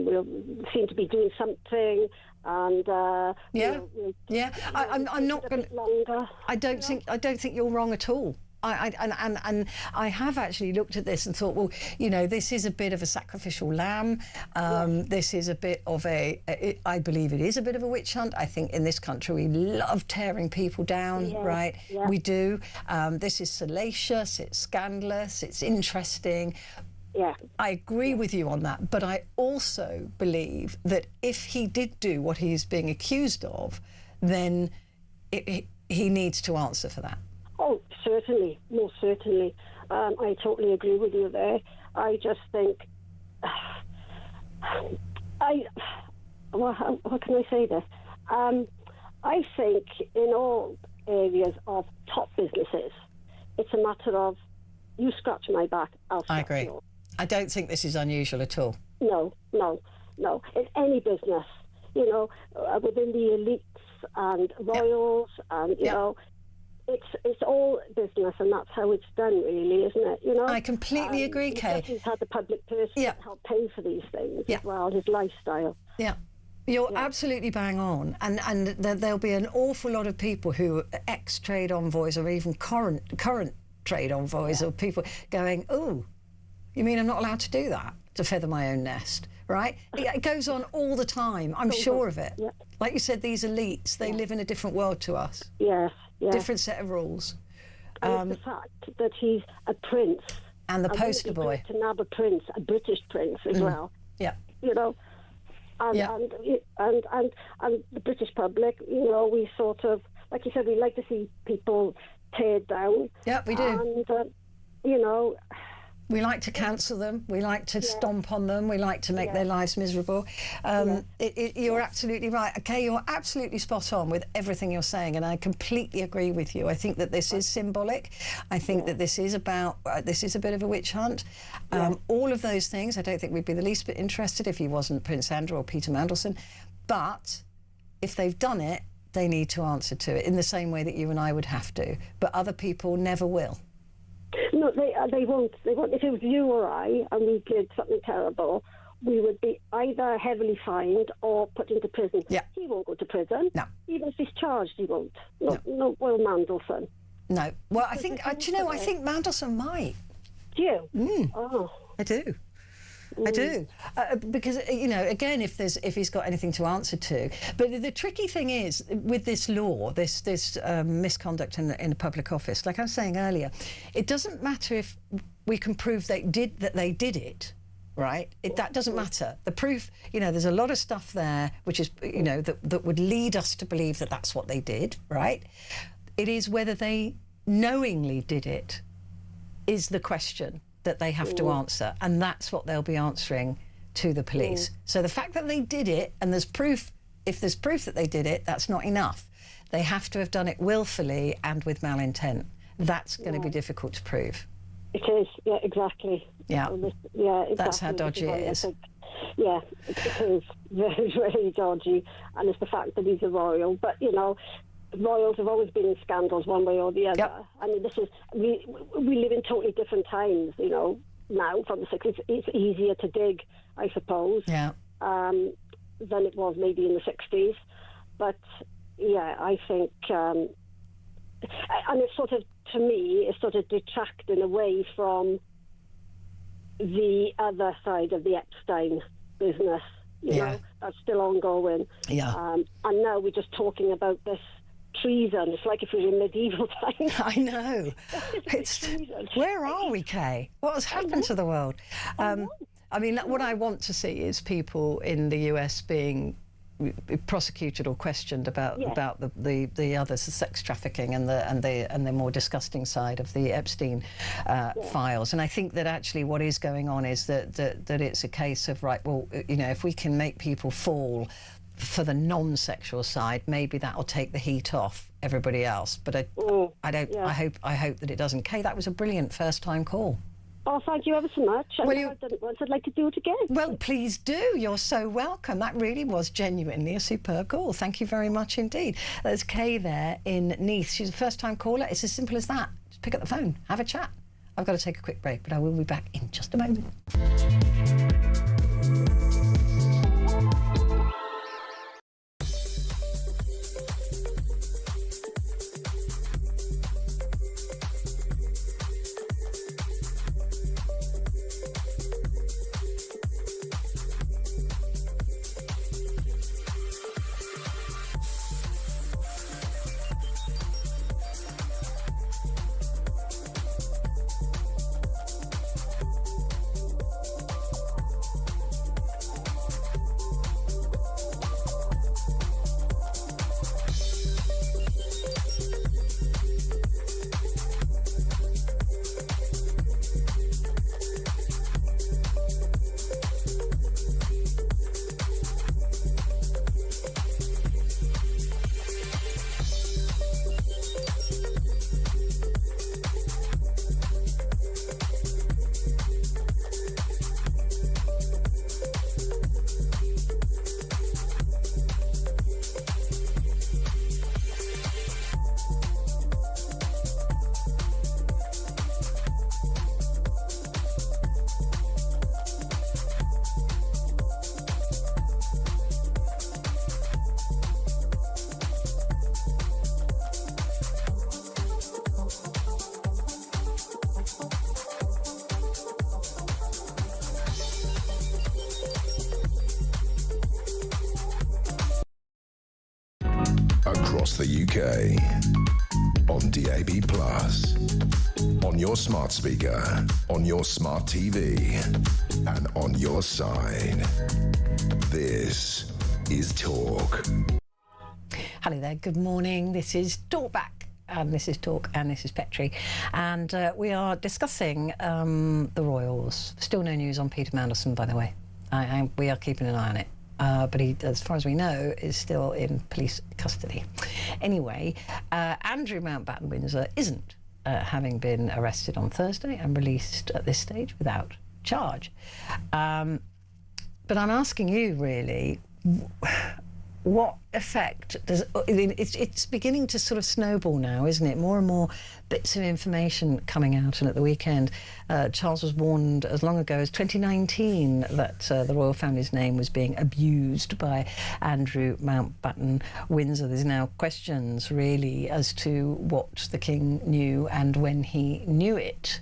we seem to be doing something, and I'm not going to. I don't think you're wrong at all. I have actually looked at this and thought, well, this is a bit of a sacrificial lamb. This is a bit of I believe it is a bit of a witch hunt. I think in this country we love tearing people down, right? Yeah. We do. This is salacious, it's scandalous, it's interesting. Yeah. I agree with you on that, but I also believe that if he did do what he's being accused of, then he needs to answer for that. Oh, certainly, most certainly. I totally agree with you there. I just think, how can I say this? I think in all areas of top businesses, it's a matter of you scratch my back, I'll scratch yours. I agree. I don't think this is unusual at all. No. In any business, within the elites and royals, and it's all business, and that's how it's done, really, isn't it? I completely agree, Kay. He's had the public person help pay for these things as well, his lifestyle. Yeah. You're absolutely bang on, and there'll be an awful lot of people who are ex-trade envoys or even current trade envoys or people going, oh, you mean I'm not allowed to do that, to feather my own nest, right? It goes on all the time, I'm sure of it. Yeah. Like you said, these elites, they live in a different world to us. Yes, yes. Different set of rules. And the fact that he's a prince. And the poster boy. To nab a prince, a British prince as well. Yeah. You know, and the British public, you know, we sort of, like you said, we like to see people teared down. Yeah, we do. And, you know... We like to cancel them. We like to stomp on them. We like to make their lives miserable. You're absolutely right. Okay, you're absolutely spot on with everything you're saying, and I completely agree with you. I think that this is symbolic. I think that this is about, this is a bit of a witch hunt. All of those things, I don't think we'd be the least bit interested if he wasn't Prince Andrew or Peter Mandelson. But if they've done it, they need to answer to it in the same way that you and I would have to. But other people never will. No, they won't. They won't. If it was you or I and we did something terrible, we would be either heavily fined or put into prison. Yeah. He won't go to prison. No. Even if he's charged, he won't. No, well, Mandelson. No. Well, I think, do you know, I think Mandelson might. Do you? Mm. Oh. I do. I do, because, you know, again, if he's got anything to answer to. But the tricky thing is with this law, this misconduct in a public office. Like I was saying earlier, it doesn't matter if we can prove that they did it, right? That doesn't matter. The proof, you know, there's a lot of stuff there which is, you know, that would lead us to believe that that's what they did, right? It is whether they knowingly did it is the question that they have to answer, and that's what they'll be answering to the police. So the fact that they did it, and there's proof, if there's proof that they did it, that's not enough. They have to have done it willfully and with malintent. That's going to be difficult to prove. It is, yeah, exactly. Yeah, exactly. That's how dodgy it is. Yeah, it is very, very dodgy, and it's the fact that he's a royal. But, you know, royals have always been in scandals one way or the other. Yep. I mean, we live in totally different times, you know, now from the 60s. It's easier to dig, I suppose, than it was maybe in the 60s. But, yeah, I think... and it's sort of, to me, it's sort of detracting away from the other side of the Epstein business. You know, that's still ongoing. Yeah. And now we're just talking about this treason. It's like if we were in medieval times. I know. Where are we, Kay? What has happened to the world? I mean, what I want to see is people in the US being prosecuted or questioned about the other sex trafficking and the more disgusting side of the Epstein files. And I think that actually what is going on is that it's a case of, right, well, you know, if we can make people fall for the non-sexual side, maybe that'll take the heat off everybody else. But I hope that it doesn't. Kay, that was a brilliant first-time call. Oh, thank you ever so much. Well, I'd like to do it again. Well, please do. You're so welcome. That really was genuinely a superb call. Thank you very much indeed. There's Kay there in Neath. She's a first-time caller. It's as simple as that. Just pick up the phone, have a chat. I've got to take a quick break, but I will be back in just a moment. across the UK. On DAB+, on your smart speaker, on your smart TV, and on your side. This is Talk. Hello there, good morning. This is Talkback. And this is Talk, and this is Petrie. And we are discussing the Royals. Still no news on Peter Mandelson, by the way. We are keeping an eye on it. But he, as far as we know, is still in police custody. Anyway, Andrew Mountbatten Windsor isn't, having been arrested on Thursday and released at this stage without charge. But I'm asking you, really, what effect does it's beginning to sort of snowball now, isn't it? More and more bits of information coming out, and at the weekend Charles was warned as long ago as 2019 that the royal family's name was being abused by Andrew Mountbatten Windsor. There's now questions really as to what the king knew and when he knew it.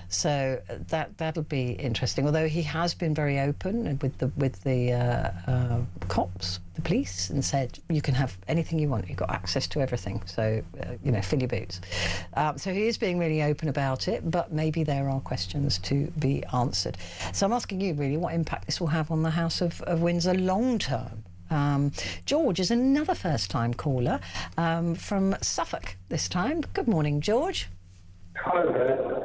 So that'll be interesting. Although he has been very open with the cops, the police, and said you can have anything you want. You've got access to everything. So fill your boots. So he is being really open about it. But maybe there are questions to be answered. So I'm asking you really what impact this will have on the House of Windsor long term. George is another first-time caller from Suffolk this time. Good morning, George. Hi there.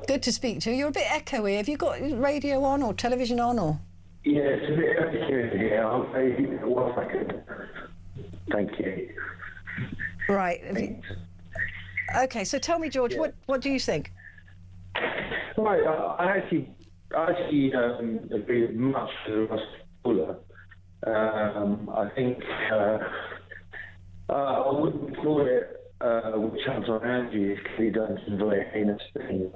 Good to speak to you. You're a bit echoey. Have you got radio on or television on or? Yeah, it's a bit echoey here. I'll say 1 second. Thank you. Right. Okay, so tell me, George, what do you think? Right, I actually agree much with the last caller. I think I wouldn't call it which comes on Andy, he does some very heinous things.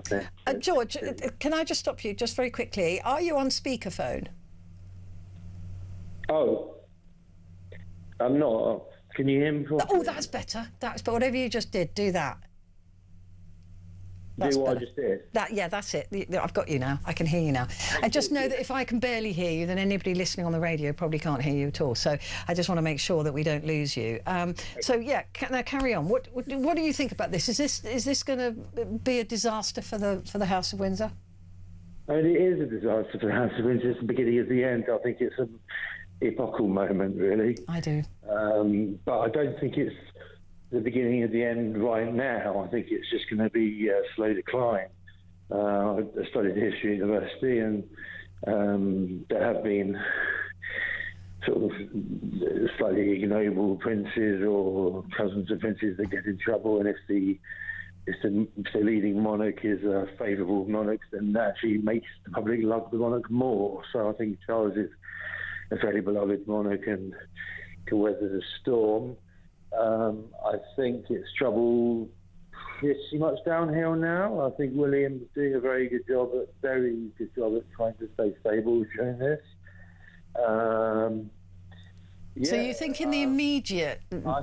George, can I just stop you just very quickly? Are you on speakerphone? Oh, I'm not. Can you hear me properly? Oh, that's better. But whatever you just did, do that. Do what I just did? That's it. I've got you now. I can hear you now. And just know that if I can barely hear you, then anybody listening on the radio probably can't hear you at all. So I just want to make sure that we don't lose you. Now carry on. What do you think about this? Is this going to be a disaster for the House of Windsor? I mean, it is a disaster for the House of Windsor. It's the beginning of the end. I think it's an epochal moment, really. I do. But I don't think it's the beginning of the end right now. I think it's just going to be a slow decline. I studied history at university, and there have been sort of slightly ignoble princes or cousins of princes that get in trouble, and if the leading monarch is a favourable monarch, then that actually makes the public love the monarch more. So I think Charles is a very beloved monarch and can weather the storm. I think it's trouble pretty much downhill now. I think William's doing a very good job at trying to stay stable during this. So you think in the immediate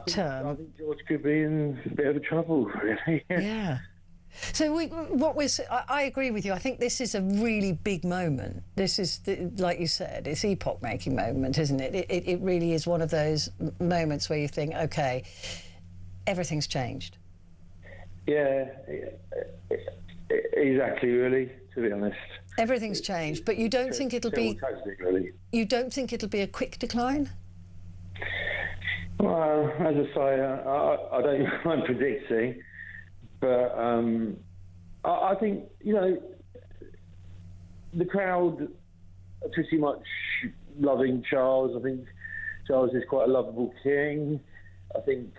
term? I think George could be in a bit of trouble, really. Yeah. So I agree with you. I think this is a really big moment. This is, like you said, it's epoch-making moment, isn't it? It really is one of those moments where you think, OK, everything's changed. Yeah, exactly, really, to be honest. Everything's changed, but you don't think it'll be... Tragic, really. You don't think it'll be a quick decline? Well, as I say, I'm predicting... But I think, the crowd are pretty much loving Charles. I think Charles is quite a lovable king. I think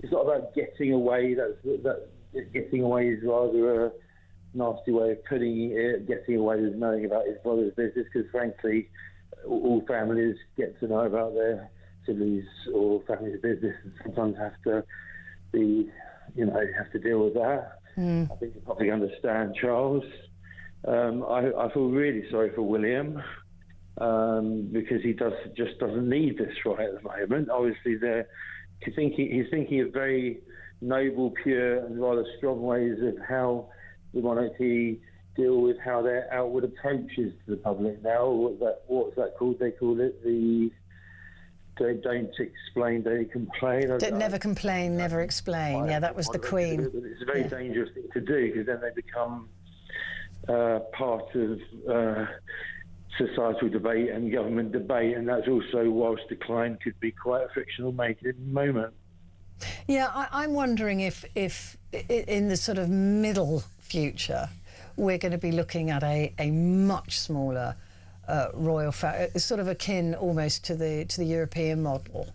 it's not about getting away. That getting away is rather a nasty way of putting it. Getting away is knowing about his brother's business, because frankly, all families get to know about their siblings or family's business, and sometimes have to be... have to deal with that. I think you probably understand Charles. I feel really sorry for William because he just doesn't need this right at the moment. Obviously, he's thinking of very noble, pure, and rather strong ways of how the monarchy deal with how their outward approaches to the public now. What's that called? They call it the don't explain, don't complain. Never complain, never explain. Yeah, that was the Queen. It's a very dangerous thing to do, because then they become part of societal debate and government debate, and that's also, whilst decline could be quite a frictional moment. Yeah, I'm wondering if in the sort of middle future we're going to be looking at a much smaller royal family, sort of akin almost to the European model,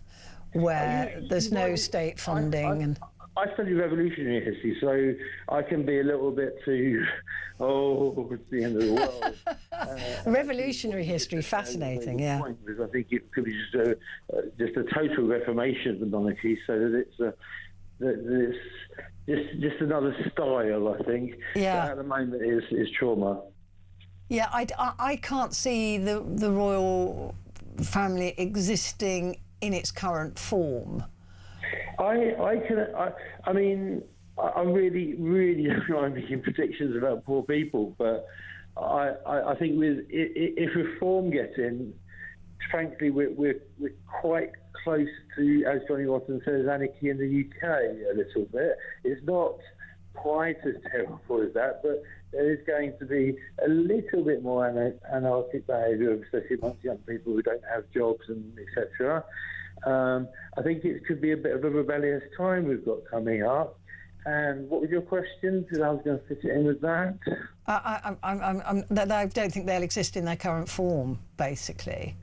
where there's no state funding. I study revolutionary history, so I can be a little bit too, it's the end of the world. Revolutionary history, fascinating, yeah. Because I think it could be just a total reformation of the monarchy, so that it's just another style, I think. Yeah. But at the moment, is trauma. Yeah, I can't see the royal family existing in its current form. I mean, I'm really I'm making predictions about poor people, but I think if reform gets in, frankly, we're quite close to, as Johnny Watson says, anarchy in the UK a little bit. It's not quite as terrible as that, but there is going to be a little bit more anarchic behaviour, especially amongst young people who don't have jobs and etc. I think it could be a bit of a rebellious time we've got coming up. And what was your question? Because I was going to fit it in with that. I don't think they'll exist in their current form, basically.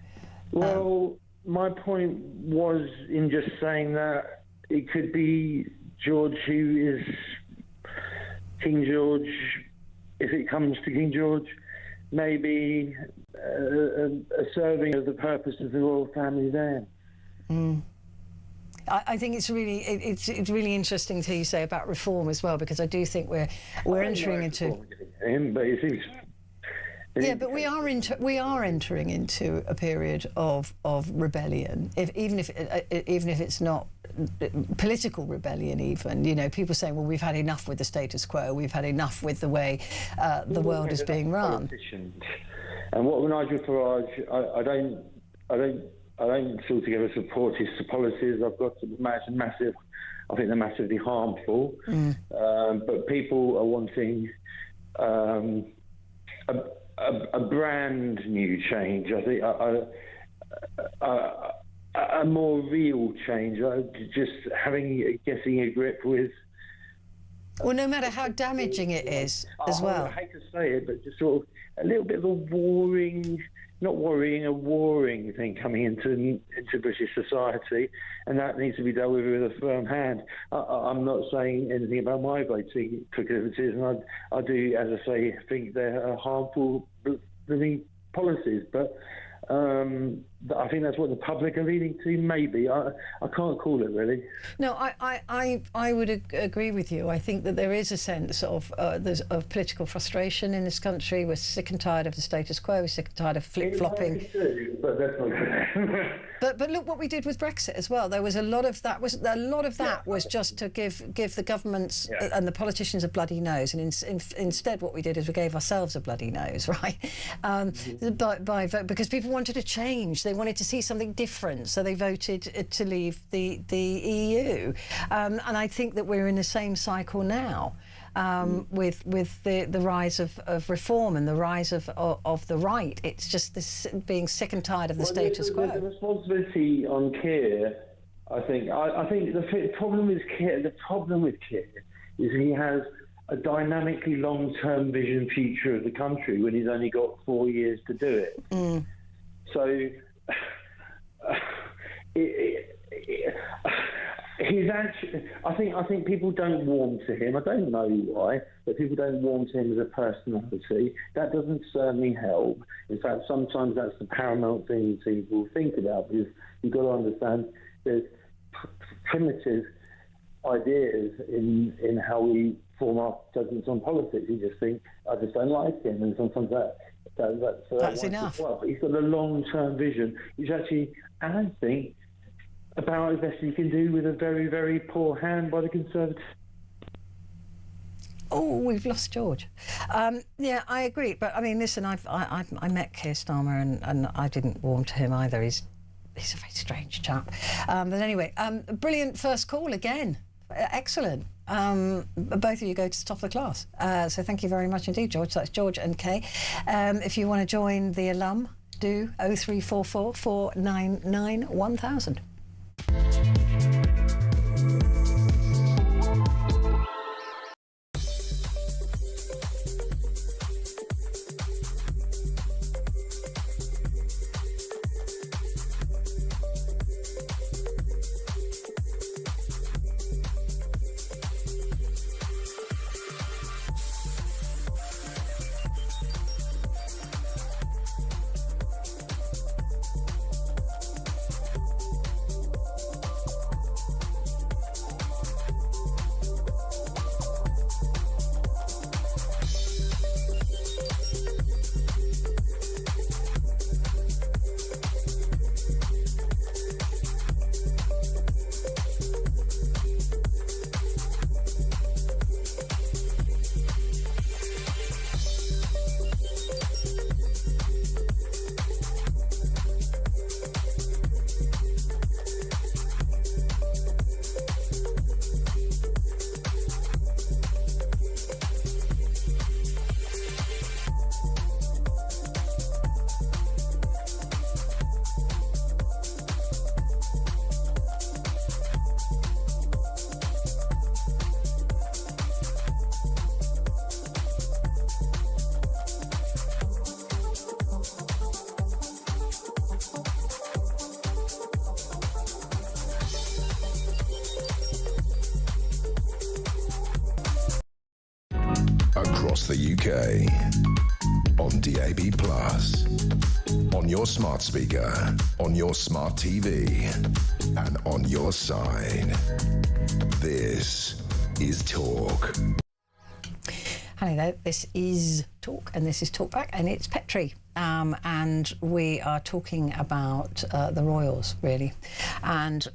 Well, my point was in just saying that it could be George, who is King George, if it comes to King George, maybe a serving of the purpose of the royal family then. I think it's really interesting to you say about reform as well, because I do think we're entering into. But we are entering into a period of rebellion. Even if it's not political rebellion, even people saying, well, we've had enough with the status quo. We've had enough with the way the world is being run. And what Nigel Farage, I don't altogether support his policies. I've got massive. I think they're massively harmful. But people are wanting a brand new change. I think a more real change. Just getting a grip with. Well, no matter how damaging it is, as well. I hate to say it, but just sort of a little bit of a warring thing coming into British society, and that needs to be dealt with a firm hand. I'm not saying anything about my voting proclivities, and I do, as I say, think they're harmful policies, but I think that's what the public are leaning to. Maybe I can't call it really. No, I would agree with you. I think that there is a sense of political frustration in this country. We're sick and tired of the status quo. We're sick and tired of flip-flopping. But that's not. But look what we did with Brexit as well. There was a lot of that. Was just to give the governments and the politicians a bloody nose, and instead what we did is we gave ourselves a bloody nose, right? By vote, because people wanted to change. They wanted to see something different, so they voted to leave the EU. And I think that we're in the same cycle now. With the rise of reform and the rise of the right. It's just this being sick and tired of the status quo. The responsibility on Keir, I think the problem with Keir is he has a dynamically long-term vision future of the country when he's only got 4 years to do it. So he's actually. I think people don't warm to him. I don't know why, but people don't warm to him as a personality. That doesn't certainly help. In fact, sometimes that's the paramount thing people think about, because you've got to understand there's primitive ideas in how we form our judgments on politics. You just think, I just don't like him, and sometimes that's enough. Well, but he's got a long-term vision. He's actually, I think, about as best you can do with a very, very poor hand by the Conservatives. Oh, we've lost George. Yeah, I agree. But I mean, listen, I met Keir Starmer and I didn't warm to him either. He's he's a very strange chap. But anyway, brilliant first call again. Excellent. Both of you go to the top of the class. So thank you very much indeed, George. That's George and Kay. If you want to join the alum, do 0344 499 1000. Across the UK, on DAB+, on your smart speaker, on your smart TV, and on your side. This is Talk. Hello there, this is Talk, and this is Talkback, and it's Petrie. And we are talking about the royals, really, and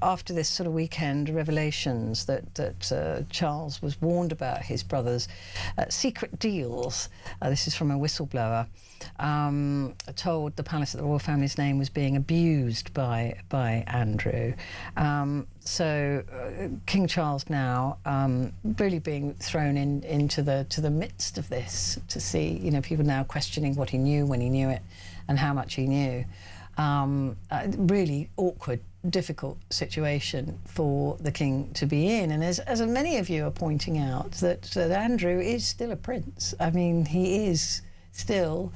after this sort of weekend revelations that Charles was warned about his brother's secret deals. This is from a whistleblower. Told the palace that the royal family's name was being abused by Andrew. So King Charles now really being thrown into the midst of this, to see, you know, people now questioning what he knew, when he knew it, and how much he knew. Really awkward, difficult situation for the king to be in. And as many of you are pointing out, that Andrew is still a prince. I mean, he is still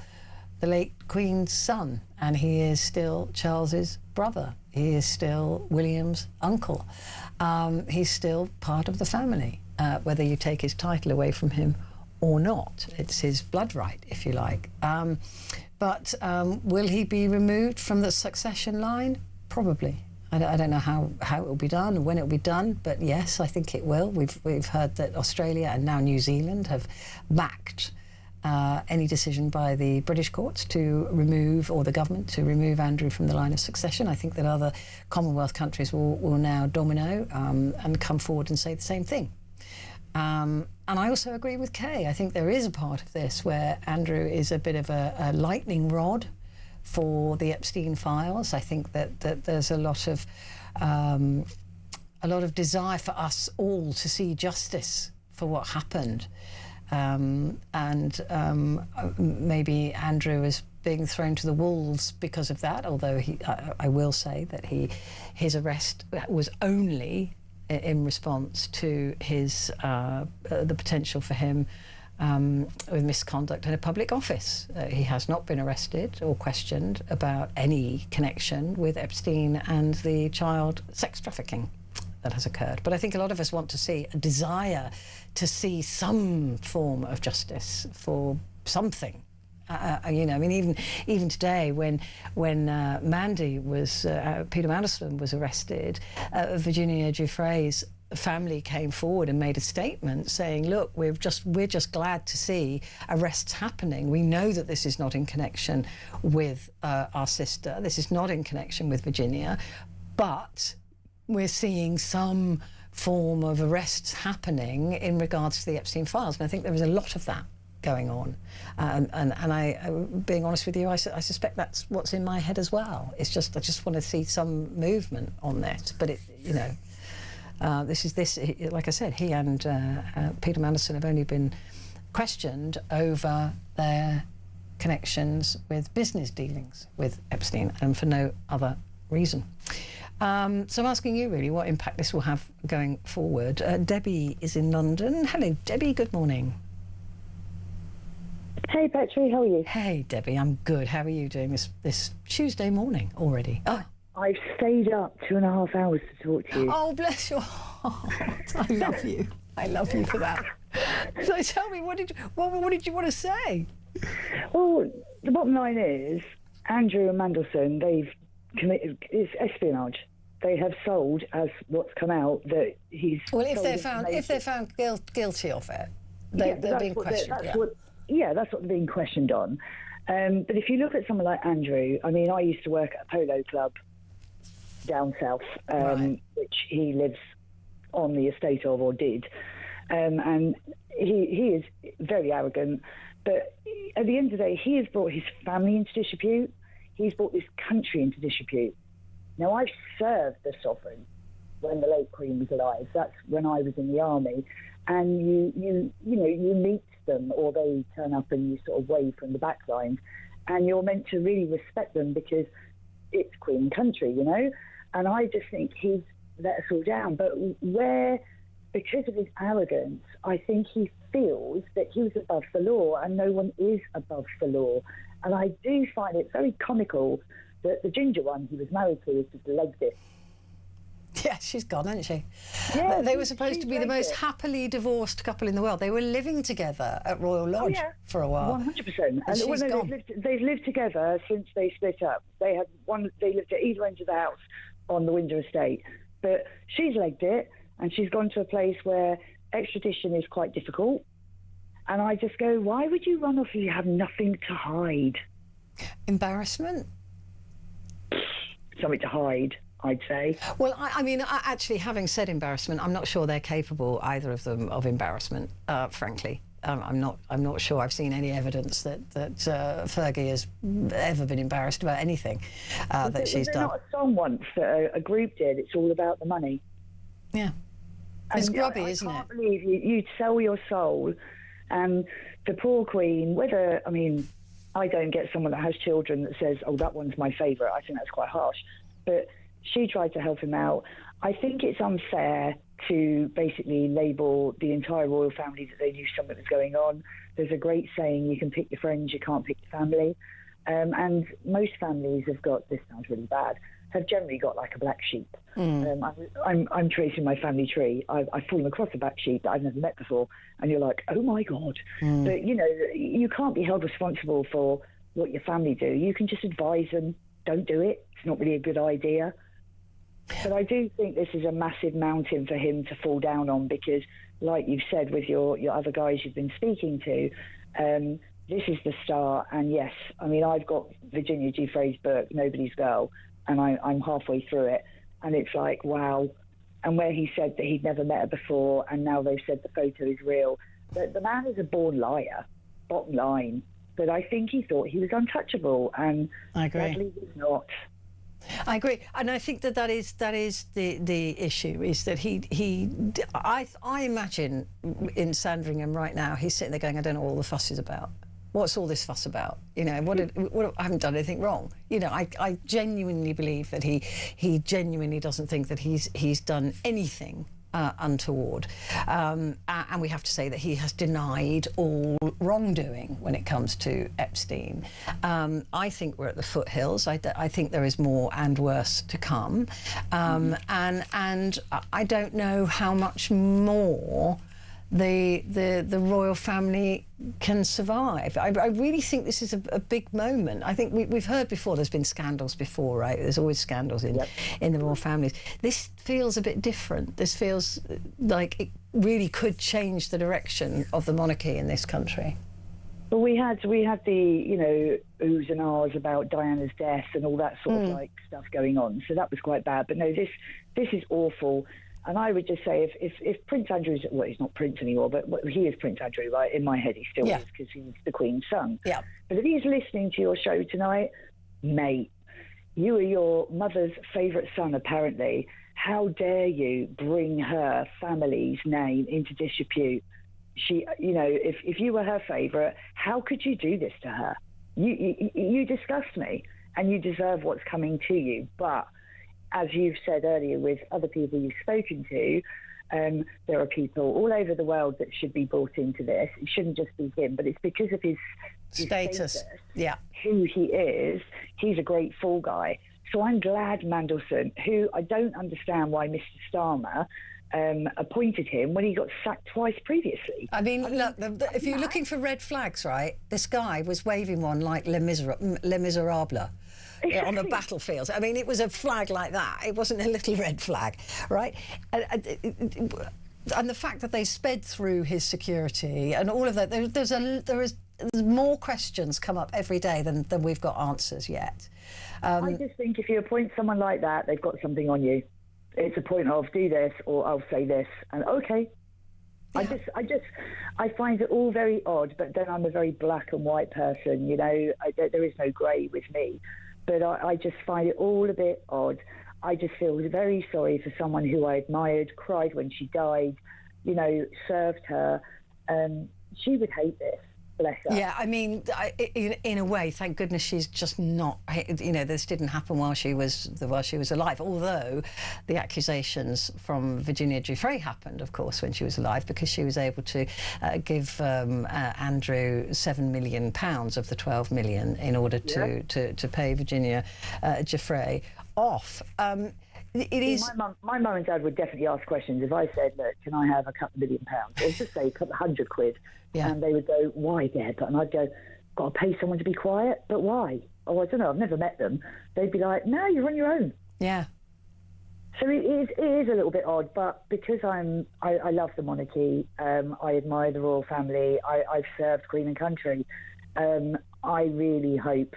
the late Queen's son, and he is still Charles's brother. He is still William's uncle. He's still part of the family, whether you take his title away from him or not. It's his blood right, if you like. But will he be removed from the succession line? Probably. I don't know how it will be done and when it will be done, but yes, I think it will. We've heard that Australia and now New Zealand have backed any decision by the British courts to remove, or the government to remove, Andrew from the line of succession. I think that other Commonwealth countries will now domino and come forward and say the same thing. And I also agree with Kay. I think there is a part of this where Andrew is a bit of a lightning rod for the Epstein files. I think that there's a lot of desire for us all to see justice for what happened. Maybe Andrew is being thrown to the wolves because of that, although I will say that his arrest was only in response to his the potential for him with misconduct in a public office. He has not been arrested or questioned about any connection with Epstein and the child sex trafficking that has occurred. But I think a lot of us want to see a desire to see some form of justice for something. You know, I mean, even today, when Mandy was Peter Mandelson was arrested, Virginia Giuffre's family came forward and made a statement saying, "Look, we're just glad to see arrests happening. We know that this is not in connection with our sister. This is not in connection with Virginia, but we're seeing some form of arrests happening in regards to the Epstein files." And I think there was a lot of that going on, and I, being honest with you, I suspect that's what's in my head as well. It's just I just want to see some movement on that, but it, you know, like I said, he and Peter Mandelson have only been questioned over their connections with business dealings with Epstein, and for no other reason. So I'm asking you really what impact this will have going forward. Debbie is in London. Hello, Debbie. Good morning. Hey, Petrie. How are you? Hey, Debbie. I'm good. How are you doing this Tuesday morning already? Oh, I've stayed up 2.5 hours to talk to you. Oh, bless your heart. I love you. I love you for that. So tell me, what did you want to say? Well, the bottom line is, Andrew and Mandelson, they've committed, it's espionage. They have sold, as what's come out, that he's... Well, if they're found guilty of it, they're being questioned. That's what they're being questioned on. But if you look at someone like Andrew, I mean, I used to work at a polo club down south, which he lives on the estate of, or did. And he is very arrogant. But at the end of the day, he has brought his family into disrepute. He's brought this country into disrepute. Now, I've served the sovereign when the late Queen was alive. That's when I was in the army. And you meet them, or they turn up and you sort of wave from the back lines, and you're meant to really respect them because it's Queen country, you know. And I just think he's let us all down. But because of his arrogance, I think he feels that he was above the law, and no one is above the law. And I do find it very comical that the ginger one he was married to has just legged it. Yeah, she's gone, isn't she? Yeah, they were supposed to be the most happily divorced couple in the world. They were living together at Royal Lodge for a while. 100%. And they've lived together since they split up. They lived at either end of the house on the Windsor estate. But she's legged it, and she's gone to a place where extradition is quite difficult. And I just go, why would you run off if you have nothing to hide? Embarrassment? Something to hide, I'd say. Well, I mean, actually, having said embarrassment, I'm not sure they're capable, either of them, of embarrassment, frankly. I'm not sure I've seen any evidence that Fergie has ever been embarrassed about anything that she's done. Was there not a song once that a group did? It's all about the money. Yeah. It's grubby, isn't it? I can't believe you'd sell your soul. And the poor Queen, I don't get someone that has children that says, oh, that one's my favourite. I think that's quite harsh. But she tried to help him out. I think it's unfair to basically label the entire royal family that they knew something was going on. There's a great saying, you can pick your friends, you can't pick your family. And most families have got, this sounds really bad, have generally got like a black sheep. I'm tracing my family tree. I've fallen across a black sheep that I've never met before, and you're like, oh my God. But, you know, you can't be held responsible for what your family do. You can just advise them, don't do it. It's not really a good idea. But I do think this is a massive mountain for him to fall down on, because, like you've said with your other guys you've been speaking to, this is the start. And yes, I mean, I've got Virginia G. Frey's book, Nobody's Girl, and I'm halfway through it, and it's like, wow. And where he said that he'd never met her before, and now they've said the photo is real. The man is a born liar, bottom line. But I think he thought he was untouchable, and I agree. Sadly he's not. I agree, and I think that is the issue, is that I imagine in Sandringham right now, he's sitting there going, I don't know what all the fuss is about. What's all this fuss about? You know, I haven't done anything wrong. You know, I genuinely believe that he genuinely doesn't think that he's done anything untoward. And we have to say that he has denied all wrongdoing when it comes to Epstein. I think we're at the foothills. I think there is more and worse to come. And I don't know how much more the royal family can survive. I really think this is a big moment. I think we've heard before, there's been scandals before, right? There's always scandals in the royal families. This feels a bit different. This feels like it really could change the direction of the monarchy in this country. Well, we had the, you know, oohs and ahs about Diana's death and all that sort of like stuff going on. So that was quite bad. But no, this is awful. And I would just say, if Prince Andrew's, well, he's not Prince anymore, but he is Prince Andrew, right? In my head, he still is, because he's the Queen's son. Yeah. But if he's listening to your show tonight, mate, you are your mother's favourite son, apparently. How dare you bring her family's name into disrepute? She, you know, if you were her favourite, how could you do this to her? You disgust me, and you deserve what's coming to you. But as you've said earlier with other people you've spoken to, there are people all over the world that should be brought into this. It shouldn't just be him, but it's because of his status, who he is. He's a great fall guy. So I'm glad Mandelson, who I don't understand why Mr. Starmer appointed him when he got sacked twice previously. I mean, look, if you're looking for red flags, right, this guy was waving one like Les Miserables. On the battlefield. I mean, it was a flag like that. It wasn't a little red flag, right? And the fact that they sped through his security and all of that, there's more questions come up every day than we've got answers yet. I just think if you appoint someone like that, they've got something on you. It's a point of do this or I'll say this, and okay. Yeah. I find it all very odd, but then I'm a very black and white person, you know. There is no grey with me. But I just find it all a bit odd. I just feel very sorry for someone who I admired, cried when she died, you know, served her. She would hate this, bless her. Yeah, I mean, in a way, thank goodness she's just not, you know, this didn't happen while she was alive, although the accusations from Virginia Giuffre happened, of course, when she was alive, because she was able to give Andrew £7 million of the 12 million in order to pay Virginia Giuffre off. My mum and dad would definitely ask questions if I said, look, can I have a couple £1 million? Or just say a couple £100. Yeah. And they would go, why, Deb? And I'd go, got to pay someone to be quiet? But why? Oh, I don't know, I've never met them. They'd be like, no, you're on your own. Yeah. So it is a little bit odd, but because I love the monarchy, I admire the royal family, I've served Queen and Country, I really hope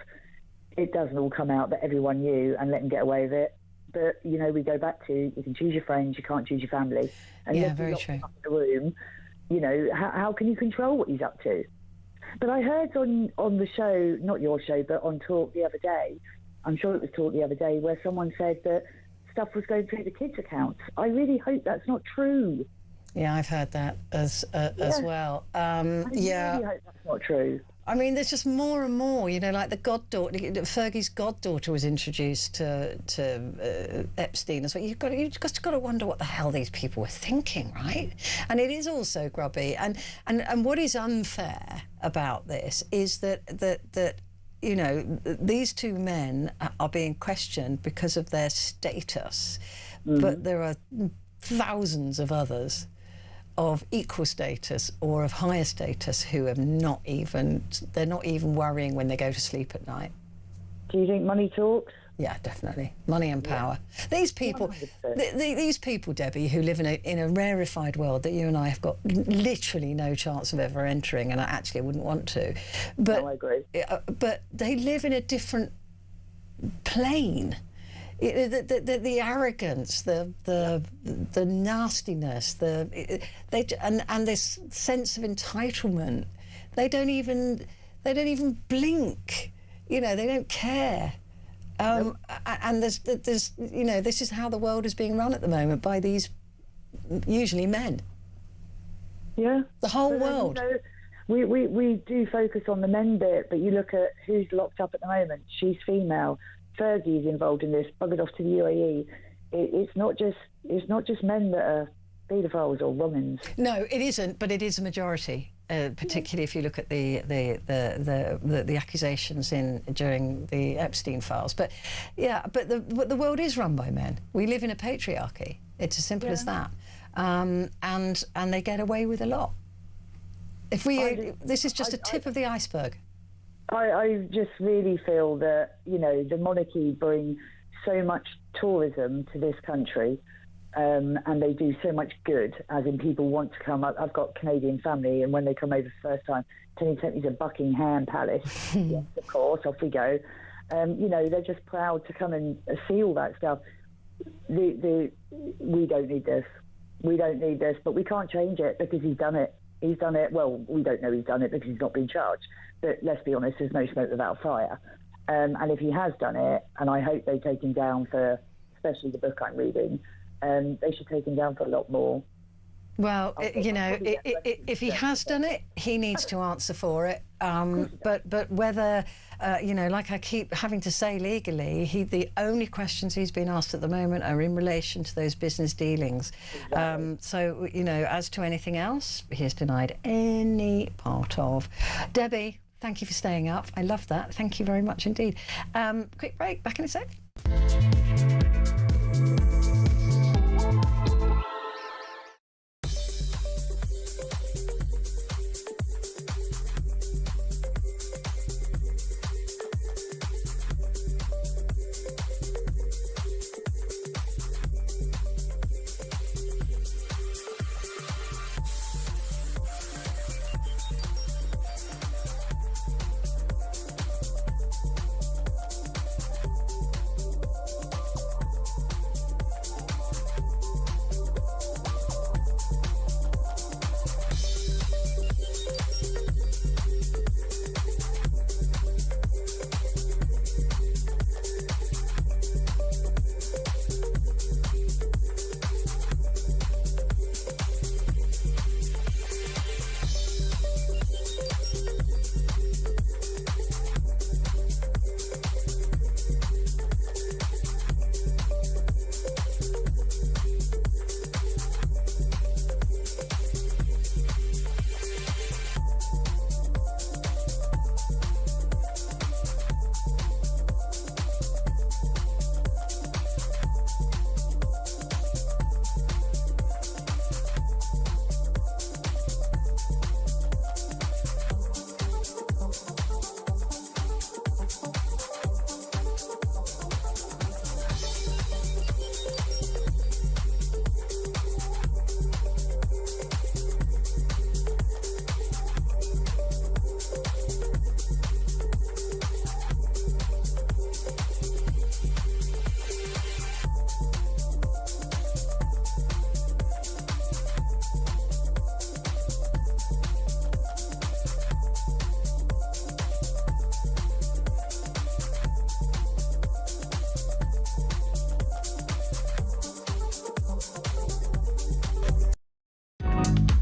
it doesn't all come out that everyone knew and let them get away with it. But, you know, we go back to, you can choose your friends, you can't choose your family. And yeah, very true. Up in the room, you know, how can you control what he's up to? But I heard on the show, not your show, but on Talk the other day, I'm sure it was Talk the other day, where someone said that stuff was going through the kids' accounts. I really hope that's not true. Yeah, I've heard that as well. I really hope that's not true. I mean, there's just more and more, you know, like the goddaughter, Fergie's goddaughter was introduced to Epstein as well. You've just got to wonder what the hell these people were thinking, right? And it is also grubby. And what is unfair about this is that you know, these two men are being questioned because of their status, but there are thousands of others of equal status or of higher status who have they're not even worrying when they go to sleep at night. Do you think money talks? Yeah, definitely. Money and power. These people, these people, Debbie, who live in a rarefied world that you and I have got literally no chance of ever entering, and I actually wouldn't want to. But, no, I agree. But they live in a different plane. The arrogance, the nastiness, and this sense of entitlement. They don't even blink. You know, they don't care. And there's you know, this is how the world is being run at the moment by these usually men. Yeah. The whole world. You know, we do focus on the men bit, but you look at who's locked up at the moment. She's female. Fergie's involved in this, buggered off to the UAE. It's not just men that are paedophiles or wrong'uns. No, it isn't, but it is a majority. Particularly if you look at the accusations during the Epstein files. But yeah, but the world is run by men. We live in a patriarchy. It's as simple as that, and they get away with a lot. This is just a tip of the iceberg. I just really feel that, you know, the monarchy bring so much tourism to this country, and they do so much good, as in people want to come up. I've got Canadian family, and when they come over the first time, can you take me to Buckingham Palace? Yes, of course, off we go. You know, they're just proud to come and see all that stuff. we don't need this. We don't need this, but we can't change it because he's done it. He's done it. Well, we don't know he's done it because he's not been charged. But let's be honest, there's no smoke without fire. And if he has done it, and I hope they take him down for, especially the book I'm reading, they should take him down for a lot more. Well, if he has done it, he needs to answer for it. But whether, like I keep having to say legally, the only questions he's been asked at the moment are in relation to those business dealings. Exactly. So, as to anything else, he is denied any part of. Debbie, thank you for staying up. I love that. Thank you very much indeed. Quick break. Back in a sec.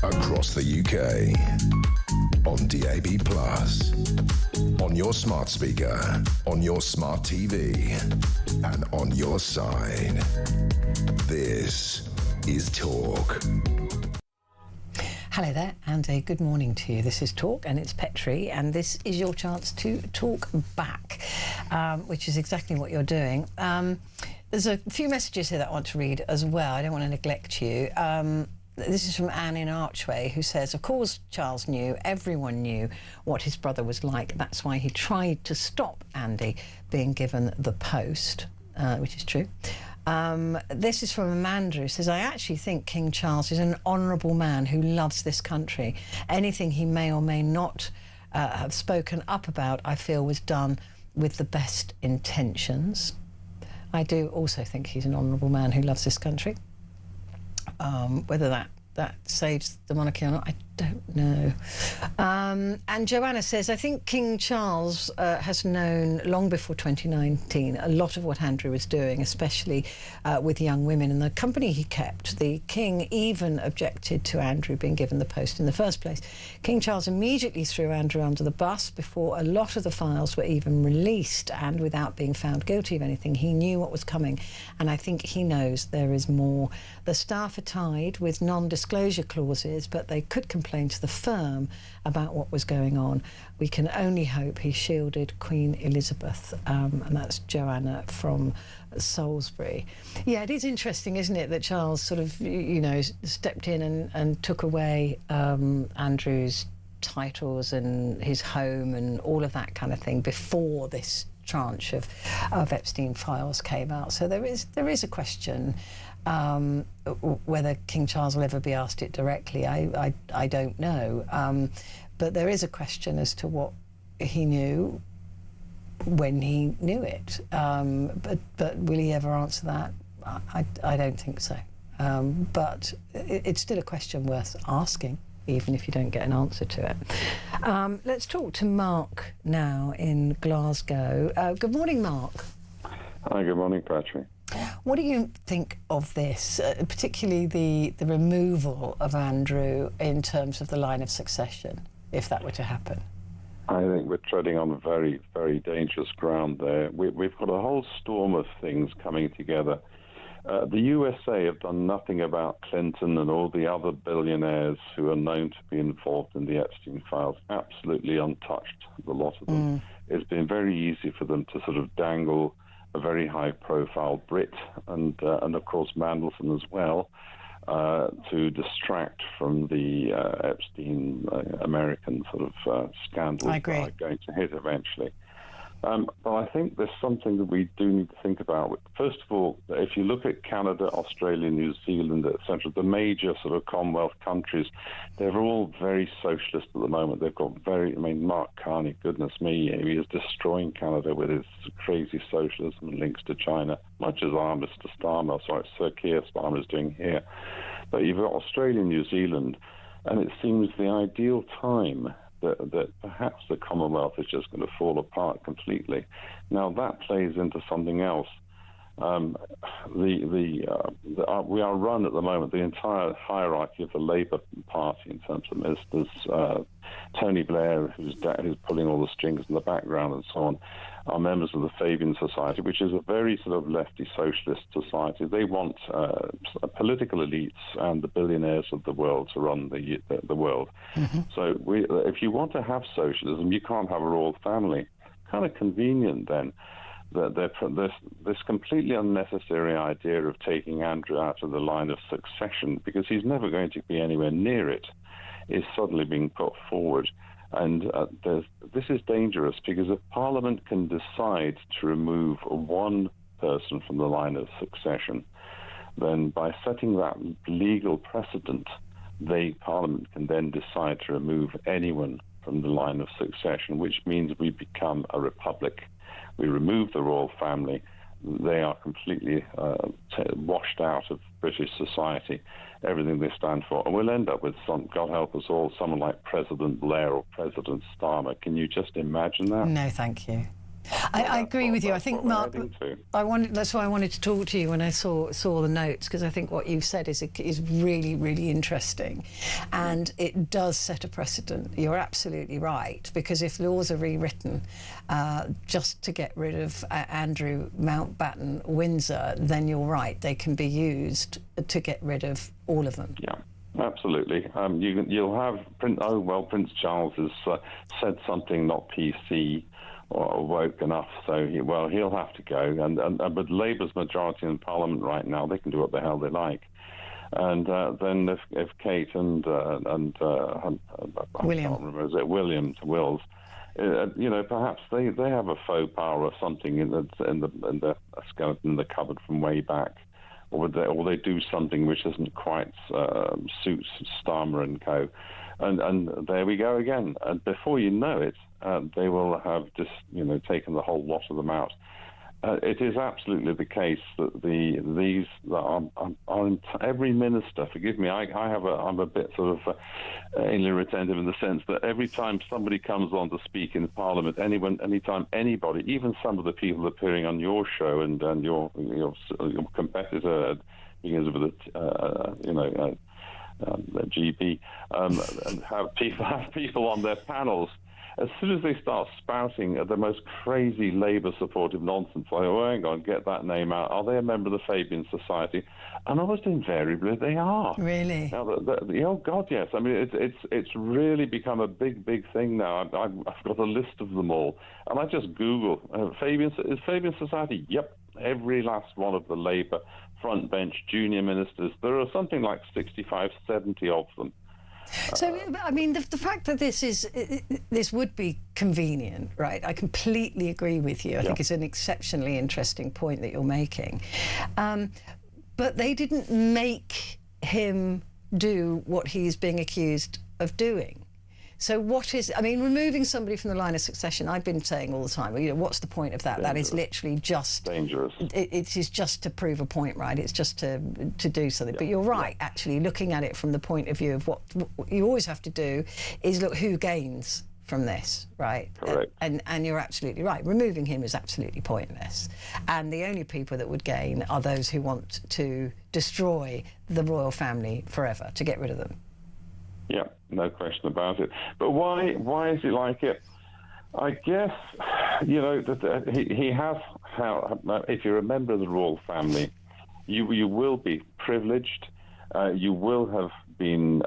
Across the UK, on DAB+, on your smart speaker, on your smart TV, and on your side. This is Talk. Hello there, and a good morning to you. This is Talk, and it's Petrie, and this is your chance to talk back, which is exactly what you're doing. There's a few messages here that I want to read as well. I don't want to neglect you. This is from Anne in Archway, who says, of course Charles knew, everyone knew what his brother was like. That's why he tried to stop Andy being given the post, which is true. This is from Amanda, who says, I actually think King Charles is an honourable man who loves this country. Anything he may or may not have spoken up about, I feel, was done with the best intentions. I do also think he's an honourable man who loves this country. Whether that saves the monarchy or not, I don't know. And Joanna says, I think King Charles has known long before 2019 a lot of what Andrew was doing, especially with young women and the company he kept. The King even objected to Andrew being given the post in the first place. King Charles immediately threw Andrew under the bus before a lot of the files were even released, and without being found guilty of anything. He knew what was coming, and I think he knows there is more. The staff are tied with non-disclosure clauses, but they could complain to the firm about what was going on. We can only hope he shielded Queen Elizabeth. And that's Joanna from Salisbury. Yeah, it is interesting, isn't it, that Charles sort of, stepped in and took away Andrew's titles and his home and all of that kind of thing before this tranche of Epstein files came out. So there is a question whether King Charles will ever be asked it directly. I don't know, but there is a question as to what he knew when he knew it. But will he ever answer that? I don't think so. But it's still a question worth asking, even if you don't get an answer to it. Let's talk to Mark now in Glasgow. Good morning, Mark. Hi, good morning, Petrie. What do you think of this, particularly the removal of Andrew in terms of the line of succession, if that were to happen? I think we're treading on very, very dangerous ground there. We've got a whole storm of things coming together. The USA have done nothing about Clinton and all the other billionaires who are known to be involved in the Epstein files. Absolutely untouched, the lot of them. It's been very easy for them to sort of dangle a very high-profile Brit and of course Mandelson as well, to distract from the Epstein American sort of scandals that are going to hit eventually. But I think there's something that we do need to think about. First of all, if you look at Canada, Australia, New Zealand, etc., the major sort of Commonwealth countries, they're all very socialist at the moment. They've got Mark Carney, goodness me, he is destroying Canada with his crazy socialism and links to China, much as Sir Keir Starmer is doing here. But you've got Australia and New Zealand, and it seems the ideal time that perhaps the Commonwealth is just going to fall apart completely. Now that plays into something else. We are run at the moment, the entire hierarchy of the Labour Party in terms of ministers, Tony Blair, who's pulling all the strings in the background and so on, are members of the Fabian Society, which is a very sort of lefty socialist society. They want political elites and the billionaires of the world to run the world. So if you want to have socialism, you can't have a royal family. Kind of convenient then that this completely unnecessary idea of taking Andrew out of the line of succession, because he's never going to be anywhere near it, is suddenly being put forward. And this is dangerous, because if Parliament can decide to remove one person from the line of succession, then by setting that legal precedent, Parliament can then decide to remove anyone from the line of succession, which means we become a republic. We remove the royal family. They are completely washed out of British society, everything they stand for. And we'll end up with God help us all, someone like President Blair or President Starmer. Can you just imagine that? No, thank you. I agree with you. I think, Mark, that's why I wanted to talk to you when I saw the notes, because I think what you've said is really, really interesting, and it does set a precedent. You're absolutely right, because if laws are rewritten just to get rid of Andrew Mountbatten Windsor, then you're right, they can be used to get rid of all of them. Yeah. Absolutely. You'll have Prince Charles has said something not PC or woke enough, so he'll have to go. But Labour's majority in Parliament right now, they can do what the hell they like. And then if Kate and William, I can't remember, is it Wills, perhaps they have a faux power or something in the skeleton in the cupboard from way back. Or they do something which doesn't quite suit Starmer and co. And there we go again. And before you know it, they will have just taken the whole lot of them out. It is absolutely the case that every minister. Forgive me, I'm a bit sort of anally retentive in the sense that every time somebody comes on to speak in Parliament, anytime anybody, even some of the people appearing on your show and your competitor, Elizabeth, GB, and have people on their panels. As soon as they start spouting the most crazy Labour-supportive nonsense, like, oh, hang on, get that name out. Are they a member of the Fabian Society? And almost invariably, they are. Really? Now, oh God, yes. I mean, it's really become a big thing now. I've got a list of them all, and I just Google Fabian Society. Yep, every last one of the Labour front bench junior ministers. There are something like 65, 70 of them. So, I mean, the fact that this would be convenient, right? I completely agree with you. I think it's an exceptionally interesting point that you're making. But they didn't make him do what he's being accused of doing. So what is? I mean, removing somebody from the line of succession. I've been saying all the time. You know, what's the point of that? Dangerous. That is literally just dangerous. It is just to prove a point, right? It's just to do something. But you're right. Actually, looking at it from the point of view of what you always have to do is look who gains from this, right? Correct. And you're absolutely right. Removing him is absolutely pointless. And the only people that would gain are those who want to destroy the royal family forever, to get rid of them. Yeah, no question about it. But why is it like it? I guess, you know, he has, if you're a member of the royal family, you will be privileged, you will have been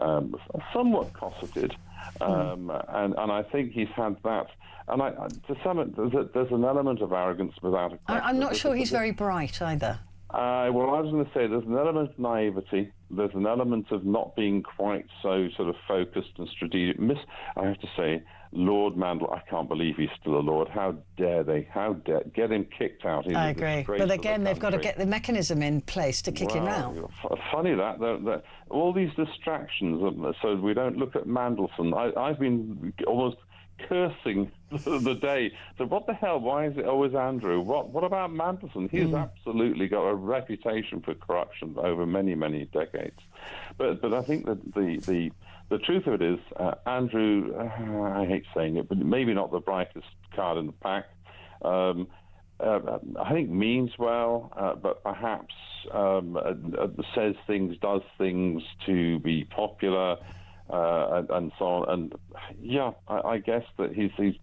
somewhat cosseted, and I think he's had that. And there's an element of arrogance without a question. I'm not sure he's very bright either. Well, I was going to say there's an element of naivety. There's an element of not being quite so sort of focused and strategic. I have to say, Lord Mandel, I can't believe he's still a lord. How dare they? How dare get him kicked out? I agree. But again, they've got to get the mechanism in place to kick him out. Funny that all these distractions, so we don't look at Mandelson. I've been almost cursing the day. So what the hell? Why is it always Andrew? What about Mandelson? He's absolutely got a reputation for corruption over many, many decades. But I think that the truth of it is, Andrew, I hate saying it, but maybe not the brightest card in the pack. I think means well, but perhaps says things, does things to be popular, and so on. And yeah, I guess that he's